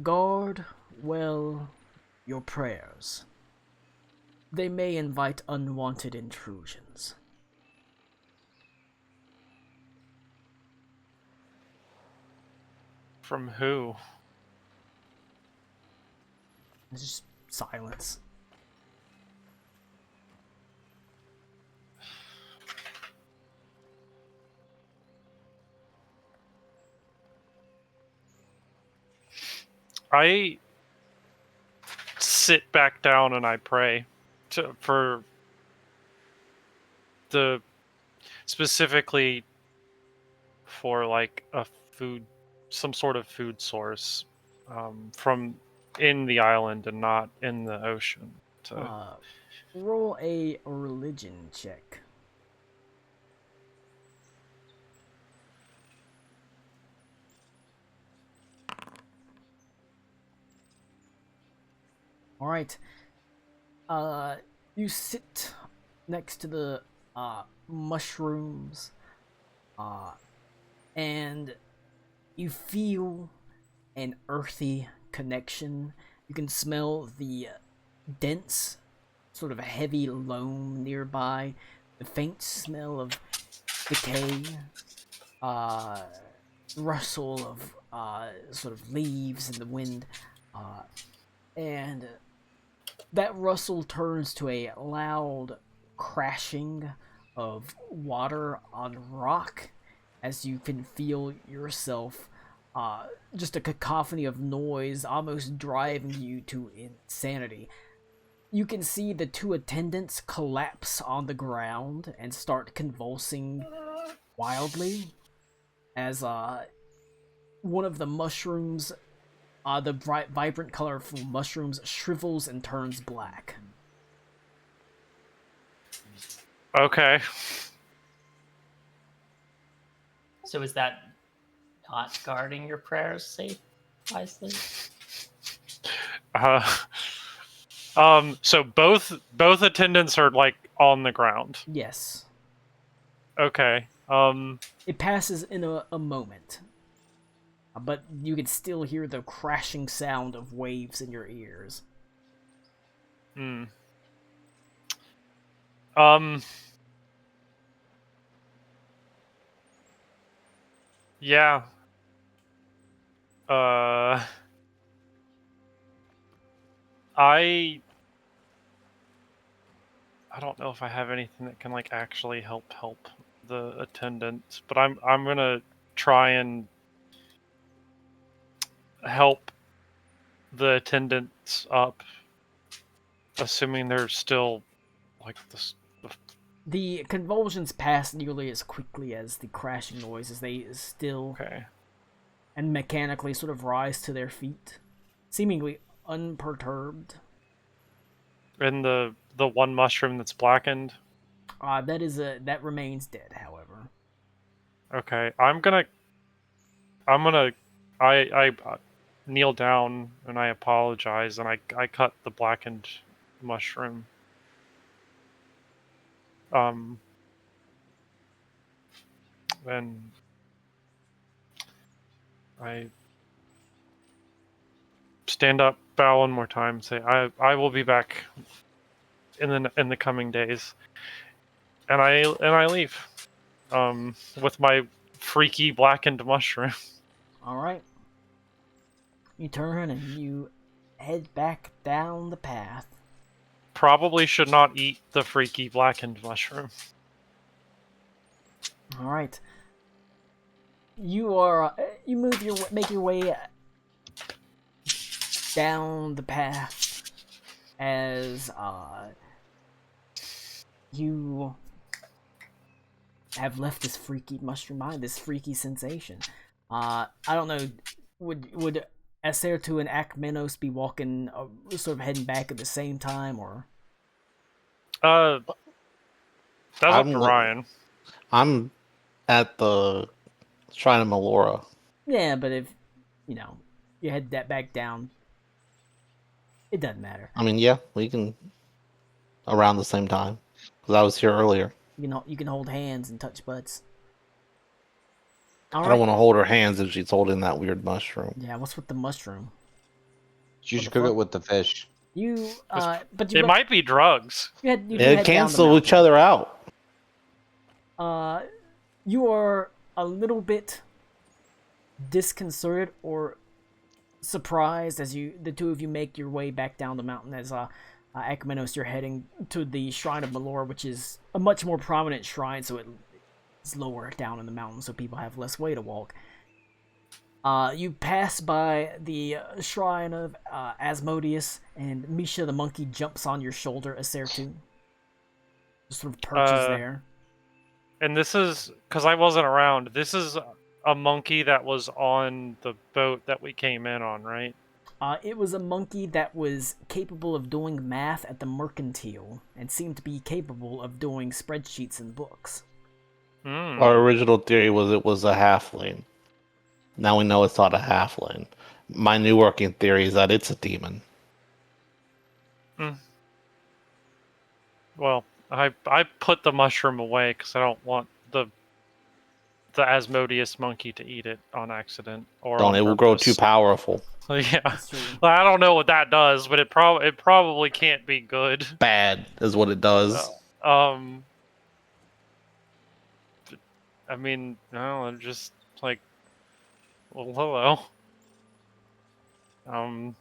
"Guard well your prayers. They may invite unwanted intrusions."
From who?
It's just silence.
I sit back down and I pray for the specifically for like a food, some sort of food source from in the island and not in the ocean.
Roll a religion check. Alright. You sit next to the mushrooms, and you feel an earthy connection. You can smell the dense, sort of heavy loam nearby, the faint smell of decay, rustle of sort of leaves in the wind, and that rustle turns to a loud crashing of water on rock as you can feel yourself just a cacophony of noise almost driving you to insanity. You can see the two attendants collapse on the ground and start convulsing wildly as one of the mushrooms, the bright, vibrant, colorful mushrooms, shrivels and turns black.
Okay.
So is that not guarding your prayers safe wisely?
So both attendants are like on the ground.
Yes.
Okay.
It passes in a moment. But you can still hear the crashing sound of waves in your ears.
Hmm. Yeah. I don't know if I have anything that can like actually help the attendants, but I'm gonna try and help the attendants up, assuming they're still like this.
The convulsions pass nearly as quickly as the crashing noise as they still
Okay.
and mechanically sort of rise to their feet, seemingly unperturbed.
And the one mushroom that's blackened.
That remains dead, however.
Okay, I'm gonna I kneel down and I apologize and I cut the blackened mushroom. And I stand up, bow one more time, say I will be back in the coming days. And I leave. With my freaky blackened mushroom.
Alright. You turn and you head back down the path.
Probably should not eat the freaky blackened mushroom.
Alright. You make your way down the path as you have left this freaky mushroom behind, this freaky sensation. I don't know, would Acertu and Akmenos be walking, sort of heading back at the same time, or?
That's up
I'm
to
li-
Ryan.
I'm at the Shrine of Melora.
Yeah, but if, you head that back down, it doesn't matter.
I mean, yeah, we can around the same time because I was here earlier.
You can hold hands and touch butts.
I don't want to hold her hands if she's holding that weird mushroom.
Yeah, what's with the mushroom?
You
What
should
the
cook it
fuck?
with the fish.
But you
It might be drugs.
you do
They
head down the
cancel each
mountain.
other out.
You are a little bit disconcerted or surprised as the two of you make your way back down the mountain as Akmenos, you're heading to the Shrine of Melora, which is a much more prominent shrine, so it's lower down in the mountain, so people have less way to walk. You pass by the Shrine of Asmodeus, and Misha the monkey jumps on your shoulder, Acertu. Just sort of perches there.
And this is because I wasn't around. This is a monkey that was on the boat that we came in on, right?
It was a monkey that was capable of doing math at the mercantile, and seemed to be capable of doing spreadsheets and books.
Our original theory was it was a halfling. Now we know it's not a halfling. My new working theory is that it's a demon.
Well, I put the mushroom away because I don't want the Asmodeus monkey to eat it on accident or
Don't
on
it will grow too
purpose.
powerful.
Yeah,
That's true.
well, I don't know what that does, but it probably can't be good.
Bad is what it does.
I mean, no, I'm just like, well, hello.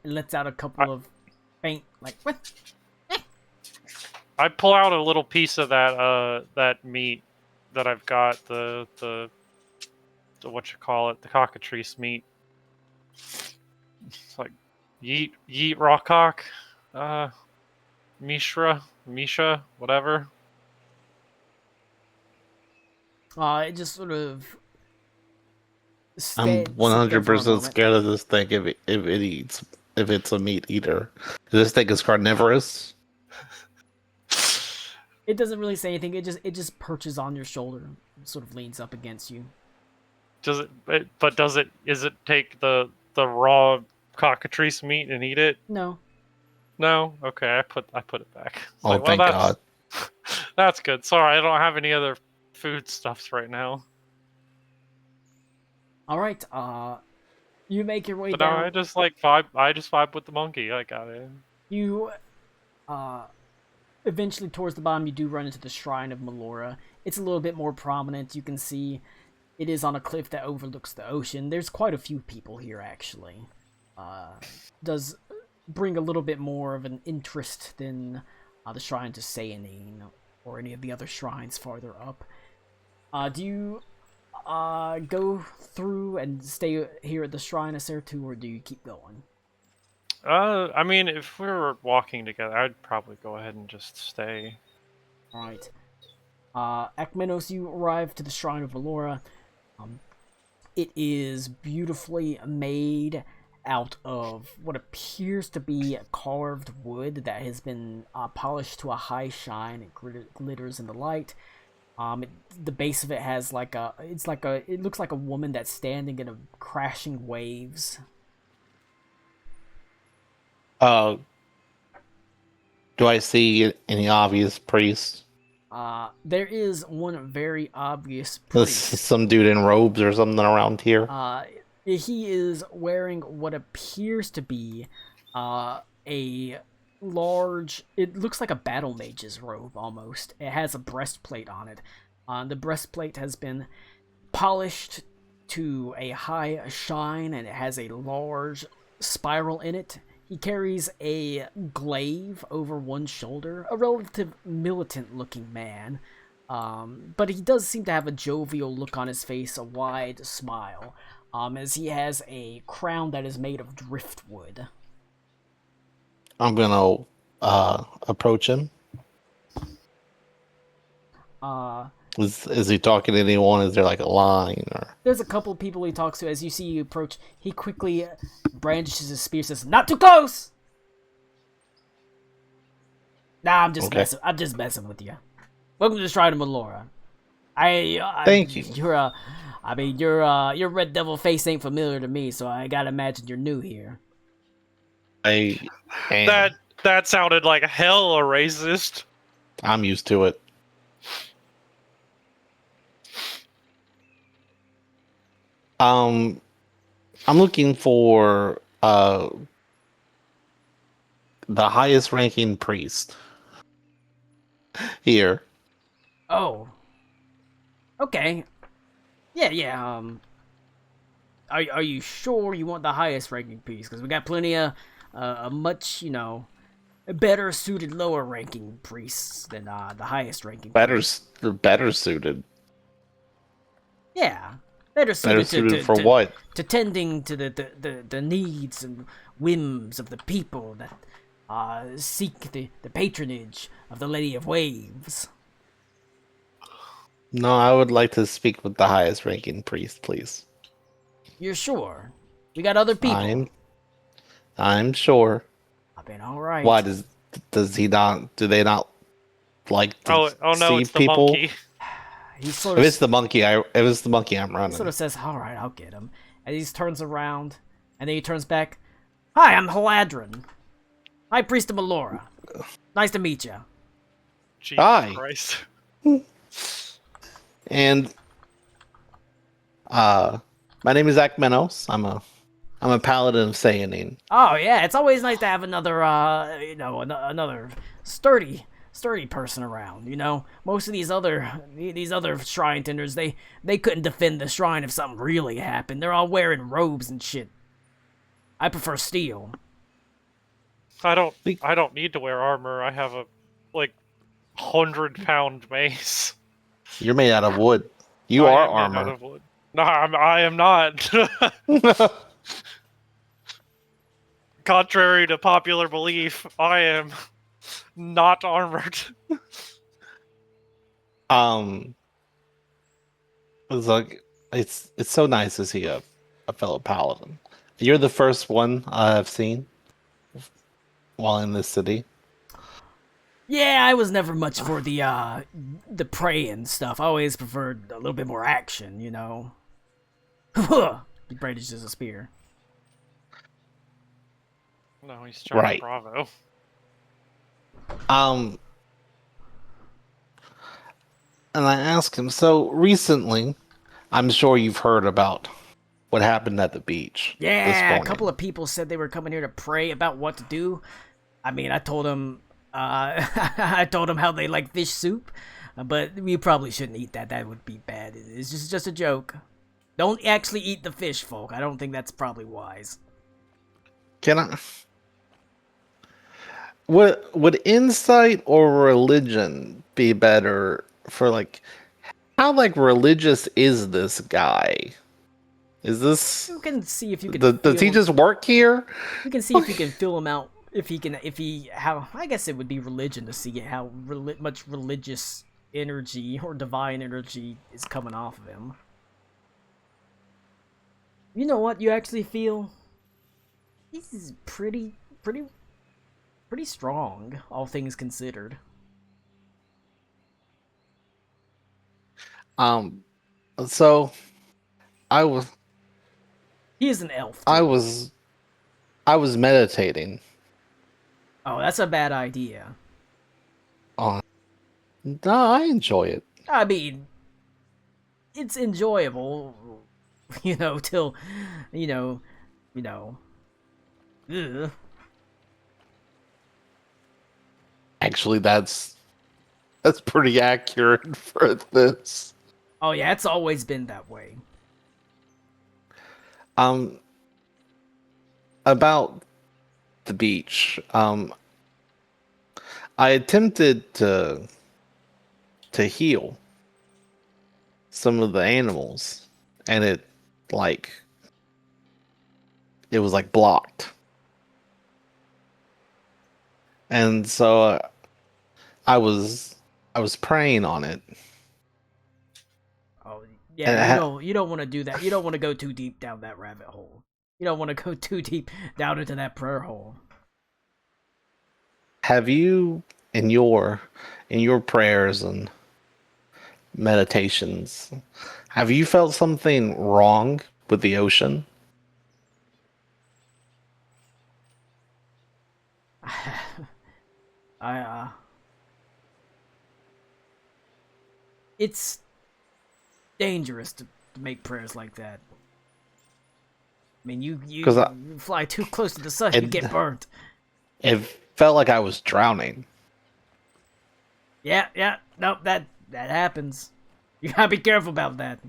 It lets out a couple of faint, like, what?
I pull out a little piece of that meat that I've got, the what you call it, the cockatrice meat. It's like, yeet rockcock, Misha, whatever.
I'm
It just sort of...
100% scared of this thing if it's a meat eater. This thing is carnivorous.
It doesn't really say anything. It just perches on your shoulder, sort of leans up against you.
Does it? But does it? Is it take the raw cockatrice meat and eat it?
No.
No. Okay, I put it back. It's
Oh,
like, well,
thank
that's,
God.
That's good. Sorry, I don't have any other food stuffs right now.
All right. You make your way
But
down.
no, I just like vibe. I just vibe with the monkey. I got it.
You, eventually towards the bottom, you do run into the Shrine of Melora. It's a little bit more prominent. You can see it is on a cliff that overlooks the ocean. There's quite a few people here, actually. Does bring a little bit more of an interest than the Shrine to Sayanine or any of the other shrines farther up. Do you go through and stay here at the Shrine of Sertu, or do you keep going?
I mean, if we were walking together, I'd probably go ahead and just stay.
Alright. Akmenos, you arrive to the Shrine of Melora. It is beautifully made out of what appears to be carved wood that has been polished to a high shine. It glitters in the light. The base of it has it looks like a woman that's standing in a crashing waves.
Do I see any obvious priests?
There is one very obvious
There's
priest.
some dude in robes or something around here.
He is wearing what appears to be a large... It looks like a battle mage's robe, almost. It has a breastplate on it. The breastplate has been polished to a high shine, and it has a large spiral in it. He carries a glaive over one shoulder, a relative militant-looking man. But he does seem to have a jovial look on his face, a wide smile, as he has a crown that is made of driftwood.
I'm gonna approach him. Is he talking to anyone? Is there like a line or?
There's a couple of people he talks to. As you see you approach, he quickly brandishes his spear, says, "Not too close!" Nah, I'm just
Okay.
messing. I'm just messing with you. Welcome to the Shrine of Melora.
Thank you.
Your red devil face ain't familiar to me, so I gotta imagine you're new here.
I am.
That sounded like hell a racist.
I'm used to it. I'm looking for the highest ranking priest here.
Oh. Okay. Yeah. Are you sure you want the highest ranking piece? Because we got plenty of much, better suited lower ranking priests than the highest ranking.
Better suited.
Yeah. Better
Better
suited,
suited for what?
To tending to the needs and whims of the people that seek the patronage of the Lady of Waves.
No, I would like to speak with the highest ranking priest, please.
You're sure? We got other people.
I'm sure.
I mean, all right.
Why does he not? Do they not like to
Oh no,
see
it's the
people?
monkey.
He sort
If
of
it's the monkey, I'm running.
sort of says, "All right, I'll get him." And he turns around, and then he turns back. "Hi, I'm Haladrin, High Priest of Melora. Nice to meet you."
Jesus
Hi.
Christ.
And my name is Akmenos. I'm a paladin of Sayanine.
Oh yeah, it's always nice to have another, another sturdy person around. Most of these other shrine tenders, they couldn't defend the shrine if something really happened. They're all wearing robes and shit. I prefer steel.
I don't need to wear armor. I have a 100-pound mace.
You're made out of wood. You
I
are
am made out
armor.
of wood. No, I am not. Contrary to popular belief, I am not armored.
It's like it's so nice to see a fellow paladin. You're the first one I've seen while in this city.
Yeah, I was never much for the praying stuff. I always preferred a little bit more action, you know. He brandishes a spear.
No, he's trying
Right.
Bravo.
And I asked him, so recently, I'm sure you've heard about what happened at the beach this
Yeah, a
morning.
couple of people said they were coming here to pray about what to do. I mean, I told them, I told them how they like fish soup, but we probably shouldn't eat that. That would be bad. It's just a joke. Don't actually eat the fish, folk. I don't think that's probably wise.
Can I? Would insight or religion be better for like how like religious is this guy? Is this
You can see if you can.
does he
feel-
just work here?
You can see if you can fill him out. If he how I guess it would be religion to see how much religious energy or divine energy is coming off of him. You know what you actually feel? He's pretty strong, all things considered.
So I was
He is an elf.
I
too.
was meditating
Oh, that's a bad idea.
on. No, I enjoy it.
I mean, it's enjoyable, you know, till, you know. Ugh.
Actually, that's pretty accurate for this.
Oh yeah, it's always been that way.
About the beach. I attempted to heal some of the animals, and it was like blocked. And so I was praying on it.
Oh
And
yeah,
it
you don't want to do that. You don't want to go too deep down that rabbit hole. You don't want to go too deep down into that prayer hole.
Have you in your prayers and meditations, have you felt something wrong with the ocean?
I it's dangerous to make prayers like that. I mean, you
'Cause
you fly too close to the sun, you
It-
get burnt.
It felt like I was drowning.
Yeah, no, that happens. You gotta be careful about that.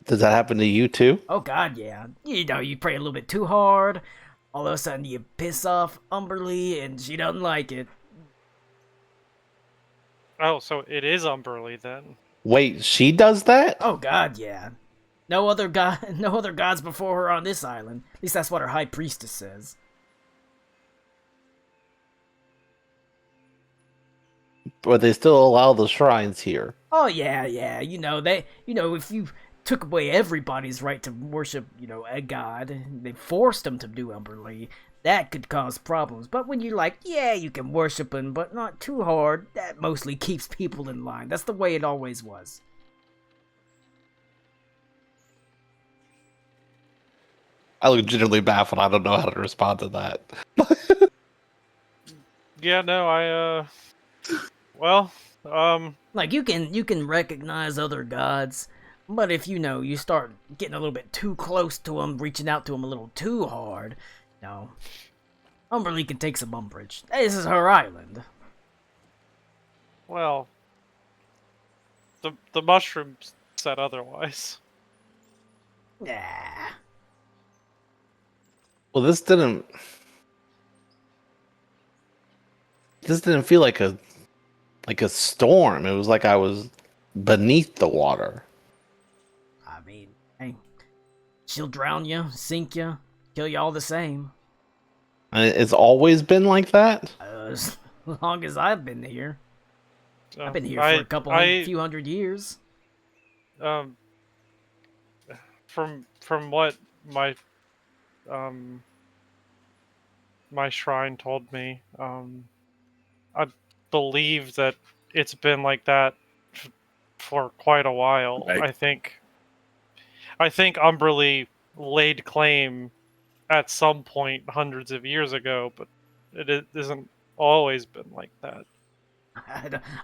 Does that happen to you too?
Oh God, yeah. You know, you pray a little bit too hard. All of a sudden, you piss off Umberly, and she doesn't like it.
Oh, so it is Umberly then.
Wait, she does that?
Oh God, yeah. No other gods before her on this island. At least that's what her high priestess says.
But they still allow the shrines here.
Oh yeah. You know if you took away everybody's right to worship, a god, they forced them to do Umberly, that could cause problems. But when you're like, yeah, you can worship him, but not too hard, that mostly keeps people in line. That's the way it always was.
I look legitimately baffled. I don't know how to respond to that.
Yeah, no, well,
Like you can recognize other gods, but if you start getting a little bit too close to them, reaching out to them a little too hard, Umberly can take some umbrage. This is her island.
well, the mushrooms said otherwise.
Nah.
Well, this didn't feel like a storm. It was like I was beneath the water.
I mean, hey, she'll drown you, sink you, kill you all the same.
And it's always been like that.
As long as I've been here.
So
I've been here for a few hundred years.
From what my my shrine told me, believe that it's been like that for quite a while.
Right.
I think Umberly laid claim at some point hundreds of years ago, but it isn't always been like that.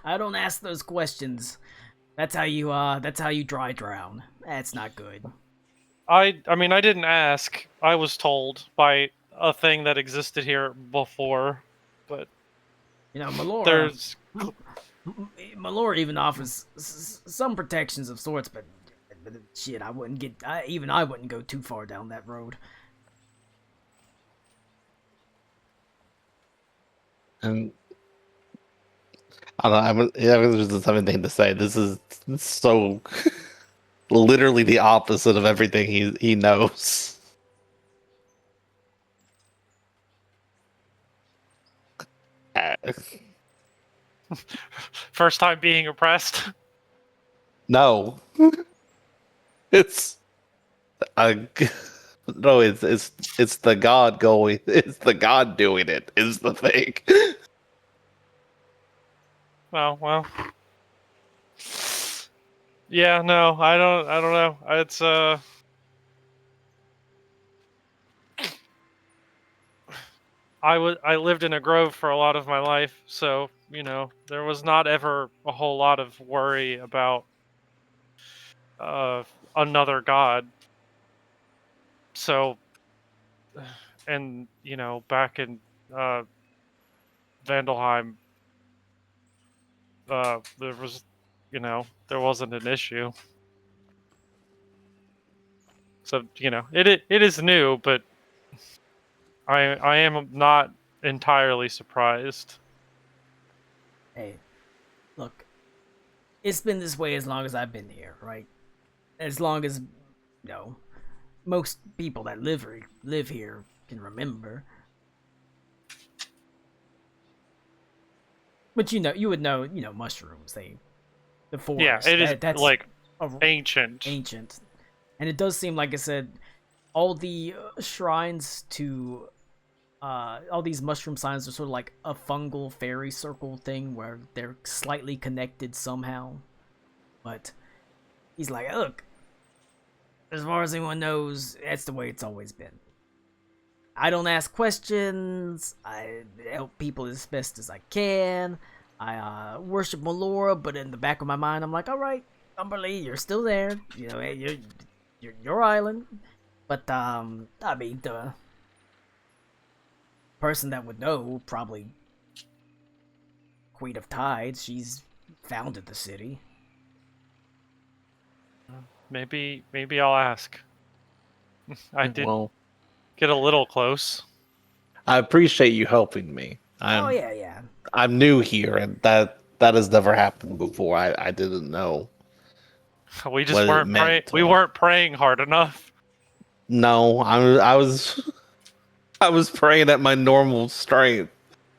I don't ask those questions. That's how you dry drown. That's not good.
I mean, I didn't ask. I was told by a thing that existed here before, but
You know, Melora.
there's
Melora even offers some protections of sorts, but shit, I wouldn't go too far down that road.
And I don't know. I was just something to say. This is so literally the opposite of everything he knows.
first time being oppressed.
No, it's no, it's the god going. It's the god doing it. Is the thing.
Well. Yeah, no, I don't know. It's I lived in a grove for a lot of my life, so, you know, there was not ever a whole lot of worry about another god. So, and, you know, back in Vandalheim, there was, you know, there wasn't an issue. So, you know, it is new, but I am not entirely surprised.
Hey, look, it's been this way as long as I've been here, right? As long as, you know, most people that live here can remember. But you would know, mushrooms. The forest.
Yeah, it is
that's
like
a-
ancient.
ancient, and it does seem like I said, all the shrines to, all these mushroom signs are sort of like a fungal fairy circle thing where they're slightly connected somehow. But he's like, look, as far as anyone knows, that's the way it's always been. I don't ask questions. I help people as best as I can. I worship Melora, but in the back of my mind, I'm like, all right, Umberly, you're still there. You know, you're your island. But I mean, the person that would know probably Queen of Tides. She's founded the city.
Maybe I'll ask. I did
Well,
get a little close.
I appreciate you helping me.
Oh yeah.
I'm new here, and that has never happened before. I didn't know.
We just
What it
weren't
meant
praying.
to-
We weren't praying hard enough.
No, I was praying at my normal strength,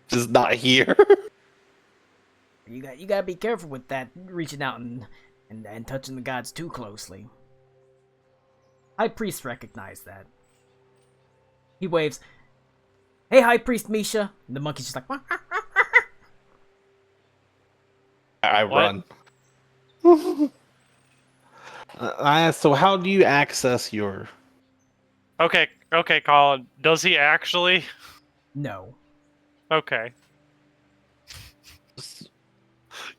just not here.
You gotta be careful with that, reaching out and touching the gods too closely. High Priest recognized that. He waves, "Hey, High Priest Misha!" And the monkey's just like,
I
What?
run. I asked, so how do you access your?
Okay, Colin. Does he actually?
"No."
Okay.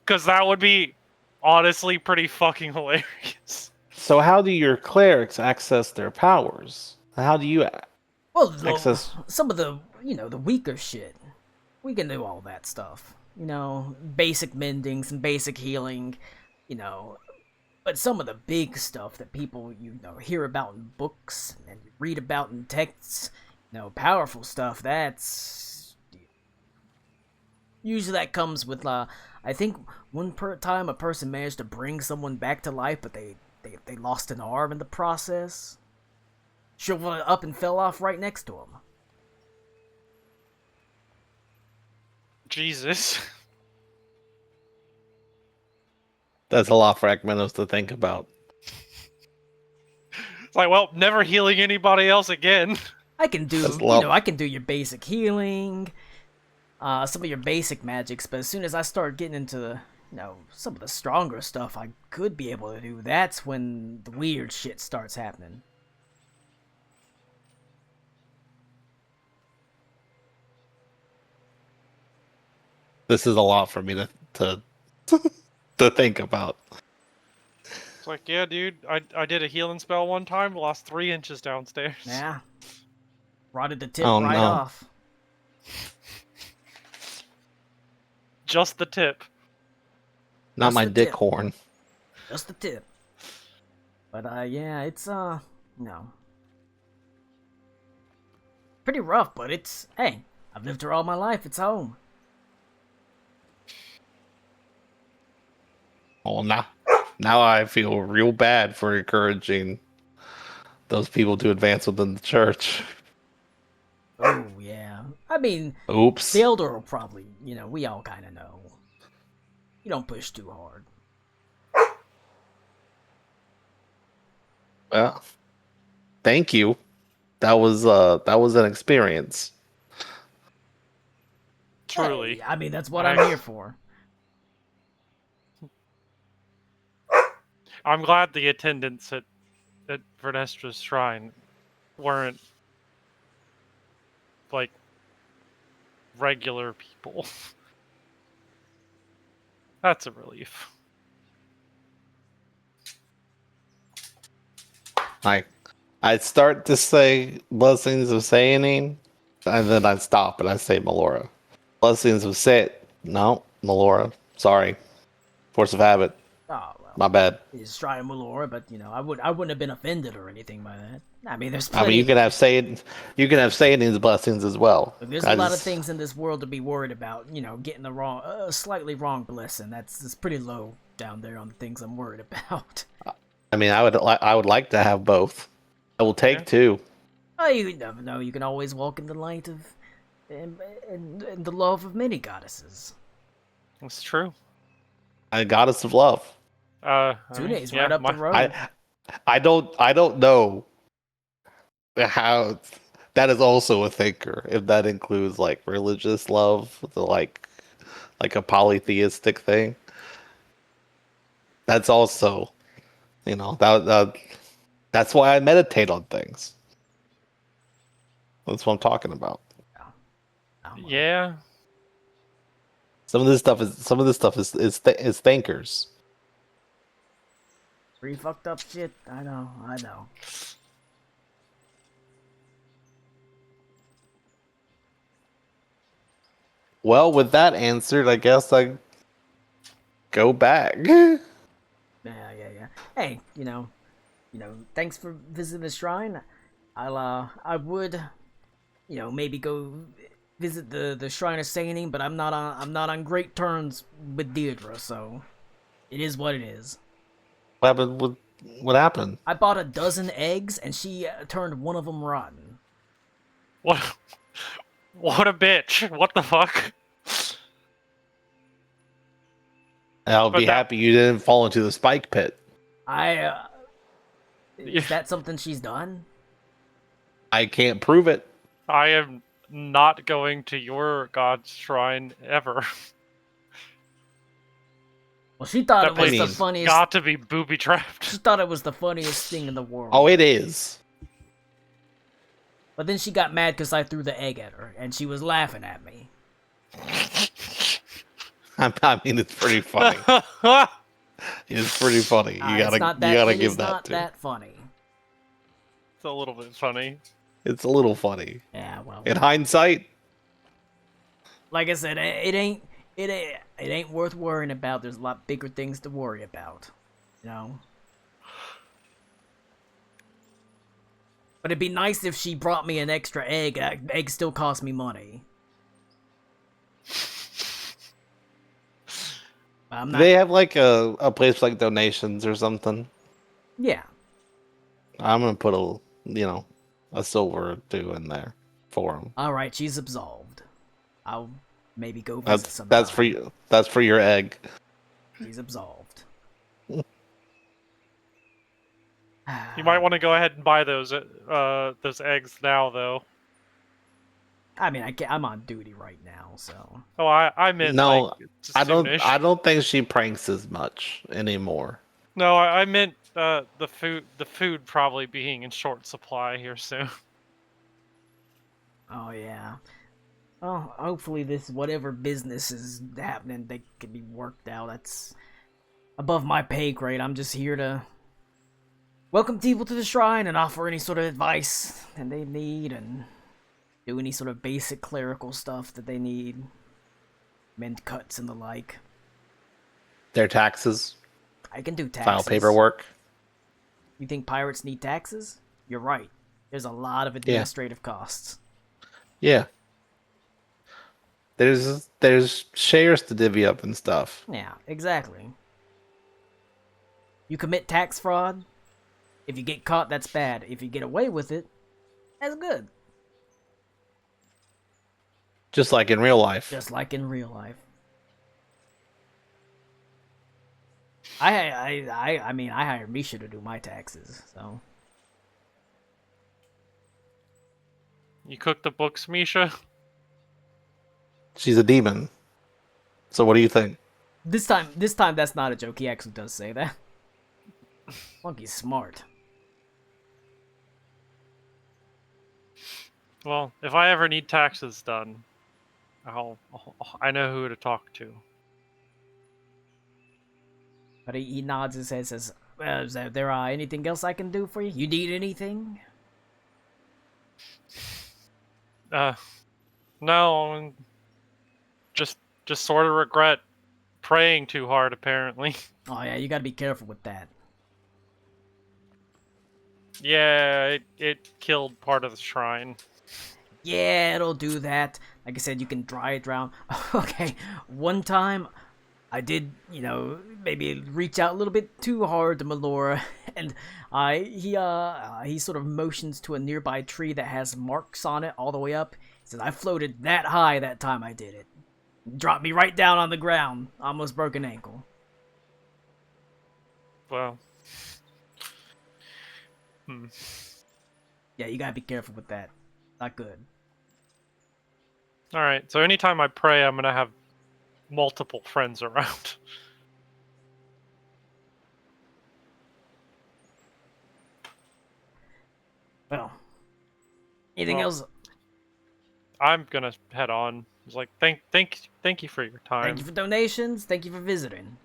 Because that would be honestly pretty fucking hilarious.
So how do your clerics access their powers? How do you?
Well,
Access-
some of the, the weaker shit, we can do all that stuff. Basic mending, some basic healing, But some of the big stuff that people, hear about in books and read about in texts, powerful stuff, that's... Usually that comes with, I think one time a person managed to bring someone back to life, but they lost an arm in the process. Shriveled it up and fell off right next to him.
Jesus.
That's a lot for Akmenos to think about.
It's like, well, never healing anybody else again.
I can do,
That's low.
I can do your basic healing. some of your basic magics, but as soon as I start getting into the, some of the stronger stuff I could be able to do, that's when the weird shit starts happening.
This is a lot for me to to think about.
It's like, yeah, dude, I did a healing spell one time, lost 3 inches downstairs.
Yeah. Rotted the tip
Oh,
right
no.
off.
Just the tip.
Not
Just
my
the
dick
tip.
horn.
Just the tip. But, yeah, it's, no. Pretty rough, but it's, hey, I've lived here all my life, it's home.
Oh, now I feel real bad for encouraging those people to advance within the church.
Oh, yeah. I mean,
Oops.
the Elder will probably, we all kind of know. You don't push too hard.
Well, thank you. That was an experience.
Truly.
Hey, I mean, that's what
I-
I'm here for.
I'm glad the attendants at Vernestra's shrine weren't like regular people. That's a relief.
I'd start to say blessings of Sayanin, and then I'd stop and I'd say Melora. Blessings of Set. No, Melora. Sorry. Force of habit.
Oh, well.
My bad.
He's trying Melora, but, I wouldn't have been offended or anything by that. I mean, there's
I
plenty.
mean, you can have Sayanin's blessings as well.
Look, there's a lot of things in this world to be worried about. Getting the wrong, slightly wrong blessing. That's pretty low down there on the things I'm worried about.
I mean, I would like to have both. I will take
Yeah.
two.
Oh, you never know. You can always walk in the light of, and the love of many goddesses.
It's true.
A goddess of love.
Tsune's right up the road.
I don't know how that is also a thinker. If that includes like religious love, like a polytheistic thing. That's also, that's why I meditate on things. That's what I'm talking about.
Yeah.
Some of this stuff is thinkers.
Pretty fucked up shit. I know.
Well, with that answered, I guess I go back.
Yeah. Hey, thanks for visiting the shrine. I would, maybe go visit the Shrine of Sayanin, but I'm not on great terms with Deirdre, so it is what it is.
What happened?
I bought a dozen eggs, and she turned one of them rotten.
What? What a bitch! What the fuck?
I'll
But
be happy you didn't fall into the spike pit.
Is that something she's done?
I can't prove it.
I am not going to your god's shrine ever.
Well, she thought
That
it was
place
the
has
funniest.
got to be booby trapped.
She thought it was the funniest thing in the world.
Oh, it is.
But then she got mad because I threw the egg at her, and she was laughing at me.
I mean, it's pretty funny. It's pretty funny. You
It's not that,
you gotta
it
give
is
that
not
to.
that funny.
It's a little bit funny.
It's a little funny.
Yeah, well,
In hindsight,
like I said, it ain't worth worrying about. There's a lot bigger things to worry about, But it'd be nice if she brought me an extra egg. Eggs still cost me money. I'm not.
they have like a place for like donations or something.
Yeah.
I'm gonna put a silver or two in there for them.
All right, she's absolved. I'll maybe go visit sometime.
That's for you. That's for your egg.
She's absolved.
You might want to go ahead and buy those eggs now, though.
I mean, I'm on duty right now, so.
Oh, I meant
No,
like
I
soonish.
don't think she pranks as much anymore.
No, I meant the food probably being in short supply here soon.
Oh yeah. Well, hopefully this whatever business is happening, they can be worked out. That's above my pay grade. I'm just here to welcome people to the shrine and offer any sort of advice that they need and do any sort of basic clerical stuff that they need. Mend cuts and the like.
Their taxes,
I can do taxes.
file paperwork.
You think pirates need taxes? You're right. There's a lot of administrative costs.
Yeah. There's shares to divvy up and stuff.
Yeah, exactly. You commit tax fraud, if you get caught, that's bad. If you get away with it, that's good.
Just like in real life.
Just like in real life. I mean, I hired Misha to do my taxes, so.
You cook the books, Misha?
She's a demon. So what do you think?
This time that's not a joke. He actually does say that. Monkey's smart.
Well, if I ever need taxes done, I know who to talk to.
But he nods his head, says, "Is there anything else I can do for you? You need anything?"
No, just sort of regret praying too hard, apparently.
Oh yeah, you gotta be careful with that.
Yeah, it killed part of the shrine.
Yeah, it'll do that. Like I said, you can dry it down. Okay, one time I did, maybe reach out a little bit too hard to Melora, and he sort of motions to a nearby tree that has marks on it all the way up. He says, "I floated that high that time I did it. Dropped me right down on the ground. Almost broke an ankle."
Well,
Yeah, you gotta be careful with that. Not good.
all right. So anytime I pray, I'm gonna have multiple friends around.
Well, anything
Well,
else?
I'm gonna head on. It's like thank you for your time.
Thank you for donations. Thank you for visiting.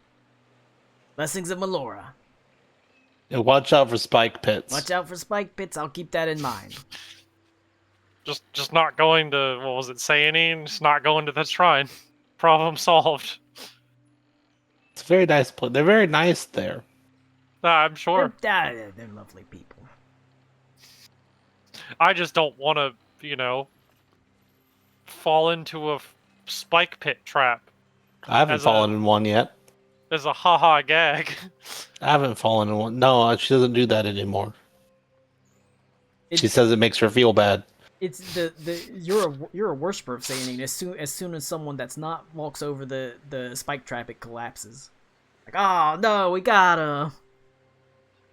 Blessings of Melora.
And watch out for spike pits.
Watch out for spike pits. I'll keep that in mind.
Just not going to, what was it, Sayany? Just not going to the shrine. Problem solved.
It's a very nice place. They're very nice there.
I'm sure.
They're lovely people.
I just don't want to, fall into a spike pit trap
I haven't
As
fallen in one yet.
as a haha gag.
I haven't fallen in one. No, she doesn't do that anymore. She
It's,
says it makes her feel bad.
it's you're a worshiper of Sayany. As soon as someone that's not walks over the spike trap, it collapses. Like, oh no, we gotta.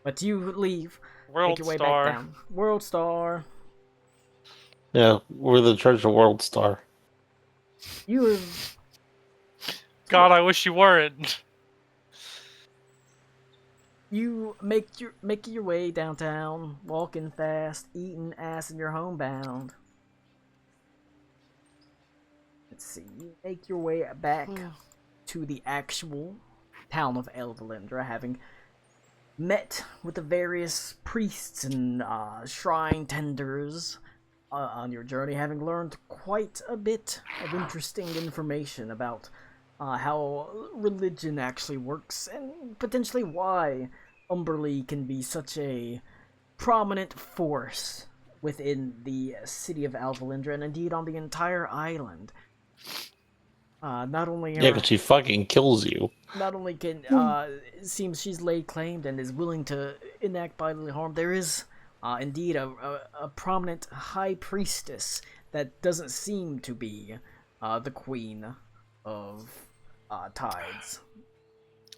But you leave.
World
Make your way
Star.
back down. World Star.
Yeah, we're the Church of World Star.
You have.
God, I wish you weren't.
You make your way downtown, walking fast, eating ass, and you're homebound. Let's see. You make your way back to the actual town of Elvalindra, having met with the various priests and shrine tenders on your journey, having learned quite a bit of interesting information about how religion actually works, and potentially why Umberlee can be such a prominent force within the city of Alvalindra, and indeed on the entire island. Not only
Yeah, because she fucking kills you.
not only can it seems she's laid claim and is willing to enact bodily harm, there is indeed a prominent high priestess that doesn't seem to be the queen of tides.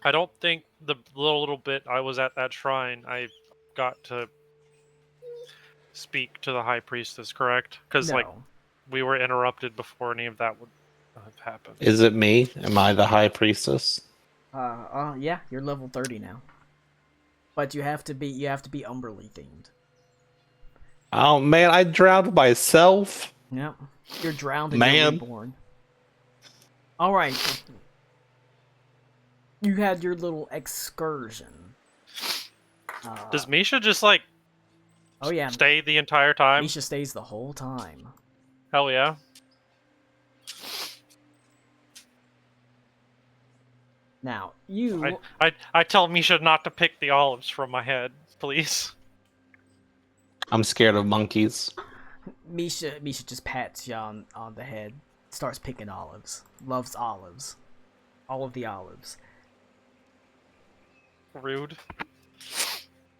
I don't think the little bit I was at that shrine, I got to speak to the High Priestess, correct? Because,
No.
we were interrupted before any of that would have happened.
Is it me? Am I the high priestess?
Yeah, you're level 30 now. But you have to be Umberly themed.
Oh man, I drowned myself.
Yep. You're drowned and you're
Man.
reborn. Alright. You had your little excursion.
Does Misha just like
Oh yeah,
stay the entire time?
Misha stays the whole time.
Hell yeah.
Now, you...
I tell Misha not to pick the olives from my head, please.
I'm scared of monkeys.
Misha just pats you on the head, starts picking olives. Loves olives. All of the olives.
Rude.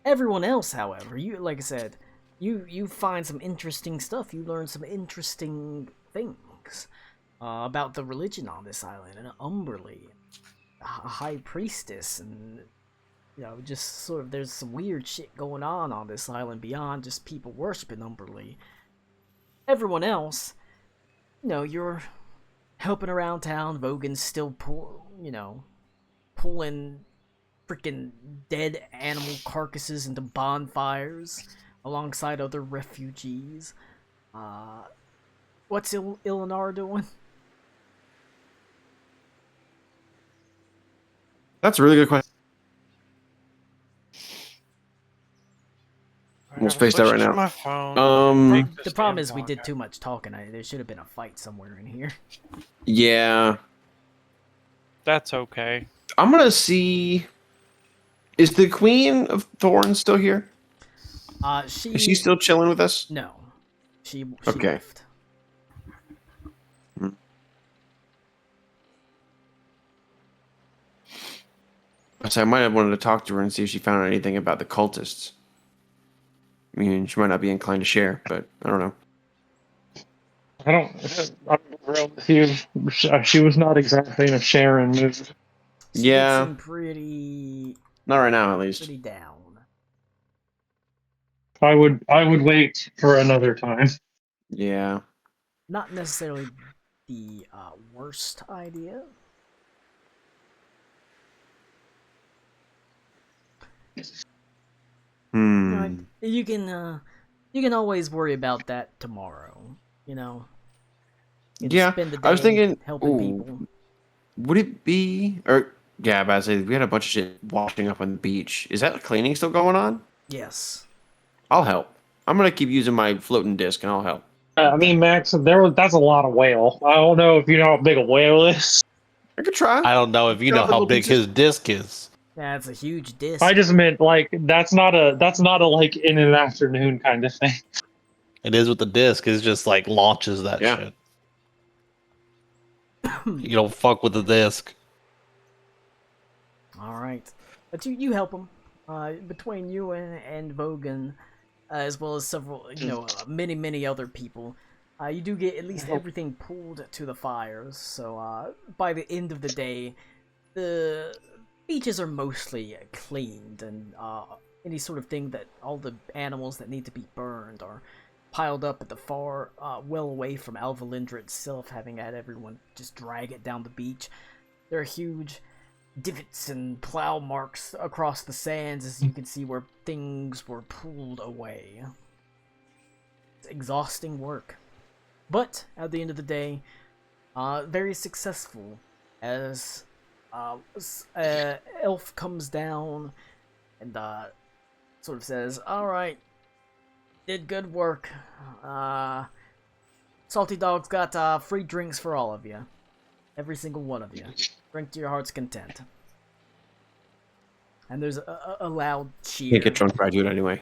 Everyone else, however, you like I said, you find some interesting stuff. You learn some interesting things about the religion on this island and Umberly, a high priestess, and you know, just sort of there's some weird shit going on this island beyond just people worshiping Umberly. Everyone else, you know, you're helping around town. Vogan's still pulling freaking dead animal carcasses into bonfires alongside other refugees. What's Ilinar doing?
That's a really good question.
I
We'll
gotta
space that
switch
right
to
now.
My phone.
The
This
problem
damn
is we did
dog.
too much talking. There should have been a fight somewhere in here.
Yeah.
That's okay.
I'm gonna see. Is the Queen of Thorns still here? Is she still chilling with us?
No. She
Okay.
left.
So I might have wanted to talk to her and see if she found out anything about the cultists. I mean, she might not be inclined to share, but I don't know.
I'm real with you. She was not exactly in a Sharon mood.
She
Yeah.
seemed pretty
Not right now, at least.
down.
I would wait for another time.
Yeah.
Not necessarily the worst idea.
Hmm.
You know, you can always worry about that tomorrow. You know. You can
Yeah,
spend the
I was
day
thinking,
helping
ooh,
people.
would it be, or yeah, about to say we had a bunch of shit washing up on the beach. Is that cleaning still going on?
Yes.
I'll help. I'm gonna keep using my floating disc, and I'll help.
I mean, Max, that's a lot of whale. I don't know if you know how big a whale is.
I could try.
I don't know if you
Got
know
the
how
little
big
pieces.
his disc is.
Yeah, it's a huge disc.
I just meant like that's not a like in an afternoon kind of thing.
It is with the disc. It's just like launches that
Yeah.
shit. You don't fuck with the disc.
All right, but you help him. Between you and Vogan, as well as several, many other people, you do get at least everything pulled to the fires. So by the end of the day, the beaches are mostly cleaned, and any sort of thing that all the animals that need to be burned are piled up at the far, well away from Alvalindra itself, having had everyone just drag it down the beach. There are huge divots and plow marks across the sands, as you can see, where things were pulled away. It's exhausting work. But, at the end of the day, very successful, as Elf comes down and sort of says, "Alright, did good work. Salty Dog's got free drinks for all of you. Every single one of you. Drink to your heart's content." And there's a loud cheer.
Can't get drunk, but I do it anyway.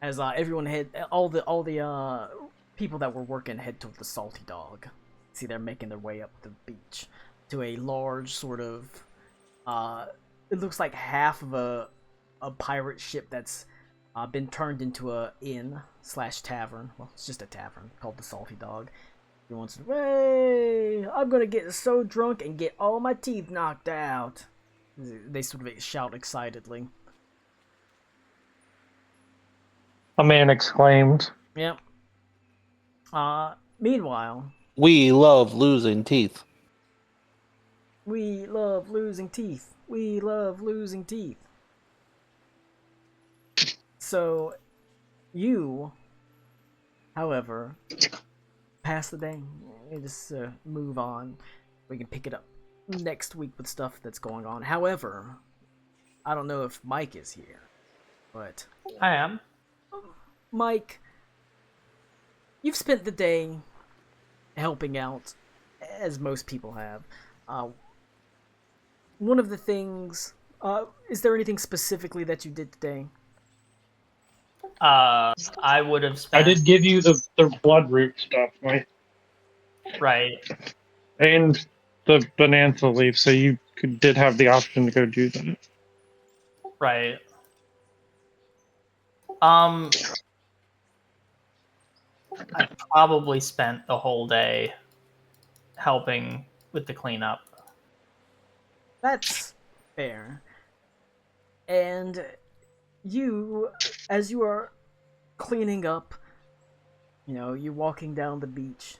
As everyone all the people that were working head toward the Salty Dog. See, they're making their way up the beach to a large sort of it looks like half of a pirate ship that's been turned into a inn/tavern. Well, it's just a tavern called the Salty Dog. Everyone's, "Hey, I'm gonna get so drunk and get all my teeth knocked out." They sort of shout excitedly.
A man exclaimed.
Yep. Meanwhile,
We love losing teeth.
we love losing teeth. We love losing teeth. So, you, however, pass the day. You just move on. We can pick it up next week with stuff that's going on. However, I don't know if Mike is here, but
I am.
Mike, you've spent the day helping out, as most people have. One of the things, is there anything specifically that you did today?
I would have
I
spent.
did give you the blood root stuff, right?
Right.
And the bonanza leaf, so you did have the option to go do that.
Right. I probably spent the whole day helping with the cleanup.
That's fair. And you, as you are cleaning up, you're walking down the beach.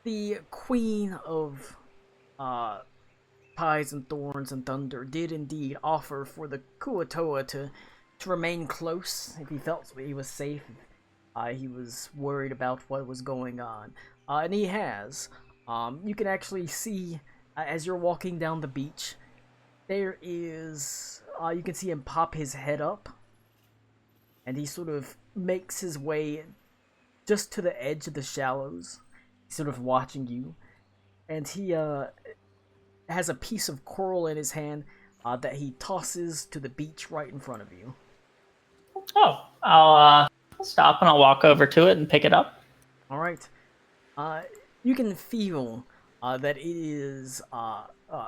The Queen of Pies and Thorns and Thunder did indeed offer for the Kuatoa to remain close if he felt he was safe. He was worried about what was going on. And he has. You can actually see, as you're walking down the beach, there is... you can see him pop his head up. And he sort of makes his way just to the edge of the shallows. He's sort of watching you. And he has a piece of coral in his hand that he tosses to the beach right in front of you.
Oh, I'll stop and I'll walk over to it and pick it up.
All right. You can feel that it is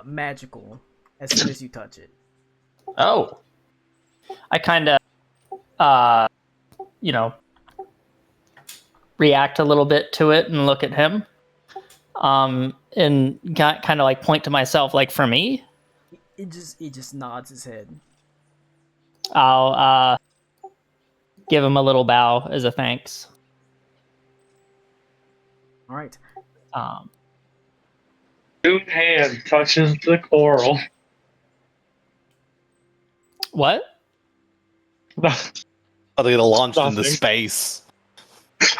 magical as soon as you touch it.
Oh. I kind of, react a little bit to it and look at him. And kind of like point to myself, like, for me?
It just nods his head.
I'll give him a little bow as a thanks.
All right.
Boot hand touches the coral.
What?
Oh, they're gonna launch into
Nothing.
space.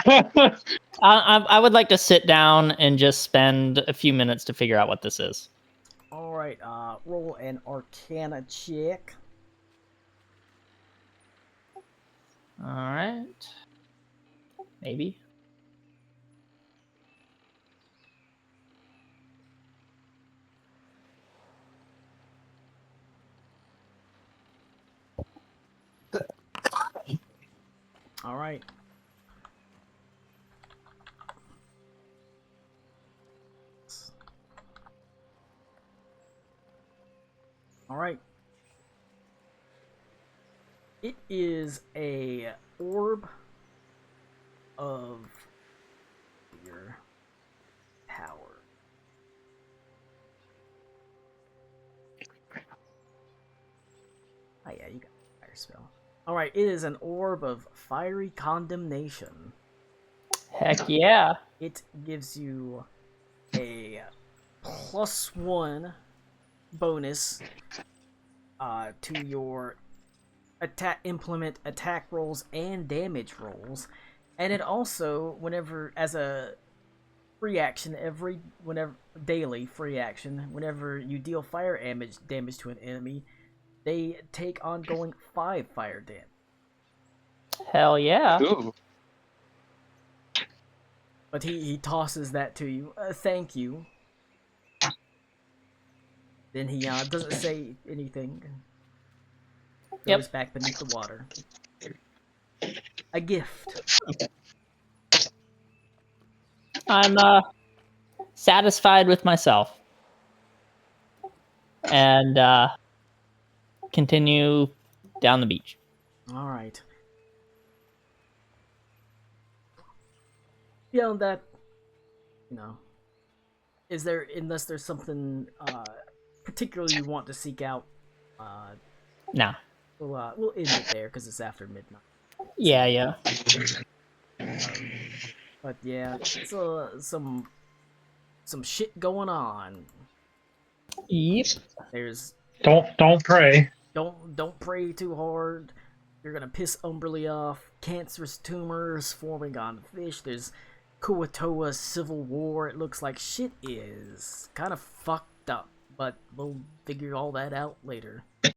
I would like to sit down and just spend a few minutes to figure out what this is.
All right. Roll an Arcana check.
All right. Maybe.
All right. All right. It is a orb of your power. Oh yeah, you got a fire spell. All right, it is an orb of fiery condemnation.
Heck yeah.
It gives you a +1 bonus to your implement attack rolls and damage rolls, and it also, whenever as a free action, daily free action, whenever you deal fire damage to an enemy, they take ongoing 5 fire damage.
Hell yeah.
Ooh.
But he tosses that to you. Thank you. Then he doesn't say anything.
Yep.
Goes back beneath the water. A gift.
I'm satisfied with myself. And continue down the beach.
All right. Beyond that, is there, unless there's something particularly you want to seek out,
Nah.
we'll end it there because it's after midnight.
Yeah.
But yeah, so some shit going on.
Yep.
There's
Don't pray.
don't pray too hard. You're gonna piss Umberly off. Cancerous tumors forming on fish. There's Kuatoa civil war. It looks like shit is kind of fucked up, but we'll figure all that out later.